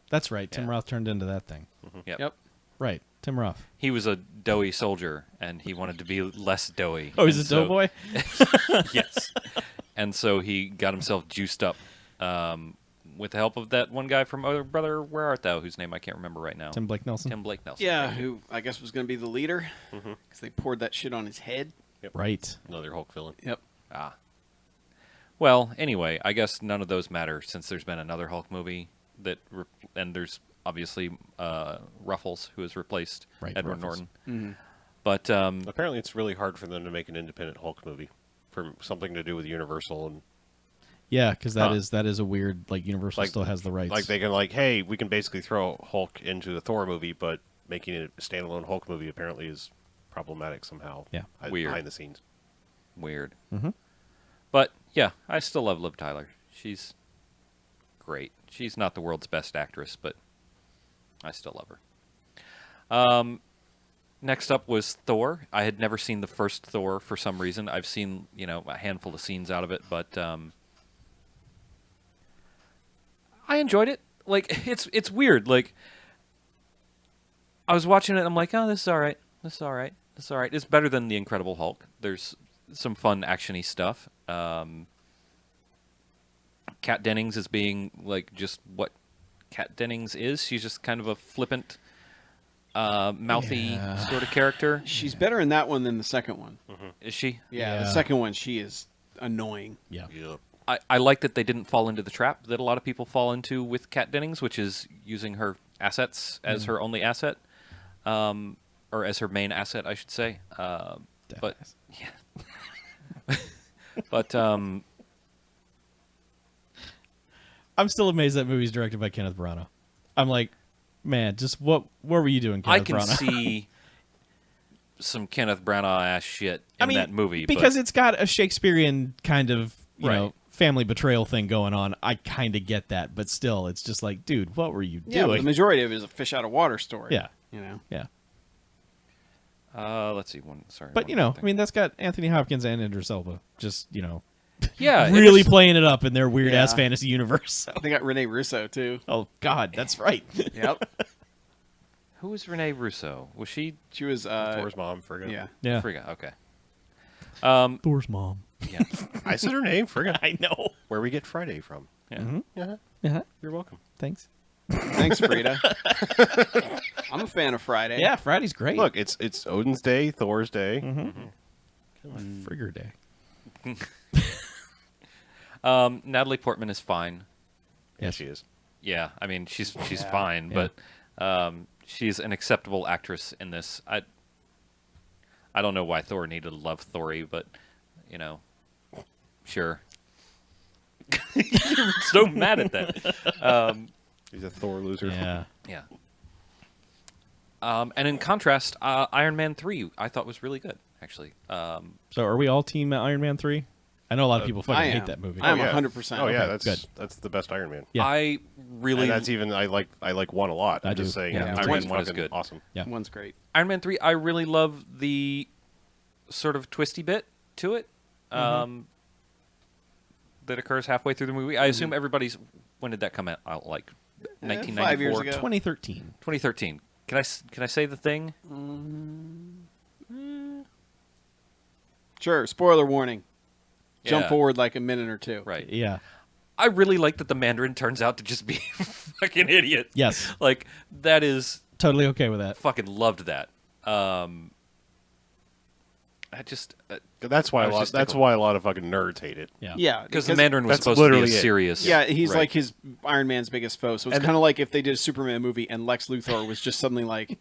that's right. Tim Yeah. Roth turned into that thing. Yep. Right, Tim Roth. He was a doughy soldier, and he wanted to be less doughy. Oh, he's a And so- doughboy. Yes. And so he got himself juiced up with the help of that one guy from Oh Brother, Where Art Thou, whose name I can't remember right now. Tim Blake Nelson. Tim Blake Nelson. Yeah, who I guess was going to be the leader because they poured that shit on his head. Right. Another Hulk villain. Yep. Ah. Well, anyway, I guess none of those matter since there's been another Hulk movie and there's obviously Ruffles, who has replaced Right, Edward Ruffles. Norton. But Apparently, it's really hard for them to make an independent Hulk movie for something to do with Universal and Yeah, because Huh. that is a weird, like, Universal Like- still has the rights. like they can hey, we can basically throw Hulk into the Thor movie, but making it a standalone Hulk movie apparently is problematic somehow. Yeah. Weird. behind the scenes. weird. Mhm. But yeah, I still love Liv Tyler. She's great. She's not the world's best actress, but I still love her. Next up was Thor. I had never seen the first Thor for some reason. I've seen, a handful of scenes out of it, but I enjoyed it. Like, it's weird. Like, I was watching it and I'm like, oh, this is all right. This is all right. This is all right. It's better than The Incredible Hulk. There's some fun action-y stuff. Kat Dennings is being, like, just what Kat Dennings is. She's just kind of a flippant, mouthy sort of character. She's better in that one than the second one. Is she? Yeah, the Yeah. second one, she is annoying. yeah. Yep. I like that they didn't fall into the trap that a lot of people fall into with Kat Dennings, which is using her assets as her only asset, or as her main asset, I should say. But yeah, but I'm still amazed that movie's directed by Kenneth Branagh. I'm like, man, just what were you doing, Kenneth I can Branagh? see some Kenneth Branagh ass shit in that movie because but it's got a Shakespearean kind of you Right. know family betrayal thing going on. I kind of get that, but still, it's just like, dude, what were you Yeah, but the doing? majority of it is a fish out of water story. Yeah. You know? Yeah, let's see one. Sorry, but one you know, more I thing. mean, that's got Anthony Hopkins and Idris Elba. Just Yeah, it really is- playing it up in their weird ass Yeah. fantasy universe. They got Rene Russo too. Oh God, that's right. Yep. Who was Renee Russo? Was she She was. Thor's mom, Frigga. Yeah. Yeah, Frigga? Okay. Thor's mom. Yeah. I said her name, Frigga. I know. Where we get Friday from. Yeah. Yeah, Yeah, you're welcome. thanks. Thanks, Frida. I'm a fan of Friday. Yeah, Friday's great. Look, it's Odin's day, Thor's day. Frigger Day. Natalie Portman is fine. Yeah, Yes. she is. Yeah, I mean she's fine, but she's an acceptable actress in this. I don't know why Thor needed to love Thori, but you know, sure. You're so mad at that. He's a Thor loser. Yeah. Yeah. And in contrast, Iron Man 3 I thought was really good, actually. So are we all team Iron Man 3? I know a lot of people I fucking am. hate that movie. I am yeah. 100%. Oh yeah, Okay, that's the best Iron Man. Yeah. I really And that's even I like one a lot. I I'm just do. saying. Yeah, Iron me too. Man's One is fucking good. Awesome. Yeah. One's great. Iron Man 3, I really love the sort of twisty bit to it that occurs halfway through the movie. I assume everybody's... When did that come out? Like 1994? 5 years ago. 2013. 2013. Can I say the thing? Sure. Spoiler warning. Jump Yeah. forward like a minute or two. Right. Yeah. I really like that the Mandarin turns out to just be a fucking idiot. Yes. Like, that is... Totally okay with that. Fucking loved that. I just... That's why I a was lot. just That's tickled. why a lot of fucking nerds hate it. Yeah. Yeah. Because the Mandarin was that's supposed to be a literally it. serious... Yeah, he's right. like his Iron Man's biggest foe. So it's And- kind of like if they did a Superman movie and Lex Luthor was just suddenly like,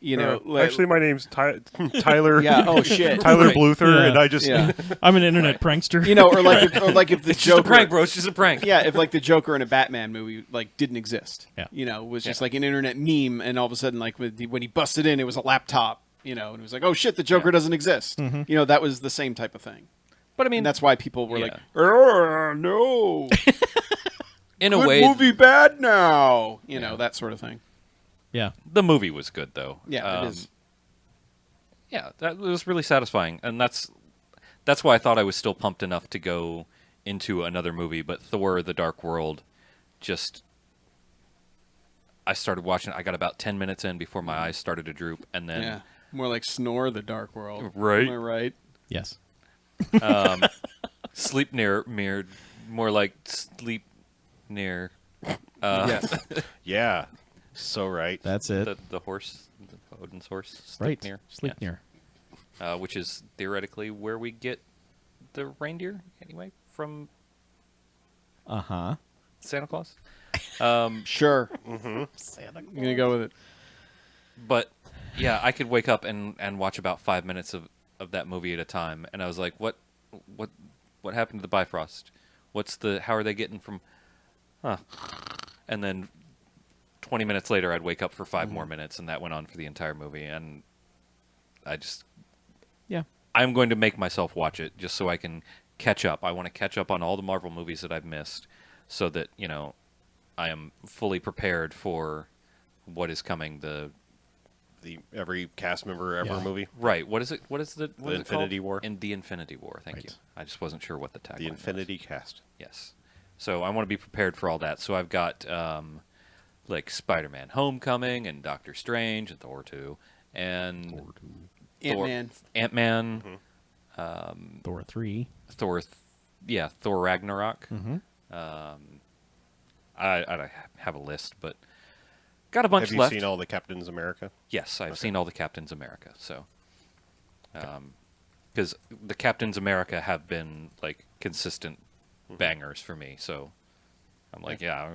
you know, Actually, my name's Tyler. yeah. Oh shit. Tyler Right. Bluther, Yeah. and I just Yeah. I'm an internet prankster. You know, or like if the It's just Joker. a prank, bro. It's just a prank. Yeah, if like the Joker in a Batman movie like didn't exist. Yeah. You know, was just Yeah. like an internet meme, and all of a sudden, like when he busted in, it was a laptop. You know, and it was like, oh shit, the Joker doesn't exist. You know, that was the same type of thing. But I mean, And that's why people were like, Yeah. oh, no, in a good way, movie bad now. You know, that sort of thing. Yeah. the movie was good, though. Yeah, it is. Yeah, that was really satisfying, and that's why I thought I was still pumped enough to go into another movie. But Thor: The Dark World, just I started watching. I got about 10 minutes in before my eyes started to droop, and then Yeah, more like Snore the Dark World. Right. Am I right? Yes. sleep near mirrored, more like sleep near Yeah. yeah, so right. That's it. the horse, Odin's horse. Sleep Right. near, Sleep Yeah. near. Which is theoretically where we get the reindeer anyway from Uh-huh. Santa Claus. Sure. I'm gonna go with it. But yeah, I could wake up and watch about 5 minutes of that movie at a time, and I was like, what happened to the Bifrost? How are they getting from? Huh. And then 20 minutes later, I'd wake up for 5 more minutes, and that went on for the entire movie, and I just Yeah. I'm going to make myself watch it just so I can catch up. I want to catch up on all the Marvel movies that I've missed, so that I am fully prepared for what is coming. The every cast member ever Yeah. movie. Right. What is it? What is the Infinity War? In the Infinity War. Thank you. I just wasn't sure what the tagline The was. Infinity Cast. Yes. So I want to be prepared for all that. So I've got like Spider-Man: Homecoming and Doctor Strange and Thor 2 and Ant-Man. Ant-Man, Thor 3. Thor Ragnarok. Mm-hmm. I have a list, but got a bunch Have you left. seen all the Captains America? Yes, I've seen all the Captains America. So, because the Captains America have been like consistent bangers for me. So, I'm like, yeah,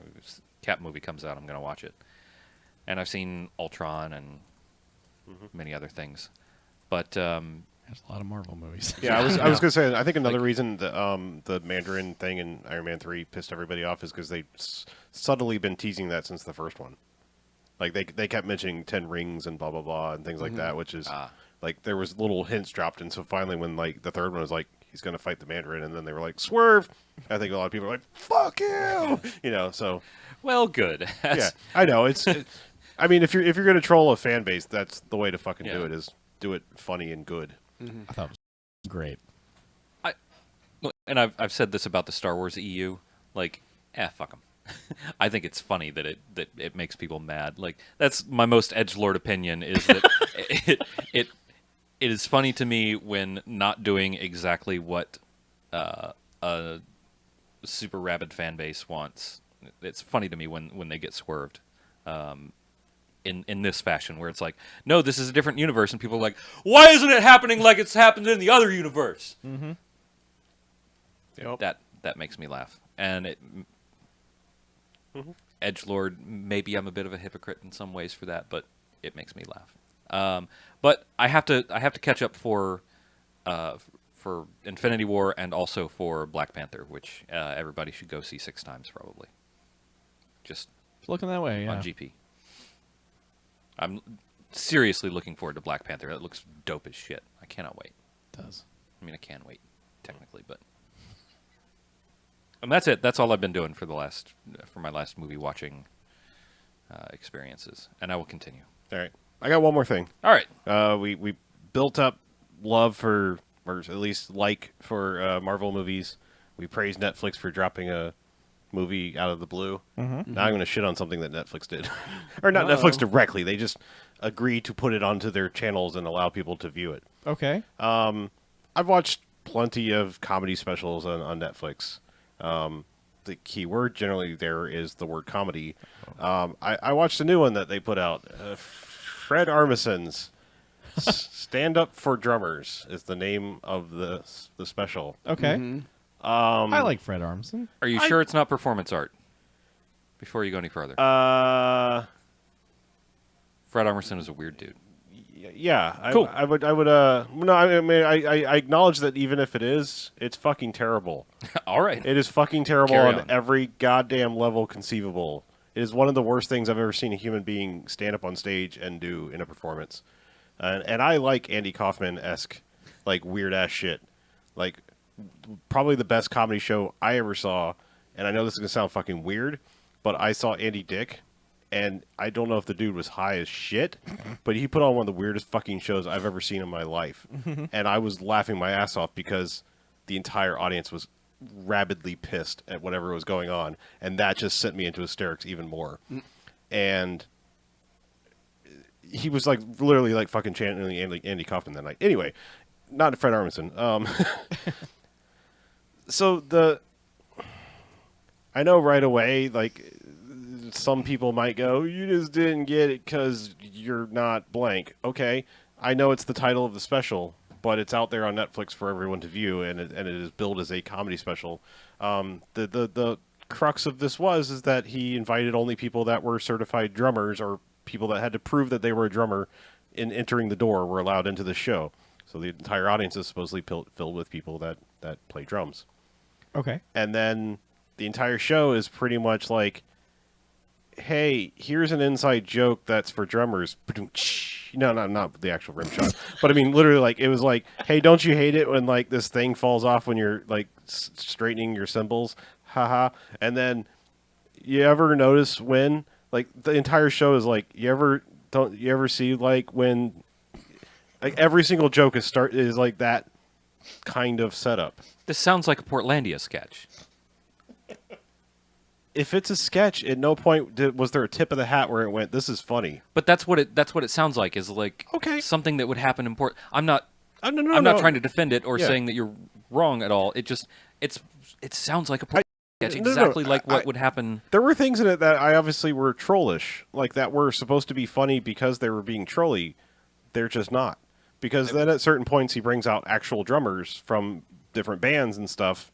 Cap movie comes out, I'm gonna watch it. And I've seen Ultron and many other things, but There's a lot of Marvel movies. Yeah, I was gonna say. I think another reason the Mandarin thing in Iron Man 3 pissed everybody off is because they've subtly been teasing that since the first one. Like they kept mentioning 10 rings and blah blah blah and things like that, which is like there was little hints dropped, and so finally when like the third one was like he's gonna fight the Mandarin, and then they were like swerve. I think a lot of people are like fuck you, So well, good. yeah, I know I mean, if you're gonna troll a fan base, that's the way to fucking do Yeah. it. Is do it funny and good. I thought it was great. And I've said this about the Star Wars EU, like, fuck them. I think it's funny that it makes people mad. Like, that's my most edgelord opinion, is that it is funny to me when not doing exactly what a super rabid fan base wants. It's funny to me when they get swerved. In this fashion, where it's like, no, this is a different universe, and people are like, why isn't it happening like it's happened in the other universe? Mm-hmm. Yep. That makes me laugh, and it. Edgelord, maybe I'm a bit of a hypocrite in some ways for that, but it makes me laugh. But I have to catch up for Infinity War and also for Black Panther, which everybody should go see 6 times probably. Just It's looking that way, yeah. on GP. I'm seriously looking forward to Black Panther. It looks dope as shit. I cannot wait. It does. I mean, I can wait technically, but. And that's it. That's all I've been doing for my last movie watching experiences, and I will continue. All right. I got one more thing. All right. We built up love for, or at least like for Marvel movies. We praised Netflix for dropping a movie out of the blue. Mm-hmm. Now I'm going to shit on something that Netflix did. Or not Netflix directly. They just agreed to put it onto their channels and allow people to view it. Okay. I've watched plenty of comedy specials on Netflix. The key word generally there is the word comedy. I watched a new one that they put out. Fred Armisen's Stand Up for Drummers is the name of the special. Okay. Mm-hmm. I like Fred Armisen. Are you sure it's not performance art? Before you go any further, Fred Armisen is a weird dude. Yeah, Cool. I would. No, I mean, I acknowledge that even if it is, it's fucking terrible. All right. It is fucking terrible Carry on on. every goddamn level conceivable. It is one of the worst things I've ever seen a human being stand up on stage and do in a performance. And I like Andy Kaufman-esque, like, weird-ass shit. Like, probably the best comedy show I ever saw, and I know this is going to sound fucking weird, but I saw Andy Dick, and I don't know if the dude was high as shit, but he put on one of the weirdest fucking shows I've ever seen in my life. And I was laughing my ass off because the entire audience was rabidly pissed at whatever was going on, and that just sent me into hysterics even more. And he was like literally like fucking channeling Andy Kaufman that night. Anyway, not Fred Armisen. So I know right away, like, some people might go, you just didn't get it because you're not blank. Okay, I know it's the title of the special, but it's out there on Netflix for everyone to view, and it is billed as a comedy special. The crux of this is that he invited only people that were certified drummers or people that had to prove that they were a drummer in entering the door were allowed into the show. So the entire audience is supposedly filled with people that play drums. Okay. And then the entire show is pretty much like, hey, here's an inside joke that's for drummers. No, not the actual rim shot. But I mean, literally, like, it was like, hey, don't you hate it when, like, this thing falls off when you're, like, straightening your cymbals? Haha. And then, you ever notice when, like, the entire show is like, don't you ever see, like, when, like, every single joke is like that kind of setup. This sounds like a Portlandia sketch. If it's a sketch, at no point was there a tip of the hat where it went, this is funny. But that's what it sounds like, is like something that would happen in I'm not I'm not trying to defend it or saying that you're wrong at all. It sounds like a sketch, exactly like what would happen. There were things in it that I obviously were trollish, like that were supposed to be funny because they were being trolly. They're just not. Because then at certain points he brings out actual drummers from different bands and stuff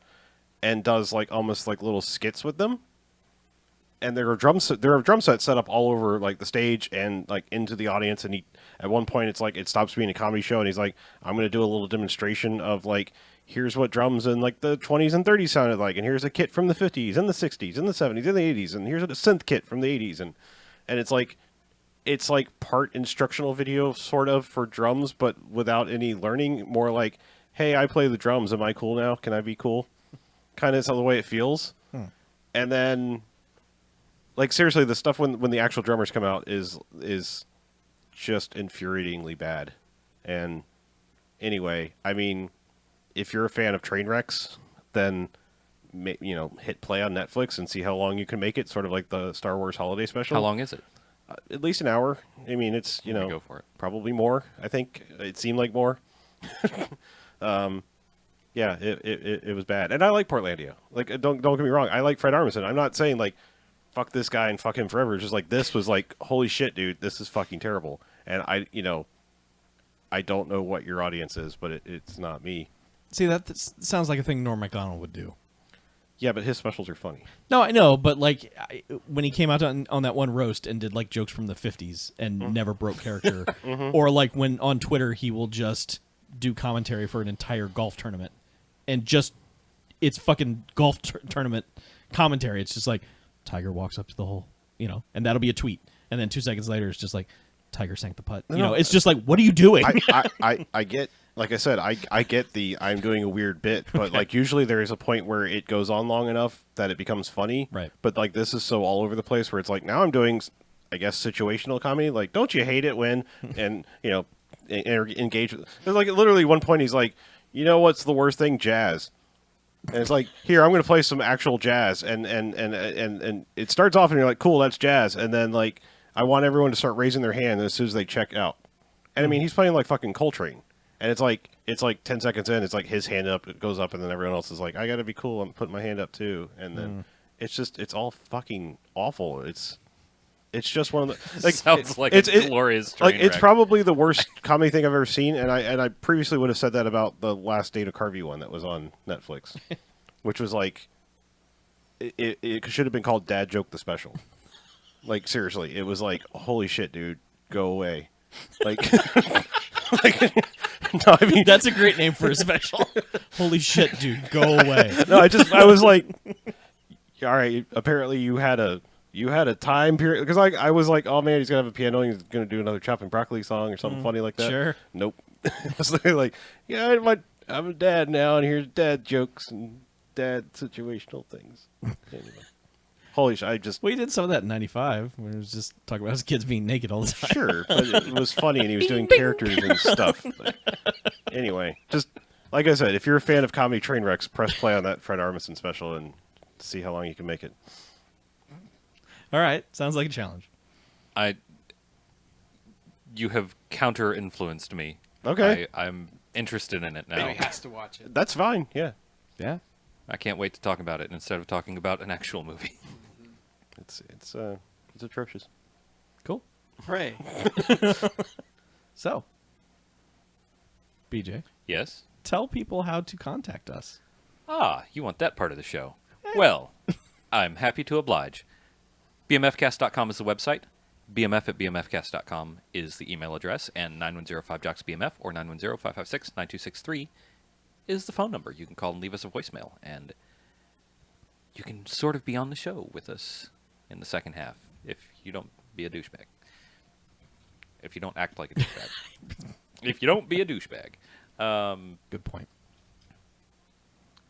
and does like almost like little skits with them. And there are drum sets set up all over like the stage and like into the audience. And at one point it's like it stops being a comedy show, and he's like, "I'm going to do a little demonstration of like here's what drums in like the 20s and 30s sounded like, and here's a kit from the 50s and the 60s and the 70s and the 80s, and here's a synth kit from the 80s." And it's like part instructional video sort of for drums, but without any learning. More like, "Hey, I play the drums. Am I cool now? Can I be cool?" Kind of is the way it feels. And then, like, seriously, the stuff when the actual drummers come out is just infuriatingly bad. And anyway, I mean, if you're a fan of train wrecks, then hit play on Netflix and see how long you can make it. Sort of like the Star Wars holiday special. How long is it? At least an hour. I mean, it's Go for it. probably more. I think it seemed like more. Yeah, it was bad, and I like Portlandia. Like, don't get me wrong, I like Fred Armisen. I'm not saying like fuck this guy and fuck him forever. It's just like this was like holy shit, dude, this is fucking terrible. And I don't know what your audience is, but it's not me. See, that sounds like a thing Norm Macdonald would do. Yeah, but his specials are funny. No, I know, but like when he came out on that one roast and did like jokes from the 50s and never broke character, or like when on Twitter he will just do commentary for an entire golf tournament and just it's fucking golf tournament commentary. It's just like Tiger walks up to the hole, and that'll be a tweet, and then 2 seconds later it's just like Tiger sank the putt. It's just like, what are you doing? I get. Like I said, I get I'm doing a weird bit, but like usually there is a point where it goes on long enough that it becomes funny. Right. But like this is so all over the place where it's like now I'm doing, I guess, situational comedy. Like, don't you hate it when and engage with. There's like literally one point he's like, what's the worst thing? Jazz. And it's like, here I'm going to play some actual jazz, and it starts off and you're like, cool, that's jazz, and then like I want everyone to start raising their hand as soon as they check out. And I mean he's playing like fucking Coltrane. And it's like 10 seconds in, it's like his hand up, it goes up, and then everyone else is like, I gotta be cool, I'm putting my hand up too. And then it's all fucking awful. It's just one of the like Sounds like a glorious train like it's wreck. probably the worst comedy thing I've ever seen, and I previously would have said that about the last Dana Carvey one that was on Netflix, which was like it should have been called Dad Joke the Special. Like seriously, it was like, holy shit, dude, go away. Like no, I mean That's a great name for a special. Holy shit, dude, go away. no, I was like, all right. Apparently, you had a time period because I was like, oh man, he's gonna have a piano and he's gonna do another Chopping Broccoli song or something funny like that. Sure. Nope. It was literally like, yeah, I'm a dad now, and here's dad jokes and dad situational things. Anyway, holy shit! We did some of that in '95 when it was just talking about his kids being naked all the time. Sure, but it was funny, and he was doing characters and stuff. But anyway, just like I said, if you're a fan of comedy train wrecks, press play on that Fred Armisen special and see how long you can make it. All right, sounds like a challenge. You have counter-influenced me. Okay. I'm interested in it now. Now he has to watch it. That's fine. Yeah, Yeah. I can't wait to talk about it instead of talking about an actual movie. it's atrocious. Cool. Hooray. So, BJ, Yes? tell people how to contact us. Ah, you want that part of the show. Well, I'm happy to oblige. BMFcast.com is the website. BMF at BMFcast.com is the email address, and 9105-JOCKS-BMF or 910-556-9263 is the phone number. You can call and leave us a voicemail, and you can sort of be on the show with us in the second half if you don't be a douchebag. If you don't act like a douchebag. If you don't be a douchebag. Good point.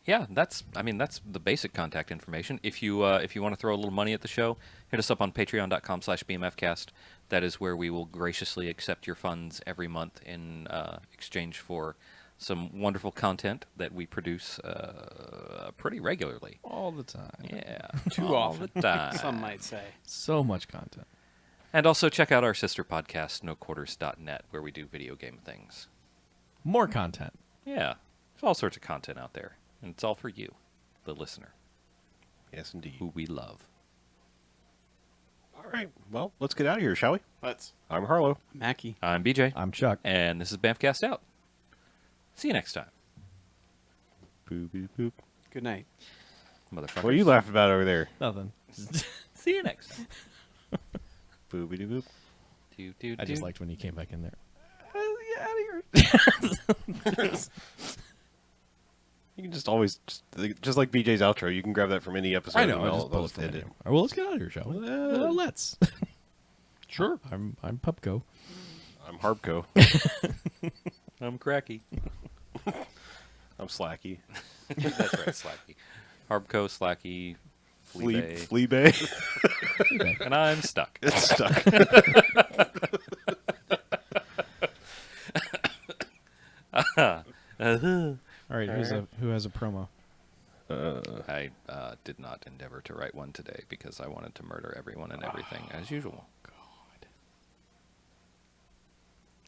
Yeah, that's the basic contact information. If you want to throw a little money at the show, hit us up on patreon.com/BMFcast. That is where we will graciously accept your funds every month in exchange for some wonderful content that we produce pretty regularly. All the time. Yeah, Too all often, the time. some might say. So much content. And also check out our sister podcast, NoQuarters.net, where we do video game things. More content. Yeah, there's all sorts of content out there. And it's all for you, the listener, Yes, indeed. who we love. All right. Well, let's get out of here, shall we? Let's. I'm Harlow. Mackie. I'm BJ, I'm Chuck. and this is BMFcast out. See you next time, Boop, boop, boop. Good night. motherfuckers. What are you laughing about over there? Nothing. See you next time. Boopity boop. I just liked when you came back in there. You can just always, just like BJ's outro, you can grab that from any episode. I know. and I I'll just pulled it just from end the it. name. Well, let's get out of here, shall we? Let's. Sure. I'm Pupco. I'm Harbco. I'm cracky. I'm Slacky. That's right, Slacky. Harbco, Slacky, Fleabay, Fleabay. and I'm stuck. It's stuck. All right, who has a promo? I did not endeavor to write one today because I wanted to murder everyone and everything as usual. God.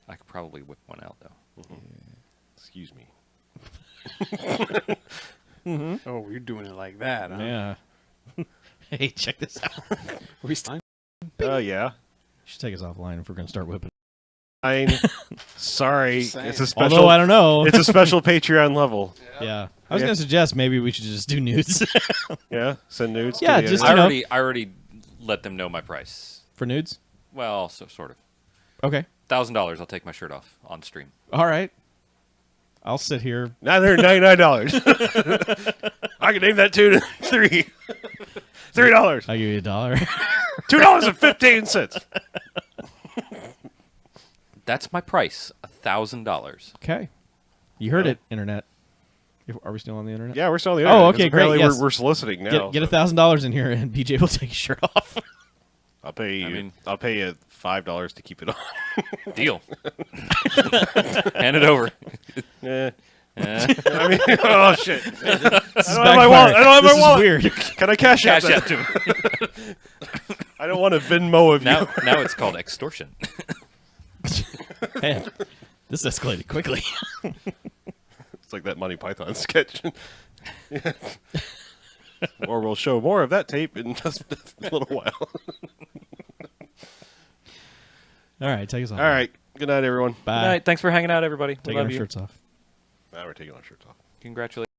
I could probably whip one out, though. Excuse me. Oh, you're doing it like that, huh? Yeah. Hey, check this out. We st- Yeah. You should take us offline if we're going to start whipping. Fine. Sorry. Just saying. It's a special. Although I don't know. It's a special Patreon level. Yeah. I was Yeah. going to suggest maybe we should just do nudes. Yeah. Send nudes. to Yeah, the just- editor. You know. I already let them know my price. For nudes? Well, so sort of. Okay. $1,000. I'll take my shirt off on stream. All right. I'll sit here. $999. I can name that two to three. $3. I'll give you $1. $2.15. That's my price. $1,000. Okay. You heard it, Internet. Are we still on the Internet? Yeah, we're still on the Oh, internet, okay, 'cause apparently great, yes. we're soliciting now. Get so $1,000 in here, and BJ will take his shirt off. I'll pay you. I mean- I'll pay you $5 to keep it on. Deal. Hand it over. Yeah. I mean, oh shit! This is I don't have my backfiring. wallet. I don't have This my is wallet. weird. Can I cash out? Cash that? out to me. I don't want a Venmo of Now, you. now it's called extortion. Man, this escalated quickly. It's like that Monty Python sketch. Yeah. Or we'll show more of that tape in just a little while. All right, take us off. All right. Good night, everyone. Bye. Good night. Thanks for hanging out, everybody. We Taking love our you. shirts off. Now we're taking our shirts off. Congratulations.